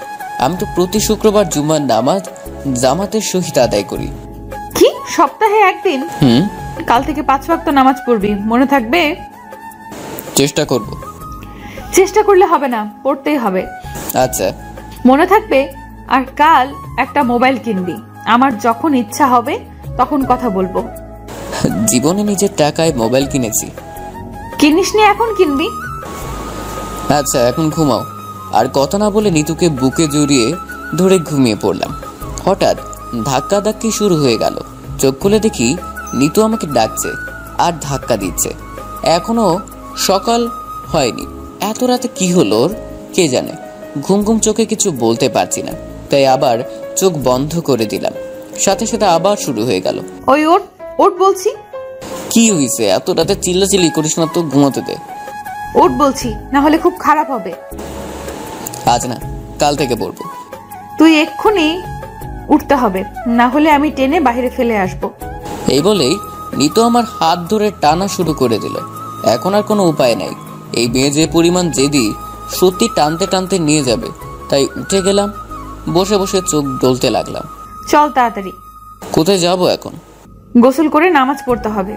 আমি তো প্রতি শুক্রবার জুমার নামাজ জামাতের সহিত আদায় করি। কি সপ্তাহে একদিন? কাল থেকে 5 ওয়াক্ত নামাজ পড়বি, মনে থাকবে? চেষ্টা করব। চেষ্টা করলে হবে না, পড়তেই হবে। আচ্ছা মনে থাকবে। আর কাল একটা মোবাইল কিনবি, আমার যখন ইচ্ছা হবে তখন কথা বলবো। জীবনে নিজের টাকায় মোবাইল কিনেছি। কিনিস নি, এখন কিনবি। আচ্ছা এখন ঘুমাও। আর কথা না বলে নিতুকে বুকে জড়িয়ে ধরে ঘুমিয়ে পড়লাম। হঠাৎ ধাক্কা ধাক্কি শুরু হয়ে গেল। চোখ খুলে দেখি নিতু আমাকে ডাকছে আর ধাক্কা দিচ্ছে। এখনো সকাল হয়নি, এত রাতে কি হলো ওর কে জানে। ঘুম ঘুম চোখে কিছু বলতে পারছি না, তাই আবার চোখ বন্ধ করে দিলাম। সাথে সাথে আবার শুরু হয়ে গেল। ওই ওঠ ওঠ বলছি। কি হয়েছে? এত রাতে চিল্লাচিল্লি করিস না তো, ঘুমাতে দে। ওঠ বলছি, না হলে খুব খারাপ হবে। আজ না, কাল থেকে বলবো। তুই এক্ষুনি উঠতে হবে, না হলে আমি টেনে বাইরে ফেলে আসবো। এই বলেই নিতু আমার হাত ধরে টানা শুরু করে দিল। এখন আর কোনো উপায় নাই। এই মেয়ে যে পরিমাণ জেদি, সত্যি টানতে টানতে নিয়ে যাবে। তাই উঠে গেলাম, বসে বসে চোখ ডলতে লাগলাম। চল তাড়াতাড়ি। কোথায় যাব এখন? গোসল করে নামাজ পড়তে হবে।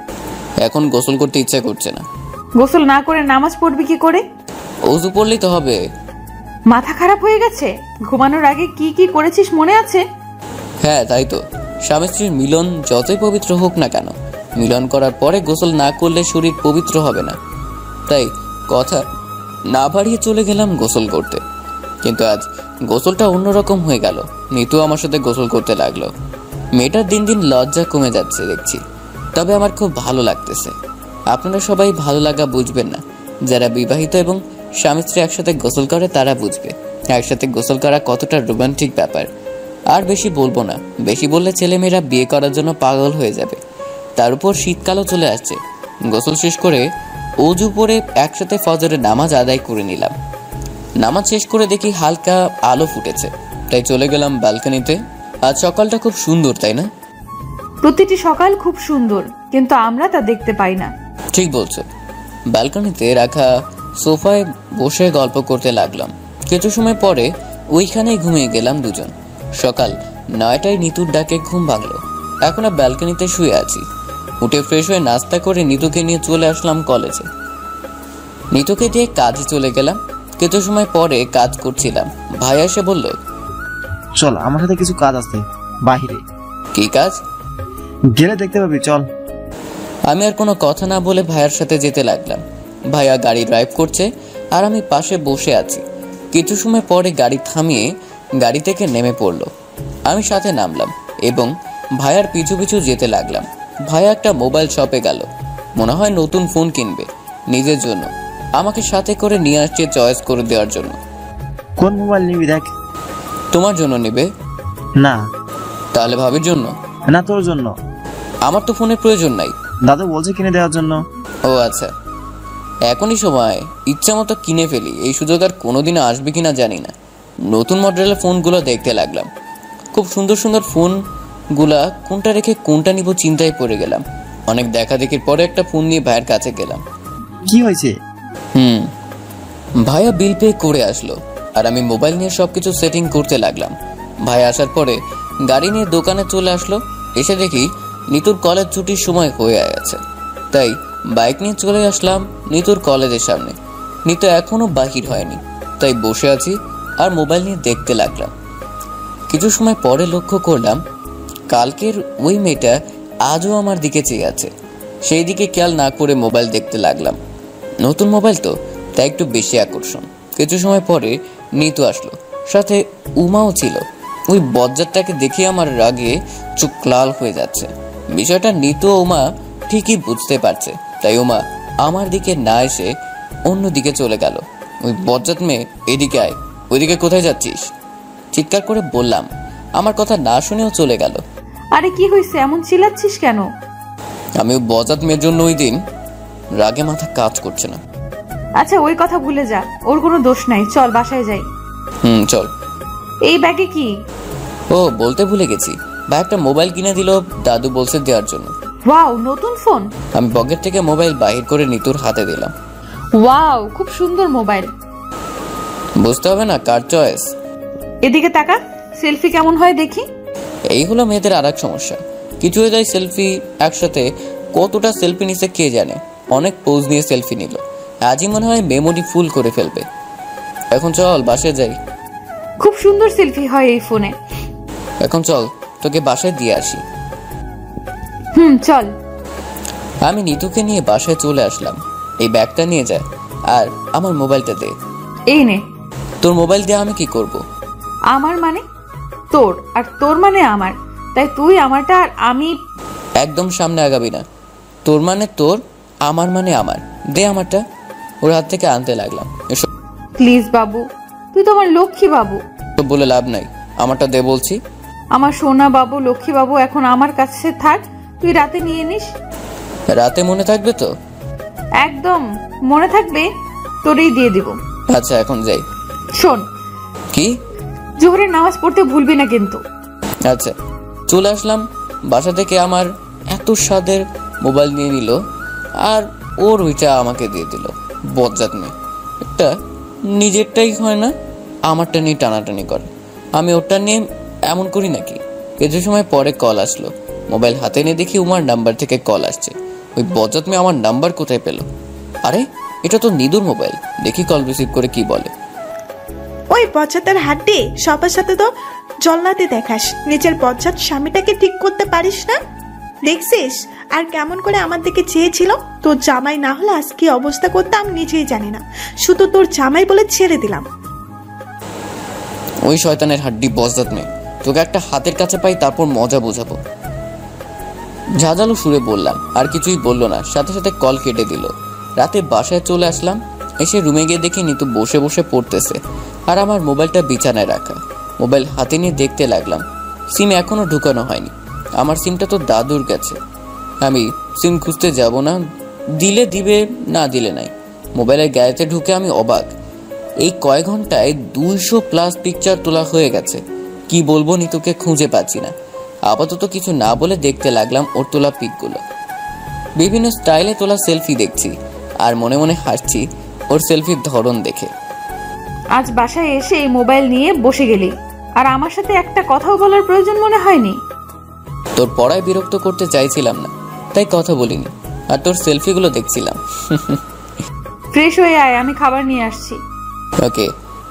এখন গোসল করতে ইচ্ছা করছে না। গোসল না করে নামাজ পড়বি কি করে? অজু পড়লেই তো হবে। মাথা খারাপ হয়ে গেছে? ঘুমানোর আগে কি কি করেছিস মনে আছে? হ্যাঁ তাই তো। স্বামী স্ত্রীর মিলন যতই পবিত্র হোক না কেন, মিলন করার পরে গোসল না করলে শরীর পবিত্র হবে না। তাই কথা না বাড়িয়ে চলে গেলাম গোসল করতে। কিন্তু আজ গোসলটা অন্যরকম হয়ে গেল। নিতু আমার সাথে গোসল করতে লাগলো। মেয়েটার দিন দিন লজ্জা কমে যাচ্ছে দেখছি, তবে আমার খুব ভালো লাগতেছে। আপনারা সবাই ভালো লাগা বুঝবেন না, যারা বিবাহিত এবং স্বামী স্ত্রী একসাথে গোসল করে তারা বুঝবে একসাথে গোসল করা কতটা রোমান্টিক ব্যাপার। আর বেশি বলবো না, বেশি বললে ছেলেমেয়েরা বিয়ে করার জন্য পাগল হয়ে যাবে। তার উপর শীতকালও চলে আসছে। গোসল শেষ করে অজু পরে একসাথে ফজরের নামাজ আদায় করে নিলাম। নামাজ শেষ করে দেখি হালকা আলো ফুটেছে, তাই চলে গেলাম ব্যালকনিতে। আজ সকালটা খুব সুন্দর, তাই না? প্রতিটি সকাল খুব সুন্দর, কিন্তু আমরা তা দেখতে পাই না। ঠিক বলছো। ব্যালকনিতে রাখা সোফায় বসে গল্প করতে লাগলাম। কিছু সময় পরে ওইখানেই ঘুমিয়ে গেলাম দুজন। সকাল 9টায় নিতুর ডাকে ঘুম ভাঙলো। এখন ব্যালকনিতে শুয়ে আছি। উঠে ফ্রেশ হয়ে নাস্তা করে নিতুকে নিয়ে চলে আসলাম কলেজে। নিতুকে দিয়ে কাজে চলে গেলাম। কিছু সময় পরে কাজ করছিলাম, ভাই এসে বলল, চল আমার সাথে কিছু কাজ আছে বাহিরে। কি কাজ? গেলে দেখতে পাবি, চল। আমি আর কোনো কথা না বলে ভাইয়ার সাথে যেতে লাগলাম। ভাইয়া গাড়ি ড্রাইভ করছে আর আমি পাশে বসে আছি। কিছু সময় পরে গাড়ি থামিয়ে গাড়ি থেকে নেমে পড়লো। আমি সাথে নামলাম এবং ভাইয়ার পিছু পিছু যেতে লাগলাম। ভাইয়া একটা মোবাইল শপে গেল, মনে হয় নতুন ফোন কিনবে নিজের জন্য। আমাকে সাথে করে নিয়ে আসছে চয়েস করে দেওয়ার জন্য। কোন মোবাইল নিবি দেখ। তোমার জন্য নেবে? না। তাহলে ভাবির জন্য? না, তোর জন্য। আমার তো ফোনের প্রয়োজন নাই। দাদু বলছে কিনে দেওয়ার জন্য। ও আচ্ছা, এখনই সময়, ইচ্ছা মতো কিনে ফেলি। এই সুযোগ আর কোনোদিনও আসবে কিনা জানি না। নতুন মডেলের ফোনগুলো দেখতে লাগলাম। খুব সুন্দর সুন্দর ফোনগুলা, কোনটা রেখে কোনটা নিব চিন্তায় পড়ে গেলাম। অনেক দেখা দেখির পরে একটা ফোন নিয়ে ভাইয়ের কাছে গেলাম। কি হয়েছে? ভাইয়া বিল পে করে আসলো আর আমি মোবাইল নিয়ে সবকিছু সেটিং করতে লাগলাম। ভাই আসার পরে গাড়ি নিয়ে দোকানে চলে আসলো। এসে দেখি নিতুর কলেজ ছুটির সময় হয়ে গেছে, তাই বাইক নিয়ে চলে আসলাম নিতুর কলেজের সামনে। নিতু এখনো বাহির হয়নি, তাই বসে আছি আর মোবাইল নিয়ে দেখতে লাগলাম। কিছু সময় পরে লক্ষ্য করলাম কালকের ওই মেয়েটা আজও আমার দিকে চেয়ে আছে। সেই দিকে খেয়াল না করে মোবাইল দেখতে লাগলাম। নতুন মোবাইল তো, তাই একটু বেশি আকর্ষণ। কিছু সময় পরে নিতু আসলো, সাথে উমাও ছিল। ওই বজ্জারটাকে দেখে আমার রাগে চোখ লাল হয়ে যাচ্ছে। বিষয়টা নিতু ও উমা ঠিকই বুঝতে পারছে, তাই উমা আমার দিকে না এসে অন্য দিকে চলে গেল। ওই বজ্জাত মেয়ে, এদিকে আয়। ওইদিকে কোথায় যাচ্ছিস? চিৎকার করে বললাম। আমার কথা না শুনেও চলে গেল। আরে কি হয়েছে, এমন চিল্লাচ্ছিস কেন? আমি ওই বজ্জাত মেয়ের জন্য ওই দিন রাগে মাথা কাজ করছে না। আচ্ছা ওই কথা ভুলে যা, ওর কোনো দোষ নাই। চল বাসায় যাই। চল। এই ব্যাগে কি? ও বলতে ভুলে গেছি, ভাই একটা মোবাইল কিনে দিল, দাদু বলছে দেওয়ার জন্য। ওয়াও, নতুন ফোন? আমি পকেট থেকে মোবাইল বাহির করে নিতুর হাতে দিলাম। ওয়াও, খুব সুন্দর মোবাইল। বুঝতে হবে না কার চয়েস। এদিকে তাকা, সেলফি কেমন হয় দেখি। এই হলো মেয়েদের আর এক সমস্যা, কিছু হয়ে যায় সেলফি। একসাথে কতটা সেলফি নিছে কে জানে। অনেক পোজ নিয়ে সেলফি নিল, আজই মনে হয় মেমোরি ফুল করে ফেলবে। এখন চল বাসায় যাই। খুব সুন্দর সেলফি হয় এই ফোনে। এখন চল তোকে বাসায় দিয়ে আসি। চল। আমি নিতুকে নিয়ে বাসায় চলে আসলাম। এই ব্যাগটা নিয়ে যা আর আমার মোবাইলটা দে। এই নে। তোর মোবাইল দিয়ে আমি কি করব? আমার মানে তোর, আর তোর মানে আমার, তাই তুই আমারটা আর আমি। একদম সামনে আগাবি না। তোর মানে তোর, আমার মানে আমার। দে আমারটা। ওর হাত থেকে আনতে লাগলাম। এসব প্লিজ বাবু, তুই তো আমার লক্ষ্মী বাবু। বলে লাভ নাই, আমারটা দে বলছি। আমার সোনা বাবু, লক্ষ্মী বাবু এখন আমার কাছে থাক, তুই রাতে নিয়ে নিস। রাতে মনে থাকবে তো? একদম মনে থাকবে, তোরেই দিয়ে দিব। আচ্ছা এখন যাই। শোন, কি? জোহরের নামাজ পড়তে ভুলবি না কিন্তু। আচ্ছা। চলে আসলাম। বাসা থেকে আমার এত স্বাদের মোবাইল নিয়ে নিল আর ওর ওইটা আমাকে দিয়ে দিল। বজ্জাত মেয়ে একটা, নিজেরটাই হয় না আমারটা নিয়ে টানাটানি করে। আমি ওরটা নিয়ে এমন করি নাকি? কিছু সময় পরে কল আসলো। মোবাইল হাতে নিয়ে দেখি উমার নাম্বার থেকে কল আসছে। ওই বজ্জাত মেয়ে আমার নাম্বার কোথায় পেল? আরে এটা তো নিদুর মোবাইল। দেখি কল রিসিভ করে কি বলে। ওই বজ্জাতের হাড্ডি, সবার সাথে তো জল্লাতে দেখাস, নিজের বজ্জাত স্বামীটাকে ঠিক করতে পারিস না? দেখছিস আর কেমন করে আমার দিকে চেয়েছিল? তোর জামাই না হলে আজ কি অবস্থা করতাম নিজেই জানি না, শুধু তোর জামাই বলে ছেড়ে দিলাম। ওই শয়তানের হাড্ডি বজ্জাত মেয়ে, তোকে একটা হাতের কাছে পাই তারপর মজা বোঝাবো। ঝাঁঝালো সুরে বললাম। আর কিছুই বললো না, সাথে সাথে কল কেটে দিল। রাতে বাসায় চলে আসলাম। এসে রুমে গিয়ে দেখি নিতু বসে বসে পড়তেছে আর আমার মোবাইলটা বিছানায় রাখা। মোবাইল হাতে নিয়ে দেখতে লাগলাম। সিম এখনো ঢুকানো হয়নি। আমার সিমটা তো দাদুর কাছে। আমি সিম খুঁজতে যাব না, দিলে দিবে না দিলে নাই। মোবাইলের গ্যালারিতে ঢুকে আমি অবাক। এই কয়েক ঘন্টায় 200+ পিকচার তোলা হয়ে গেছে। কি বলবো, নিতুকে খুঁজে পাচ্ছি না। আপাতত কিছু না বলে দেখতে লাগলাম ওর তোলা পিকগুলো। বিভিন্ন স্টাইলে তোলা সেলফি দেখছি আর মনে মনে হাসছি ওর সেলফির ধরন দেখে। আজ বাসায় এসে এই মোবাইল নিয়ে বসে গেলি, আর আমার সাথে একটা কথাও বলার প্রয়োজন মনে হয়নি। তোর পড়ায় বিরক্ত করতে চাইছিলাম না, তাই কথা বলিনি। আর তোর সেলফিগুলো দেখছিলাম। ফ্রেশ হয়ে আয়, আমি খাবার নিয়ে আসছি। ওকে।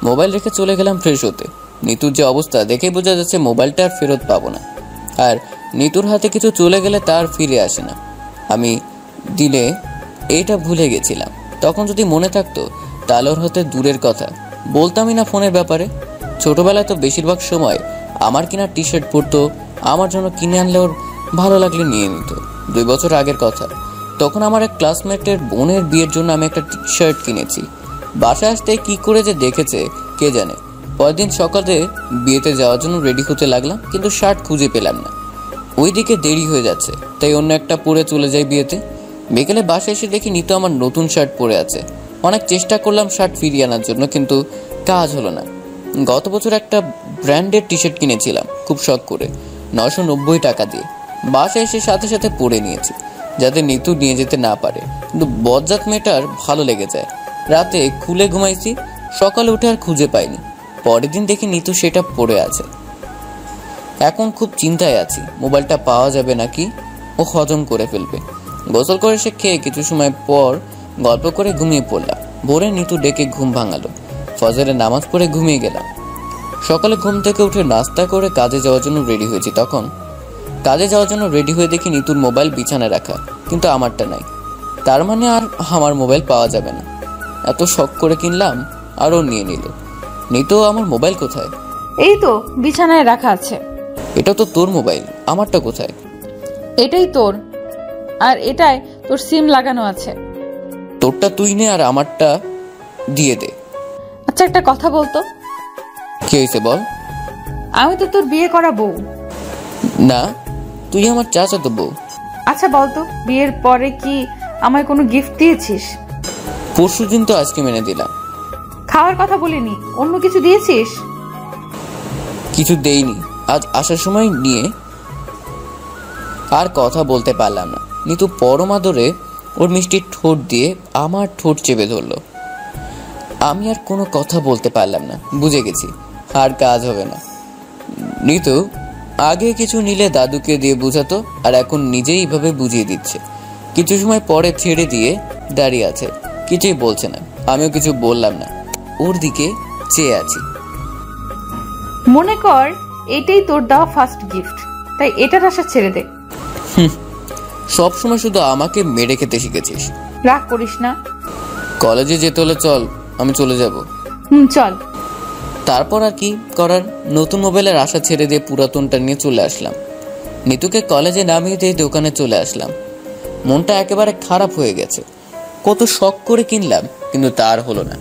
মোবাইল রেখে চলে গেলাম ফ্রেশ হতে। নিতুর যে অবস্থা দেখে বোঝা যাচ্ছে মোবাইলটা আর ফেরত পাবো না। আর নিতুর হাতে কিছু চলে গেলে তার ফিরে আসে না। আমি দিলে এটা ভুলে গেছিলাম। তখন যদি মনে থাকতো তাহলে ওর হতে দূরের কথা বলতামই না ফোনের ব্যাপারে। ছোটবেলায় তো বেশিরভাগ সময় আমার কিনা টি শার্ট পরতো, আমার জন্য কিনে আনলে ওর ভালো লাগলে নিয়ে নিত। 2 বছর আগের কথা। তখন আমার এক ক্লাসমেটের বোনের বিয়ের জন্য আমি একটা টি শার্ট কিনেছি। বাসায় আসতে কি করে যে দেখেছে কে জানে। পরের দিন সকালে বিয়েতে যাওয়ার জন্য রেডি হতে লাগলাম, কিন্তু শার্ট খুঁজে পেলাম না। ওইদিকে দেরি হয়ে যাচ্ছে, তাই অন্য একটা পরে চলে যাই বিয়েতে। বিকেলে বাসায় এসে দেখি নিতু আমার নতুন শার্ট পরে আছে। অনেক চেষ্টা করলাম শার্ট ফিরিয়ে আনার জন্য, কিন্তু কাজ হলো না। গত বছর একটা ব্র্যান্ডের টি শার্ট কিনেছিলাম খুব শখ করে, 990 টাকা দিয়ে। বাসায় এসে সাথে সাথে পরে নিয়েছি যাতে নিতু নিয়ে যেতে না পারে, কিন্তু বজ্জাত মেয়েটার ভালো লেগে যায়। রাতে খুলে ঘুমাইছি, সকালে উঠে আর খুঁজে পাইনি। পরের দিন দেখি নিতু সেটা পড়ে আছে। এখন খুব চিন্তায় আছি, মোবাইলটা পাওয়া যাবে নাকি ও হজম করে ফেলবে। গোসল করে সে খেয়ে কিছু সময় পর গল্প করে ঘুমিয়ে পড়লাম। ভোরে নিতু ডেকে ঘুম ভাঙালো। ফজরের নামাজ পড়ে ঘুমিয়ে গেলাম। সকালে ঘুম থেকে উঠে নাস্তা করে কাজে যাওয়ার জন্য রেডি হয়েছি। তখন কাজে যাওয়ার জন্য রেডি হয়ে দেখি নিতুর মোবাইল বিছানায় রাখা, কিন্তু আমারটা নাই। তার মানে আর আমার মোবাইল পাওয়া যাবে না। এত শখ করে কিনলাম আর ও নিয়ে নিল। নিতু, আমার মোবাইল কোথায়? এই তো বিছানায় রাখা আছে। এটা তো তোর মোবাইল, আমারটা কোথায়? এটাই তোর, আর এটাই তোর সিম লাগানো আছে। তোরটা তুই নে আর আমারটা দিয়ে দে। আচ্ছা একটা কথা বলতো। কি হয়েছে বল। আমি তো তোর বিয়ে করা বউ। না, তুই আমার চাচাতো বউ। আচ্ছা বলতো, বিয়ের পরে কি আমায় কোনো গিফট দিয়েছিস? পরশুদিন তো আইসক্রিম এনে দিলাম। খাওয়ার কথা বলিনি, অন্য কিছু দিয়েছিস? কিছু দেইনি। আজ আসার সময় নিয়ে আর কথা বলতে পারলাম না। নিতু পরম আদরে ওর মিষ্টি ঠোঁট দিয়ে আমার ঠোঁট চেপে ধরলো। আমি আর কোনো কথা বলতে পারলাম না। বুঝে গেছি আর কাজ হবে না। নিতু আগে কিছু নিলে দাদুকে দিয়ে বুঝাতো, আর এখন নিজেই এইভাবে বুঝিয়ে দিচ্ছে। কিছু সময় পরে ছেড়ে দিয়ে দাঁড়িয়ে আছে। কিছুই বলছে না, আমিও কিছু বললাম না, ওর দিকে চেয়ে আছি। মনে কর এটাই তোর দেওয়া ফার্স্ট গিফট, তাই এটার আশা ছেড়ে দে। সবসময় শুধু আমাকে মেরে খেতে শিখেছিস। রাগ করিস না। কলেজে যেতে হলে চল, আমি চলে যাব। চল। তারপর আর কি করার, নতুন মোবাইলের আশা ছেড়ে দিয়ে পুরাতনটা নিয়ে চলে আসলাম। নিতুকে কলেজে নামিয়ে দিয়ে দোকানে চলে আসলাম। মনটা একেবারে খারাপ হয়ে গেছে। কত শখ করে কিনলাম, কিন্তু তার হলো না।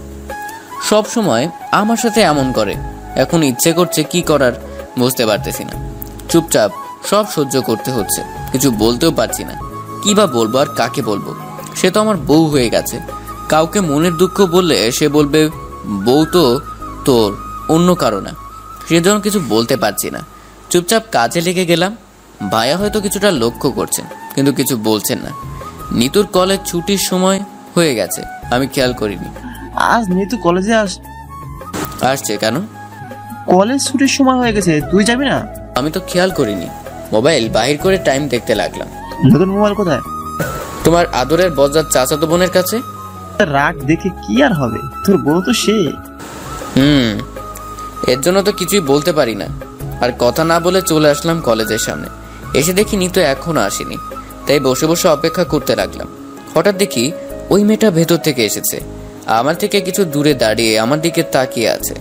সব সময় আমার সাথে এমন করে, এখন ইচ্ছে করছে কি করার বুঝতে পারতেছি না। চুপচাপ সব সহ্য করতে হচ্ছে, কিছু বলতেও পারছি না। কি বা বলবো আর কাকে বলবো? সে তো আমার বউ হয়ে গেছে। কাউকে মনের দুঃখ বললে সে বলবে বউ তো তোর, অন্য কারো না। সেজন্য কিছু বলতে পারছি না। চুপচাপ কাজে লেগে গেলাম। ভাইয়া হয়তো কিছুটা লক্ষ্য করছেন, কিন্তু কিছু বলছেন না। নিতুর কলেজ ছুটির সময় হয়ে গেছে, আমি খেয়াল করিনি। আজ নিতু কলেজে আসছে কেন? কলেজ ছুটির সময় হয়ে গেছে, তুই যাবি না? আমি তো খেয়াল করিনি। মোবাইল বাহির করে টাইম দেখতে লাগলাম। নতুন মোবাইল কোথায়? তোমার আদরের বজ্জাত চাচাতো বোনের কাছে। রাগ দেখে কি আর হবে, তোর বউ তো সে। এর জন্য তো কিছুই বলতে পারি না। আর কথা না বলে চলে আসলাম কলেজের সামনে। এসে দেখি নিতু এখনো আসেনি, তাই বসে বসে অপেক্ষা করতে লাগলাম। হঠাৎ দেখি ওই মেয়েটা ভেতর থেকে এসেছে, আমার থেকে কিছু দূরে দাঁড়িয়ে আমার দিকে তাকিয়ে আছে।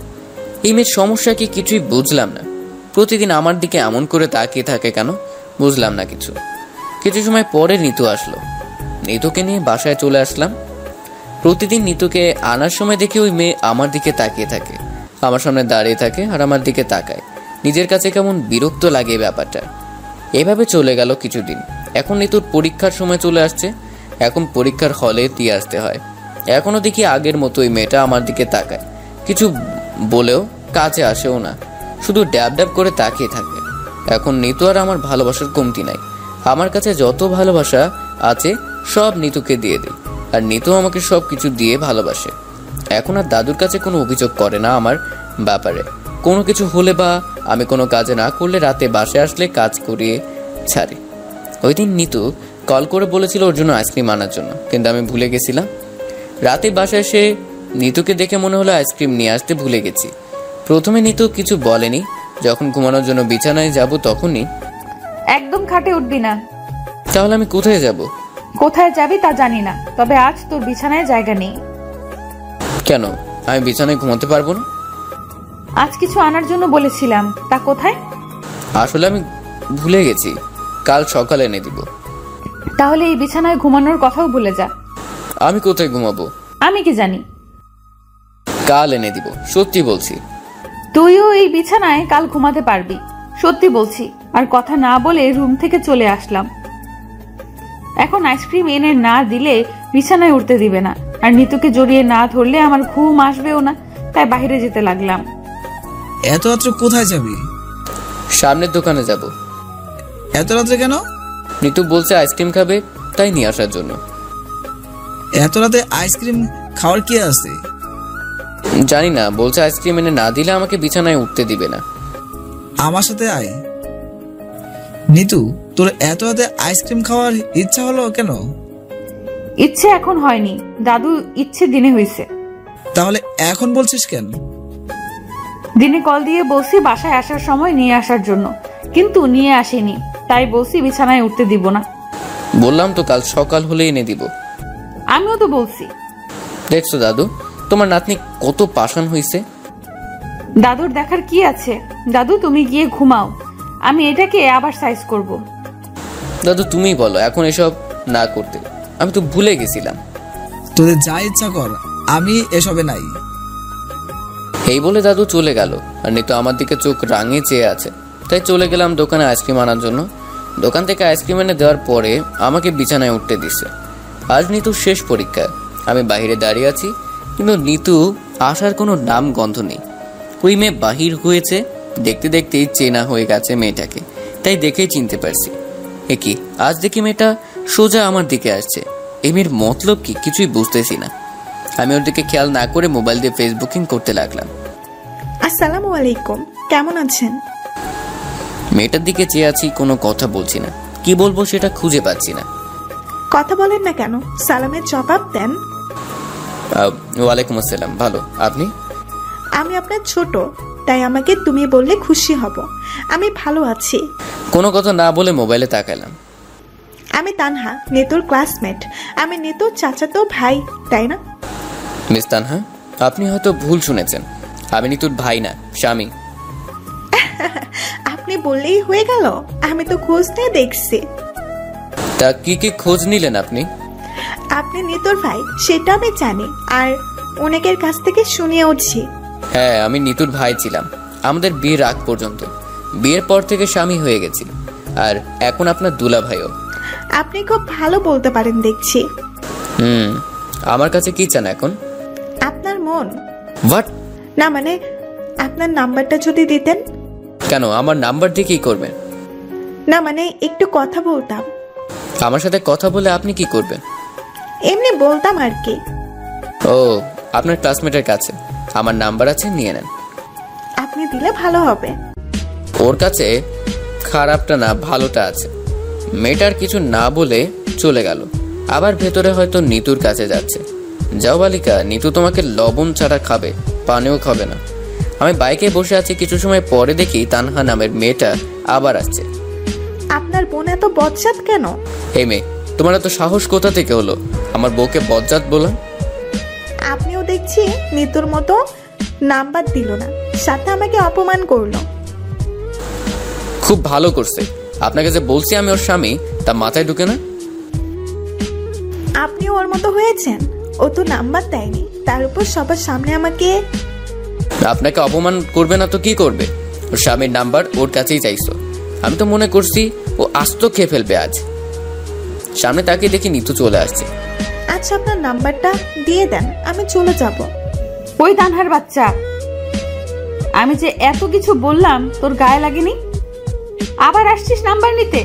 এই মেয়ের সমস্যা কি কিছুই বুঝলাম না। প্রতিদিন আমার দিকে এমন করে তাকিয়ে থাকে কেন বুঝলাম না কিছু। কিছু সময় পরে নিতু আসলো। নিতুকে নিয়ে বাসায় চলে আসলাম। প্রতিদিন নিতুকে আনার সময় দেখি ওই মেয়ে আমার দিকে তাকিয়ে থাকে, আমার সামনে দাঁড়িয়ে থাকে আর আমার দিকে তাকায়। নিজের কাছে কেমন বিরক্ত লাগে ব্যাপারটা। এভাবে চলে গেল কিছুদিন। এখন নিতুর পরীক্ষার সময় চলে আসছে, এখন পরীক্ষার হলে দিয়ে আসতে হয়। এখনো দেখি আগের মতো ওই মেয়েটা আমার দিকে তাকায়, কিছু বলেও কাছে আসেও না, শুধু ড্যাব ড্যাব করে তাকিয়ে থাকে। এখন নিতু আর আমার ভালোবাসার কমতি নাই। আমার কাছে যত ভালোবাসা আছে সব নিতুকে দিয়ে দিই, আর নিতু আমাকে সব কিছু দিয়ে ভালোবাসে। এখন আর দাদুর কাছে কোনো অভিযোগ করে না আমার ব্যাপারে। কোনো কিছু হলে বা আমি কোনো কাজে না করলে রাতে বাসে আসলে কাজ করিয়ে ছাড়ে। ওই দিন নিতু কল করে বলেছিল ওর জন্য আইসক্রিম আনার জন্য, কিন্তু আমি ভুলে গেছিলাম। রাতে বাসায় এসে নিতুকে দেখে মনে হলো আইসক্রিম নিয়ে আসতে ভুলে গেছি। প্রথমে নিতু কিছু বলেনি, যখন ঘুমানোর জন্য বিছানায় যাব তখনই, একদম খাটে উঠবি না। তাহলে আমি কোথায় যাব? কোথায় যাবি তা জানি না, তবে আজ তোর বিছানায় জায়গা নেই। কেন, আমি বিছানায় ঘুমাতে পারবো না? আজ কিছু আনার জন্য বলেছিলাম, তা কোথায়? আসলে আমি ভুলে গেছি, কাল সকালে এনে দিব। তাহলে এই বিছানায় ঘুমানোর কথাও ভুলে যা। আমি কোথায় ঘুমাবো? আমি কি জানি। কাল এনে দিব, সত্যি বলছি। তুইও এই বিছানায় কাল ঘুমাতে পারবি, সত্যি বলছি। আর কথা না বলে রুম থেকে চলে আসলাম। এখন আইসক্রিম এনে না দিলে বিছানায় উঠতে দিবে না, আর নিতুকে জড়িয়ে না ধরলে আমার ঘুম আসবেও না, তাই বাইরে যেতে লাগলাম। এত রাত্রে কোথায় যাবি? সামনের দোকানে যাব। এত রাত্রে কেন? নিতু বলছে আইসক্রিম খাবে, তাই নিয়ে আসার জন্য। এত রাতে আইসক্রিম খাওয়ার কি আছে? জানি না, বলছে আইসক্রিম এনে না দিলে আমাকে বিছানায় উঠতে দিবে না। আমার সাথে আয়। নিতু, তোর এত রাতে আইসক্রিম খাওয়ার ইচ্ছা হলো কেন? ইচ্ছে এখন হয়নি দাদু, ইচ্ছে দিনে হয়েছে। তাহলে এখন বলছিস কেন? দিনে কল দিয়ে বলছি বাসায় আসার সময় নিয়ে আসার জন্য, কিন্তু নিয়ে আসেনি, তাই বলছি বিছানায় উঠতে দিব না। বললাম তো কাল সকাল হলে এনে দিব। আমিও তো বলছি। দেখছো দাদু, তোমার নাতনি কত পাষাণ হয়েছে। দাদুর দেখার কি আছে? দাদু তুমি গিয়ে ঘুমাও, আমি এটাকে আবার সাইজ করব। দাদু তুমি বলো এখন এসব না করতে, আমি তো ভুলে গেছিলাম। তোদের যা ইচ্ছা কর, আমি এসবে নাই। এই বলে দাদু চলে গেল, আর নিতু আমার দিকে চোখ রাঙিয়ে চেয়ে আছে। তাই চলে গেলাম দোকানে আইসক্রিম আনার জন্য। দোকান থেকে আইসক্রিম এনে দেওয়ার পরে আমাকে বিছানায় উঠতে দিচ্ছে। আজ নিতুর শেষ পরীক্ষা। আমি বাইরে দাঁড়িয়ে আছি, কিন্তু নিতু আসার কোনো নাম গন্ধ নেই। ওই মেয়ে বাহির হয়েছে, দেখতে দেখতেই চেনা হয়ে গেছে মেয়েটাকে, তাই দেখেই চিনতে পারছি। কি আজ দেখি মেয়েটা সোজা আমার দিকে আসছে। এই মেয়ের মতলব কি কিছুই বুঝতেছি না। আমি ওর দিকে খেয়াল না করে মোবাইল দিয়ে ফেসবুকিং করতে লাগলাম। আসসালামু আলাইকুম, কেমন আছেন? মেয়েটার দিকে চেয়ে আছি, কোনো কথা বলছি না। কি বলবো সেটা খুঁজে পাচ্ছি না। কথা বলেন না কেন? সালামের জবাব দেন। ওয়ালাইকুম আসসালাম, ভালো, আপনি? আমি আপনার ছোট, তাই আমাকে তুমি বললে খুশি হব। আমি ভালো আছি। কোনো কথা না বলে মোবাইলে তাকালাম। আমি তানহা, নিতুর ক্লাসমেট। আমি নিতুর চাচাতো ভাই, তাই না? মিস তানহা, আপনি হয়তো ভুল শুনেছেন। আমি নিতুর ভাই না, স্বামী। আপনি বললেই হয়ে গেল? আমি তো খোঁজ নিয়ে দেখছি। তা কি কি খোঁজ নিলেন আপনি? আপনি নিতুর ভাই সেটা আমি জানি, আর অনেকের কাছ থেকে শুনিয়েওছি। হ্যাঁ, আমি নিতুর ভাই ছিলাম আমাদের বিয়ের আগ পর্যন্ত। বিয়ের পর থেকে স্বামী হয়ে গেছি, আর এখন আপনার দুলা ভাইও। আপনি খুব ভালো বলতে পারেন দেখছি। আমার কাছে কি চান এখন? আপনার মন। হোয়াট? না মানে আপনার নাম্বারটা যদি দিতেন। কেন, আমার নাম্বার দিয়ে কি করবেন? না মানে একটু কথা বলতাম। আমার সাথে কথা বলে আপনি কি করবেন? এমনি বলতাম আর কি। ও, আপনার ক্লাসমেটের কাছে আমার নাম্বার আছে, নিয়ে নেন। আপনি দিলে ভালো হবে। ওর কাছে খারাপটা না, ভালোটা আছে। মেয়েটার কিছু না বলে চলে গেল, আবার ভেতরে হয়তো নিতুর কাছে যাচ্ছে। যাও বালিকা, নিতু তোমাকে লবণ ছাড়া খাবে, পানিও খাবে না। আমি বাইকে বসে আছি, কিছু সময় পরে দেখি তানহা নামের মেয়েটা আবার আসছে। আপনার বোন এত বজ্জাত কেন? এই মেয়ে, তোমার এত সাহস কোথা থেকে হলো আমার বউকে বজ্জাত বলা? আপনিও দেখছি নিতুর মতো নাম্বার দিল না, সাথে আমাকে অপমান করলো। খুব ভালো করছে। আপনাকে যে বলছি আমি ওর স্বামী, তা মাথায় ঢুকে না? আপনিও ওর মতো হয়েছেন। ও তো নাম্বার দেয়নি, তার উপর সবার সামনে আমাকে। আপনাকে অপমান করবে না তো কি করবে? ওর স্বামীর নাম্বার ওর কাছেই চাইছো। আমি তো মনে করছি ও আস্ত খেয়ে ফেলবে আজ। সামনে তাকে দেখি নিতু চলে আসছে। আচ্ছা, আপনার নাম্বারটা দিয়ে দেন, আমি চলে যাব। ওই তানহার বাচ্চা, আমি যে এত কিছু বললাম তোর গায়ে লাগেনি? আবার আসছিস নাম্বার নিতে?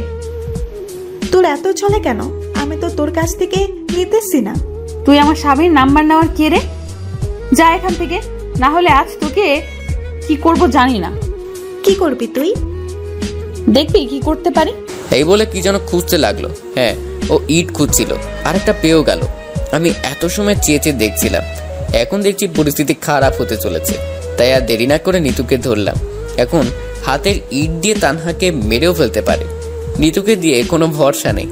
তোর এত চলে কেন? আমি তো তোর কাছ থেকে নিতেছি না। তুই আমার স্বামীর নাম্বার নেওয়ার কে রে? যা এখান থেকে, না হলে আজ তোকে কি করব জানি না। কি করবি তুই? দেখবি কি করতে পারি। এই বলে কি যেন খুঁজতে লাগলো। হ্যাঁ, ও ইট খুঁজছিল, আরেকটা পেয়েও গেল। আমি এত সময় চেয়ে চেয়ে দেখছিলাম, এখন দেখছি পরিস্থিতি খারাপ হতে চলেছে। তাই আর দেরি না করে নিতুকে ধরলাম। এখন হাতের ইট দিয়ে তানহাকে মেরেও ফেলতে পারে। নিতুকে দিয়ে কোনো ভরসা নেই,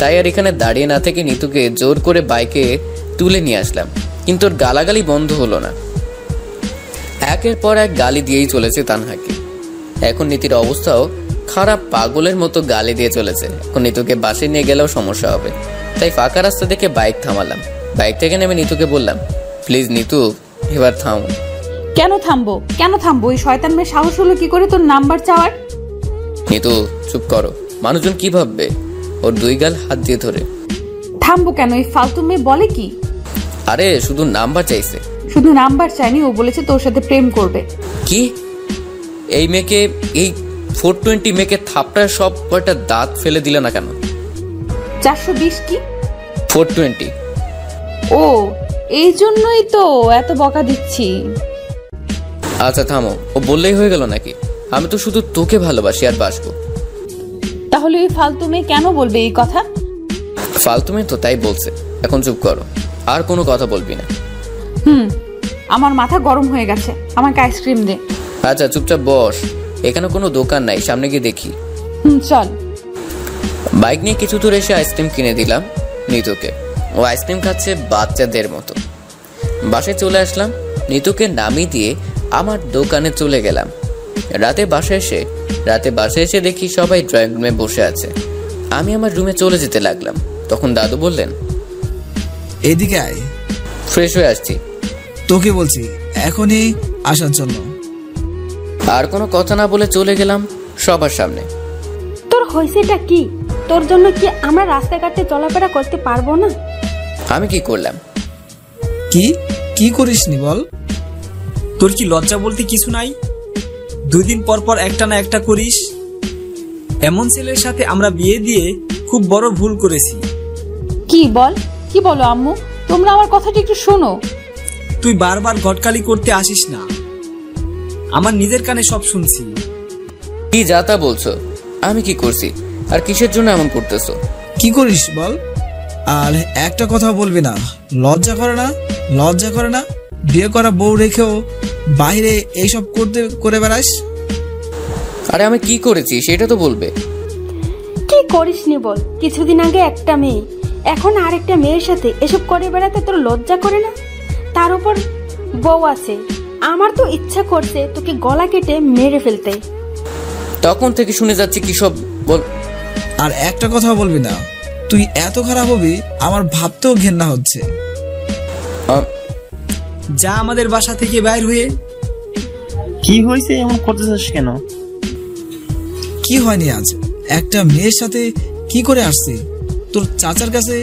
তাই আর এখানে দাঁড়িয়ে না থেকে নিতুকে জোর করে বাইকে তুলে নিয়ে আসলাম। কিন্তু ওর গালাগালি বন্ধ হলো না, একের পর এক গালি দিয়েই চলেছে তানহাকে। এখন নীতির অবস্থাও খারাপ, পাগলের মতো গালি দিয়ে চলেছে। এখন নিতুকে বাসে নিয়ে গেলেও সমস্যা হবে, তাই ফাঁকা রাস্তা দেখে বাইক থামালাম। বাইক থেকে নেমে নিতুকে বললাম, প্লিজ নিতু, এবার থামো। কেন থামবো? কেন থামবো? ওই শয়তান মেয়ে সাহস হলো কি করে তোর নাম্বার চাওয়ার? নিতু চুপ করো, মানুষজন কি ভাববে? ওর দুই গাল হাত দিয়ে ধরে। থামবো কেন? এই ফালতু মেয়ে বলে কি? আরে শুধু নাম্বার চাইছে। শুধু নাম্বার চাইনি, ও বলেছে তোর সাথে প্রেম করবে। কি? এই মেয়েকে, এই 420 মেয়েকে থাপড়ায় সব কয়টা দাঁত ফেলে দিলে না কেন? 420 কি? 420। ও, এই জন্যই তো এত বকা দিচ্ছি। আচ্ছা থামো, ও বললেই হয়ে গেল নাকি? আমি তো শুধু তোকে ভালোবাসি আর বাসবো। তাহলে ওই ফালতু মেয়ে কেন বলবে এই কথা? ফালতু মেয়ে তো, তাই বলছে। এখন চুপ করো, আর কোনো কথা বলবি না। আমার মাথা গরম হয়ে গেছে, আমাকে আইসক্রিম দে। আচ্ছা চুপচাপ বস, এখানে কোনো দোকান নাই, সামনে গিয়ে দেখি। চল। বাইক নিয়ে কিছু দূর এসে আইসক্রিম কিনে দিলাম নিতুকে। ও আইসক্রিম খাচ্ছে বাচ্চাদের মতো। বাসায় চলে আসলাম, নিতুকে নামিয়ে দিয়ে আমার দোকানে চলে গেলাম। রাতে বাসায় এসে দেখি সবাই ড্রয়িং রুমে বসে আছে। আমি আমার রুমে চলে যেতে লাগলাম, তখন দাদু বললেন, এদিকে আয়। ফ্রেশ হয়ে আসছি। তোকে বলছি এখনই আসার জন্য। আর কোনো কথা না বলে চলে গেলাম সবার সামনে। তোর হয়েছেটা কি? তোর জন্য কি আমরা রাস্তাঘাটে চলাফেরা করতে পারবো না? আমি কি করলাম? কি করিসনি বল? তোর কি লজ্জা বলতে কিছু নাই? 2 দিন পর পর একটা না একটা করিস। এমন ছেলের সাথে আমরা বিয়ে দিয়ে খুব বড় ভুল করেছি। কি বলো আম্মু? তোমরা আমার কথাটা একটু শোনো। তুই বারবার গটকালি করতে আসিস না, আমার নিজের কানে সব শুনছি। কি যাতা বলছো? আমি কি করছি আর কিসের জন্য এমন করতেছো? কি করিস বল? আর একটা কথা বলবি না? লজ্জা করে না? লজ্জা করে না? বিয়ে করা বউ রেখেও বাইরে এইসব করে বেড়াস। আরে আমি কি করেছি সেটা তো বলবে। কি করিসনি বল? কিছুদিন আগে একটা মেয়ে, এখন আরেকটা মেয়ের সাথে এসব করে বেড়াতে তোর লজ্জা করে না? তার উপর বউ আছে। আমার তো ইচ্ছা করছে তোকে গলা কেটে মেরে ফেলতে। তখন থেকে শুনে যাচ্ছি কি সব বল। আর একটা কথা বলবি না, তুই এত খারাপ হবি আমার ভাবতেও ঘেন্না হচ্ছে। যা আমাদের বাসা থেকে বাইর হয়ে। কি হয়েছে, এমন করতেছিস কেন? কি হয়নি আজ? একটা মেয়ের সাথে কি করে আসছে? তোর চাচার কাছে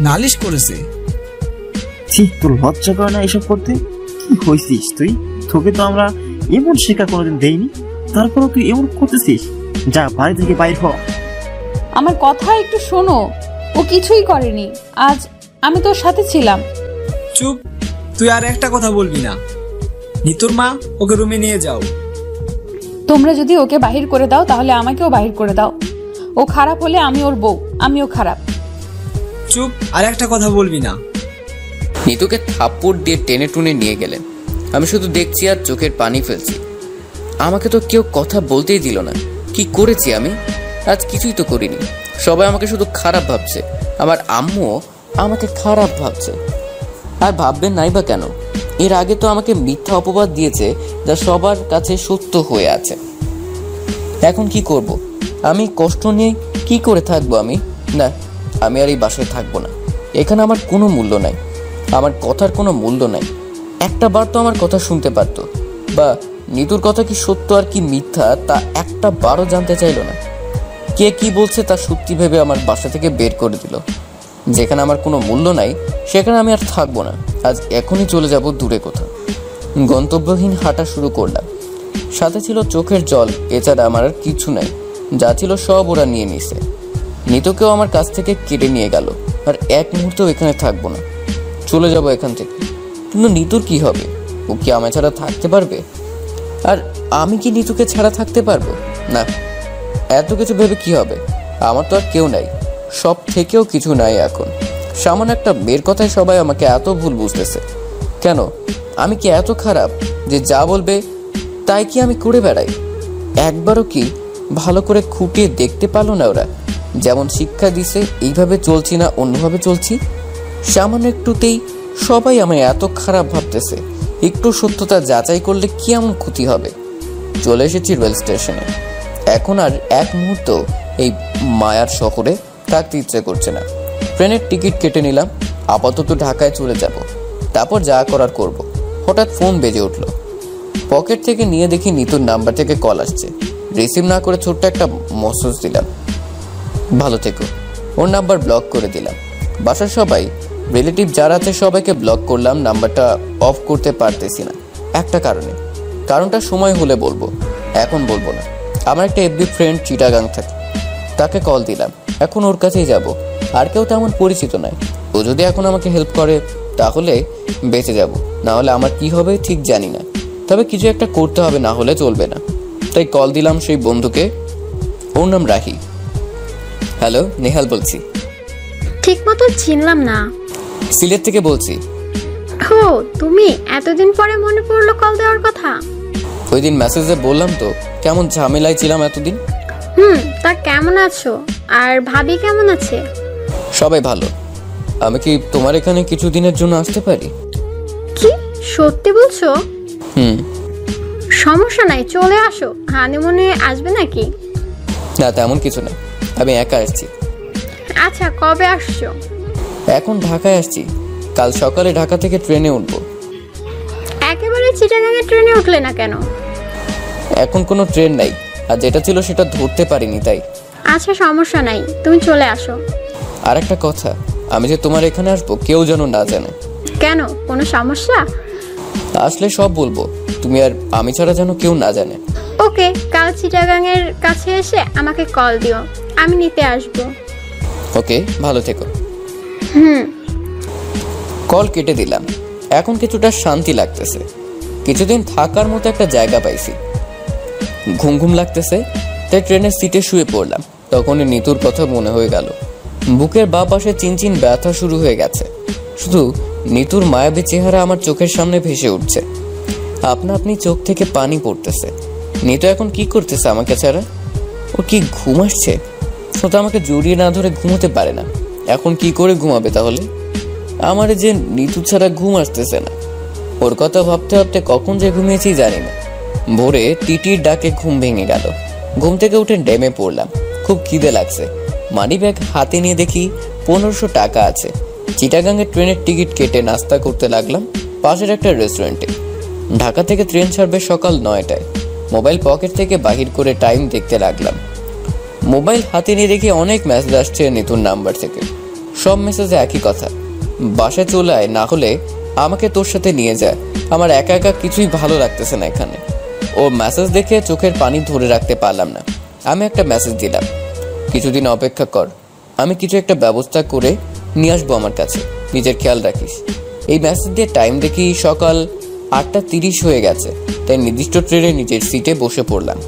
নালিশ করেছে। তোর লজ্জা করে না এসব করতে? কি হয়েছিস তুই? তোকে তো আমরা এমন শিক্ষা কোনোদিন দেইনি, তারপরও তুই এমন করতেছিস। যা বাড়ি থেকে বাইর হ। আমার কথা একটু শোনো, ও কিছুই করেনি। আজ আমি তোর সাথে ছিলাম। চুপ, তুই আর একটা কথা বলবি না। নিতুর মা, ওকে রুমে নিয়ে যাও। তোমরা যদি ওকে বাহির করে দাও তাহলে আমাকেও বাহির করে দাও। ও খারাপ হলে আমি ওর বউ, আমিও খারাপ। চুপ, আর একটা কথা বলবি না। নিতুকে থাপ্পড় দিয়ে টেনে টুনে নিয়ে গেলেন। আমি শুধু দেখছি আর চোখের পানি ফেলছি। আমাকে তো কেউ কথা বলতেই দিল না। কি করেছি আমি? আজ কিছুই তো করিনি। সবাই আমাকে শুধু খারাপ ভাবছে। আমার আম্মুও আমাকে খারাপ ভাবছে। আর ভাববেন নাই বা কেন? এর আগে তো আমাকে মিথ্যা অপবাদ দিয়েছে, যা সবার কাছে সত্য হয়ে আছে। এখন কি করব? আমি কষ্ট নিয়ে কি করে থাকবো? না, আমি আর এই বাসায় থাকবো না। এখানে আমার কোনো মূল্য নাই, আমার কথার কোনো মূল্য নাই। একটা বার তো আমার কথা শুনতে পারতো, বা নিতুর কথা কি সত্য আর কি মিথ্যা তা একটা বারও জানতে চাইলো না। কে কি বলছে তা সত্যি ভেবে আমার বাসা থেকে বের করে দিল। যেখানে আমার কোনো মূল্য নাই সেখানে আমি আর থাকবো না। আজ এখনই চলে যাব দূরে কোথাও। গন্তব্যহীন হাঁটা শুরু করলাম। সাথে ছিল চোখের জল, এছাড়া আমার আর কিছু নাই। যা ছিল সব ওরা নিয়ে নিছে। নিতুকেও আমার কাছ থেকে কেটে নিয়ে গেল। আর এক মুহূর্তেও এখানে থাকবো না, চলে যাব এখান থেকে। কিন্তু নিতুর কি হবে? ও কি আমার ছাড়া থাকতে পারবে? আর আমি কি নিতুকে ছাড়া থাকতে পারবো? না। এত কিছু ভেবে কি হবে? আমার তো আর কেউ নাই, সব থেকেও কিছু নাই এখন। সামান্য একটা মেয়ের কথায় সবাই আমাকে এত ভুল বুঝতেছে কেন? আমি কি এত খারাপ যে যা বলবে তাই কি আমি করে বেড়াই? একবারও কি ভালো করে খুঁটিয়ে দেখতে পারলো না ওরা? যেমন শিক্ষা দিছে এইভাবে চলছি না অন্যভাবে চলছি। সামান্য একটুতেই সবাই আমায় এত খারাপ ভাবতেছে। একটু সত্যতা যাচাই করলে কি এমন ক্ষতি হবে? চলে এসেছি রেল স্টেশনে। এখন আর এক মুহূর্ত এই মায়ার শহরে থাকতে ইচ্ছে করছে না। ট্রেনের টিকিট কেটে নিলাম। আপাতত ঢাকায় চলে যাব, তারপর যা করার করব। হঠাৎ ফোন বেজে উঠলো। পকেট থেকে নিয়ে দেখি নিতুর নাম্বার থেকে কল আসছে। রিসিভ না করে ছোট্ট একটা মেসেজ দিলাম, ভালো থেকো। ওর নাম্বার ব্লক করে দিলাম। বাসার সবাই, রিলেটিভ যারা আছে সবাইকে ব্লক করলাম। নাম্বারটা অফ করতে পারতেছি না একটা কারণটা সময় হলে বলবো, এখন বলবো না। আমার একটা এফবি ফ্রেন্ড চিটাগাং থাকে, তাকে কল দিলাম। এখন ওর কাছেই যাব। আর কেউ তেমন পরিচিত নয়। ও যদি এখন আমাকে হেল্প করে তাহলে বেঁচে যাব, না হলে আমার কি হবে ঠিক জানি না। তবে কিছু একটা করতে হবে, না হলে চলবে না। তাই কল দিলাম সেই বন্ধুকে। ওর নাম রাহি। হ্যালো, নেহাল বলছি। ঠিক মতো চিনলাম না। সিলেট থেকে বলছি। ও তুমি? এতদিন পরে মনে পড়লো কল দেওয়ার কথা। ওই দিন মেসেজে বললাম তো কেমন ঝামেলায় ছিলাম এতদিন। তা কেমন আছো? আর ভাবি কেমন আছে? সবাই ভালো। আমি কি তোমার এখানে কিছুদিনের জন্য আসতে পারি? কি সত্যি বলছো? সমস্যা নাই, চলে আসো। হানিমুনে আসবে নাকি? না, তেমন কিছু না, আমি একা আসছি। আচ্ছা, কবে আসছো? এখন ঢাকায় আসছি। কাল সকালে ঢাকা থেকে ট্রেনে উঠবো। একেবারে চিটাগাঙে ট্রেনে উঠলে না কেন? এখন কোনো ট্রেন নাই, আর যেটা ছিল সেটা ধরতে পারিনি তাই। আচ্ছা, সমস্যা নাই, তুমি চলে আসো। আর একটা কথা, আমি যে তোমার এখানে আসবো কেউ যেন না জানে। কেন, কোনো সমস্যা? আসলে সব বলবো, তুমি আর আমি ছাড়া যেন কেউ না জানে। ওকে, কাল চিটাগাঙের কাছে এসে আমাকে কল দিও, আমি নিতে আসবো। ওকে, ভালো থেকো। কল কেটে দিলাম। এখন কিছুটা শান্তি লাগতেছে। কিছুদিন থাকার মতো একটা জায়গা পাইছি। ঘুম লাগতেছে, তাই ট্রেনের সিটে শুয়ে পড়লাম। তখনই নিতুর কথা মনে হয়ে গেল। বুকের বাঁ পাশে চিনচিন ব্যথা শুরু হয়ে গেছে। শুধু নিতুর মায়াবী চেহারা আমার চোখের সামনে ভেসে উঠছে। আপনা আপনি চোখ থেকে পানি পড়তেছে। নিতু এখন কি করতেছে আমাকে ছাড়া? ও কি ঘুম আসছে? ও তো আমাকে জড়িয়ে না ধরে ঘুমোতে পারে না। এখন কি করে ঘুমাবে তাহলে? আমার যে নিতু ছাড়া ঘুম আসতেছে না। ওর কথা ভাবতে ভাবতে কখন যে ঘুমিয়েছি জানি না। ভোরে টিটির ডাকে ঘুম ভেঙে গেল। ঘুম থেকে উঠে ড্যামে পড়লাম। খুব খিদে লাগছে। মানি ব্যাগ হাতে নিয়ে দেখি 1500 টাকা আছে। চিটাগাংয়ের ট্রেনের টিকিট কেটে নাস্তা করতে লাগলাম পাশের একটা রেস্টুরেন্টে। ঢাকা থেকে ট্রেন ছাড়বে সকাল 9টায়। মোবাইল পকেট থেকে বাহির করে টাইম দেখতে লাগলাম। মোবাইল হাতে নিয়ে দেখি অনেক মেসেজ আসছে নিতুর নাম্বার থেকে। সব মেসেজে একই কথা, বাসায় চলে আয়, না হলে আমাকে তোর সাথে নিয়ে যায়। আমার একা একা কিছুই ভালো লাগতেছে না এখানে। ও মেসেজ দেখে চোখের পানি ধরে রাখতে পারলাম না। আমি একটা মেসেজ দিলাম, কিছুদিন অপেক্ষা কর, আমি কিছু একটা ব্যবস্থা করে নিয়ে আসবো আমার কাছে, নিজের খেয়াল রাখিস। এই মেসেজ দিয়ে টাইম দেখি সকাল 8:30 হয়ে গেছে। তাই নির্দিষ্ট ট্রেনে নিজের সিটে বসে পড়লাম।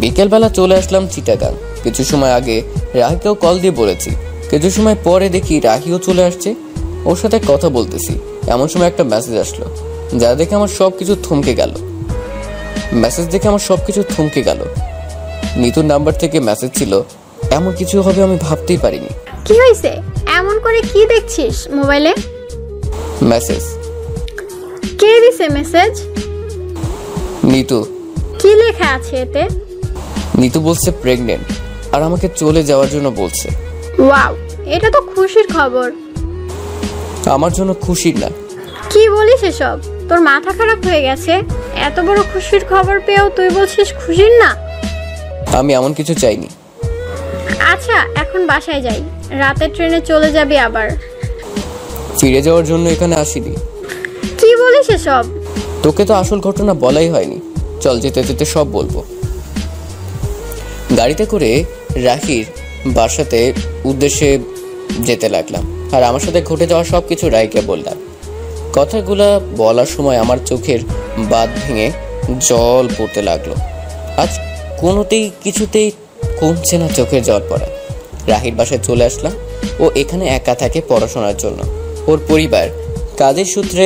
বিকেলবেলা চলে আসলাম চিটাগাং। কিছু সময় আগে রাহিকেও কল দিয়ে বলেছি। কিছু সময় পরে দেখি রাহিও চলে আসছে। ওর সাথে কথা বলতেছি, এমন সময় একটা মেসেজ আসলো, যা দেখে আমার সবকিছু থমকে গেল। নিতুর নাম্বার থেকে মেসেজ ছিল। এমন কিছু হবে আমি ভাবতেই পারিনি। কি হয়েছে? এমন করে কি দেখছিস মোবাইলে? মেসেজ। কে দিছে মেসেজ? নিতু। কি লেখা আছে এতে? নিতু বলছে প্রেগনেন্ট আর আমাকে চলে যাওয়ার জন্য বলছে। ওয়াও, এটা তো খুশির খবর। আমার জন্য খুশির না। কি বলিস এসব? তোর মাথা খারাপ হয়ে গেছে? এত বড় খুশির খবর পেয়েও তুই বলছিস খুশির না? আমি এমন কিছু চাইনি। আচ্ছা, এখন বাসায় যাই, রাতের ট্রেনে চলে যাবি আবার। ফিরে যাওয়ার জন্য এখানে আসিনি। কি বলিস এসব? তোকে তো আসল ঘটনা বলাই হয়নি। চল, যেতে যেতে সব বলবো। গাড়িতে করে রাহির বাসাতে উদ্দেশ্যে যেতে লাগলাম আর আমার সাথে ঘটে যাওয়া সবকিছু রাহিকে বললাম। কথাগুলা বলার সময় আমার চোখের বাঁধ ভেঙে জল পড়তে লাগলো। আজ কিছুতেই কমছে না চোখের জল পড়া। রাহির বাসায় চলে আসলাম। ও এখানে একা থাকে পড়াশোনার জন্য। ওর পরিবার কাজের সূত্রে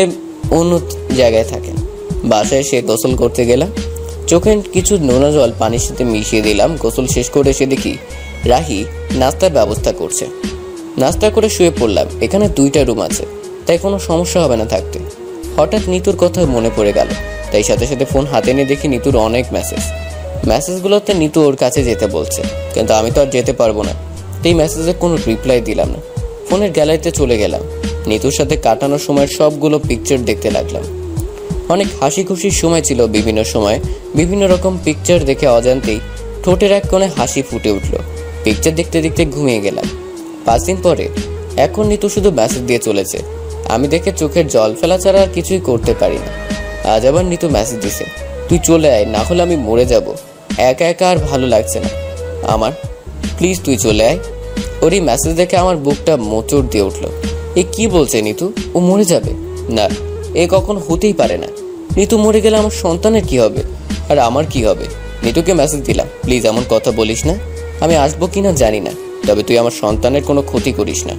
অন্য জায়গায় থাকে। বাসায় এসে গোসল করতে গেলাম। চোখে কিছু নোনা জল পানির সাথে মিশিয়ে দিলাম। গোসল শেষ করে এসে দেখি রাহি নাস্তার ব্যবস্থা করছে। নাস্তা করে শুয়ে পড়লাম। এখানে 2টা রুম আছে, তাই কোনো সমস্যা হবে না থাকতে। হঠাৎ নিতুর কথা মনে পড়ে গেল, তাই সাথে সাথে ফোন হাতে নিয়ে দেখি নিতুর অনেক মেসেজগুলোতে নিতু ওর কাছে যেতে বলছে, কিন্তু আমি তো আর যেতে পারবো না। এই মেসেজে কোনো রিপ্লাই দিলাম না। ফোনের গ্যালারিতে চলে গেলাম। নিতুর সাথে কাটানোর সময় সবগুলো পিকচার দেখতে লাগলাম। অনেক হাসি খুশির সময় ছিল। বিভিন্ন সময় বিভিন্ন রকম পিকচার দেখে অজান্তেই ঠোঁটের এক কোণে হাসি ফুটে উঠল। পিকচার দেখতে দেখতে ঘুমিয়ে গেলাম। 5 দিন পরে এখন নিতু শুধু মেসেজ দিয়ে চলেছে। আমি দেখে চোখের জল ফেলা ছাড়া আর কিছুই করতে পারি না। আজ আবার নিতু মেসেজ দিছে, তুই চলে আয়, না হলে আমি মরে যাব। একা একা আর ভালো লাগছে না আমার, প্লিজ তুই চলে আয়। ওর এই মেসেজ দেখে আমার বুকটা মোচড় দিয়ে উঠলো। এ কি বলছে নিতু? ও মরে যাবে? না, এ কখন হতেই পারে না। নিতু মরে গেলে আমার সন্তানের কি হবে আর আমার কি হবে? নিতুকে মেসেজ দিলাম, প্লিজ এমন কথা বলিস না। আমি আসবো কিনা জানি না, তবে তুই আমার সন্তানের কোনো ক্ষতি করিস না।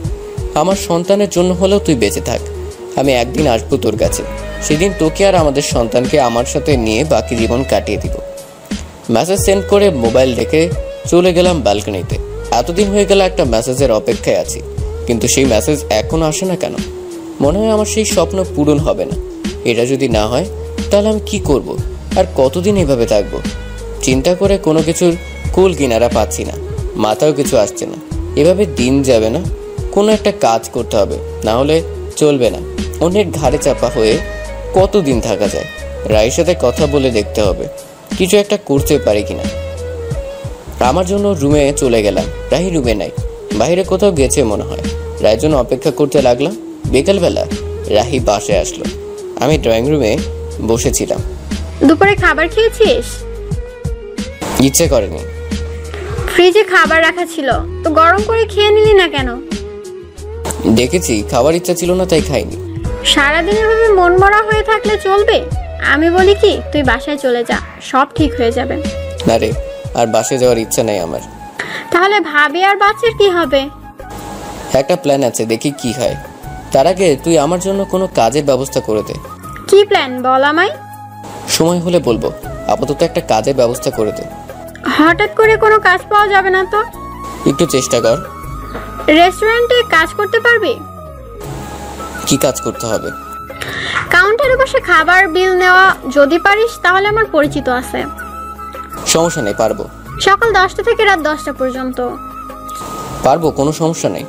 আমার সন্তানের জন্য হলেও তুই বেঁচে থাক। আমি একদিন আসবো তোর কাছে, সেদিন তোকে আর আমাদের সন্তানকে আমার সাথে নিয়ে বাকি জীবন কাটিয়ে দিব। মেসেজ সেন্ড করে মোবাইল রেখে চলে গেলাম ব্যালকনিতে। এতদিন হয়ে গেল একটা মেসেজের অপেক্ষায় আছি, কিন্তু সেই মেসেজ এখনো আসে না কেন? মনে হয় আমার সেই স্বপ্ন পূরণ হবে না। এটা যদি না হয় তাহলে আমি কি করব আর কতদিন এভাবে থাকবো? চিন্তা করে কোনো কিছুর কুল কিনারা পাচ্ছি না, মাথাও কিছু আসছে না। এভাবে দিন যাবে না, কোনো একটা কাজ করতে হবে, না হলে চলবে না। অনেক ঘাড়ে চাপা হয়ে কতদিন থাকা যায়? রায়ের সাথে কথা বলে দেখতে হবে কিছু একটা করতে পারি কিনা। আমার জন্য রুমে চলে গেলাম। রাহি রুমে নাই, বাইরে কোথাও গেছে মনে হয়। রায়ের জন্য অপেক্ষা করতে লাগলাম। বিকেলবেলা রাহি বাসায় আসলো। আমি ড্রয়িং রুমে বসেছিলাম। দুপুরে খাবার খেয়েছিস? ইচ্ছে করেনি। ফ্রিজে খাবার রাখা ছিল, তো গরম করে খেয়ে নিলি না কেন? দেখেছি খাবার ইচ্ছা ছিল না, তাই খাইনি। সারাদিন এভাবে মন মরা হয়ে থাকলে চলবে? আমি বলি কি, তুই বাসায় চলে যা, সব ঠিক হয়ে যাবে। না রে, আর বাসায় যাওয়ার ইচ্ছা নাই আমার। তাহলে ভাবি আর বাচ্চার কি হবে? একটা প্ল্যান আছে, দেখি কি হয়। তার আগে তুই আমার জন্য কোনো কাজের ব্যবস্থা করে দে। কি প্ল্যান বল আমায়। সময় হলে বলবো, আপাতত একটা কাজের ব্যবস্থা করে দে। হঠাৎ করে কোনো কাজ পাওয়া যাবে না তো। একটু চেষ্টা কর। রেস্টুরেন্টে কাজ করতে পারবি? কি কাজ করতে হবে? কাউন্টারে বসে খাবার বিল নেওয়া যদি পারিস তাহলে আমার পরিচিত আছে। সমস্যা নেই, পারবো। সকাল 10টা থেকে রাত 10টা পর্যন্ত। পারবো, কোনো সমস্যা নেই।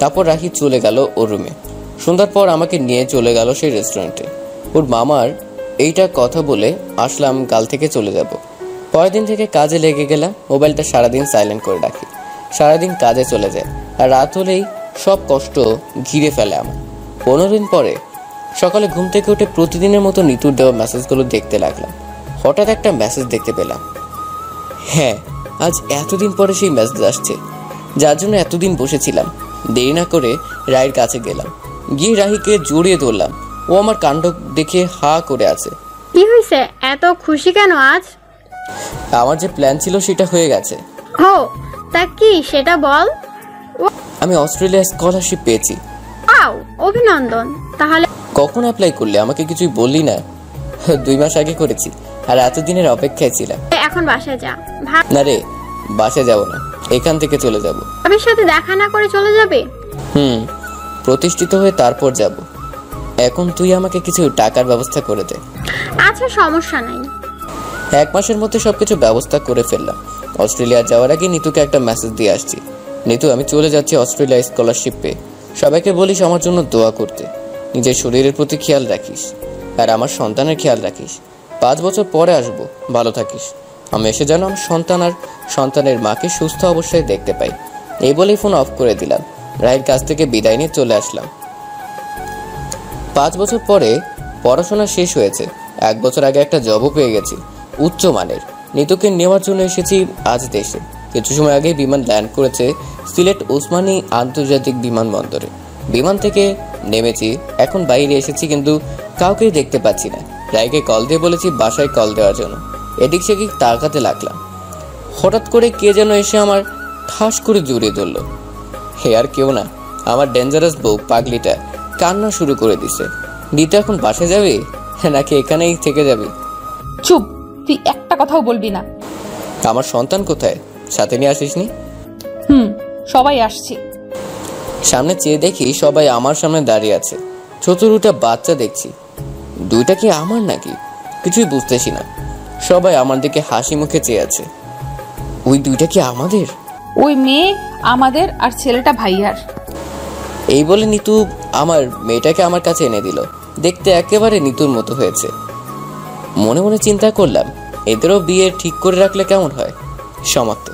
তারপর রাহি চলে গেল ওর রুমে। সন্ধ্যার পর আমাকে নিয়ে চলে গেল সেই রেস্টুরেন্টে। ওর মামার এইটা কথা বলে আসলাম কাল থেকে চলে যাব। পরের দিন থেকে কাজে লেগে গেলাম। মোবাইলটা সারাদিন সাইলেন্ট করে রাখি। সারাদিন কাজে চলে যায়, আর রাত হলেই সব কষ্ট ঘিরে ফেলে আমার। 15 দিন পরে সকালে ঘুম থেকে উঠে প্রতিদিনের মতো নিতুর দেওয়া মেসেজগুলো দেখতে লাগলাম। হঠাৎ একটা মেসেজ দেখতে পেলাম। হ্যাঁ, আজ এতদিন পরে সেই মেসেজ আসছে, যার জন্য এতদিন বসেছিলাম। দেরি না করে রায়ের কাছে গেলাম। গিয়ে রাহিকে জড়িয়ে ধরলাম। ও আমার কাণ্ড দেখে হা করে আছে। কি হয়েছে, এত খুশি কেন আজ? আমার যে প্ল্যান ছিল সেটা হয়ে গেছে। ও, তা কি সেটা বল। আমি অস্ট্রেলিয়া স্কলারশিপ পেয়েছি। আও, অভিনন্দন। তাহলে কখন অ্যাপ্লাই করলে? আমাকে কিছুই বললি না। 2 মাস আগে করেছি, আর এতদিনের অপেক্ষায় ছিলাম। এখন বাসায় যা। না রে, বাসে যাব না, এখান থেকে চলে যাব। ভাবির সাথে দেখা না করে চলে যাবে? প্রতিষ্ঠিত হয়ে তারপর যাব। এখন তুই আমাকে কিছু টাকার ব্যবস্থা করে দে। আচ্ছা, সমস্যা নাই। 1 মাসের মধ্যে সবকিছু ব্যবস্থা করে ফেললাম। অস্ট্রেলিয়া যাওয়ার আগে নিতুকে একটা মেসেজ দিয়ে আসছি। নিতু, আমি চলে যাচ্ছি অস্ট্রেলিয়া স্কলারশিপ পেয়ে। সবাইকে বলিস আমার জন্য দোয়া করতে। নিজের শরীরের প্রতি খেয়াল রাখিস, আর আমার সন্তানের খেয়াল রাখিস। 5 বছর পরে আসবো, ভালো থাকিস। আমি এসে যেন আমার সন্তান আর সন্তানের মাকে সুস্থ অবস্থায় দেখতে পাই। এই বলেই ফোন অফ করে দিলাম। রায়ের কাছ থেকে বিদায় নিয়ে চলে আসলাম। 5 বছর পরে পড়াশোনা শেষ হয়েছে। 1 বছর আগে একটা জবও পেয়ে গেছি, উচ্চ মানের। নিতুকে নেওয়ার জন্য এসেছি আজ দেশে। কিছু সময় আগে বিমান ল্যান্ড করেছে সিলেট ওসমানী আন্তর্জাতিক বিমানবন্দরে। বিমান থেকে নেমেছি, এখন বাইরে এসেছি, কিন্তু কাউকেই দেখতে পাচ্ছি না। রায়কে কল দিয়ে বলেছি বাসায় কল দেওয়ার জন্য। এদিক সেদিক তাকাতে লাগলাম। হঠাৎ করে কে যেন এসে আমার ঠাস করে জড়িয়ে ধরলো। হে আর কেউ না, আমার ডেঞ্জারাস বউ পাগলিটা কান্না শুরু করে দিছে। নিতু এখন বাসায় যাবে নাকি এখানেই থেকে যাবে? চুপ, তুই একটা কথাও বলবি না। আমার সন্তান কোথায়? সাথে নিয়ে আসিসনি? সবাই আসছি। সামনে চেয়ে দেখি সবাই আমার সামনে দাঁড়িয়ে আছে। ছোট 2টা বাচ্চা দেখছি। 2টা কি আমার নাকি? কিছুই বুঝতেছি না। সবাই আমার দিকে হাসি মুখে চেয়ে আছে। ওই 2টা কি আমাদের? ওই মেয়ে আমাদের, আর ছেলেটা ভাইয়ার। এই বলে নিতু আমার মেয়েটাকে আমার কাছে এনে দিল। দেখতে একেবারে নিতুর মতো হয়েছে। মনে মনে চিন্তা করলাম, এদেরও বিয়ে ঠিক করে রাখলে কেমন হয়। সমাপ্ত।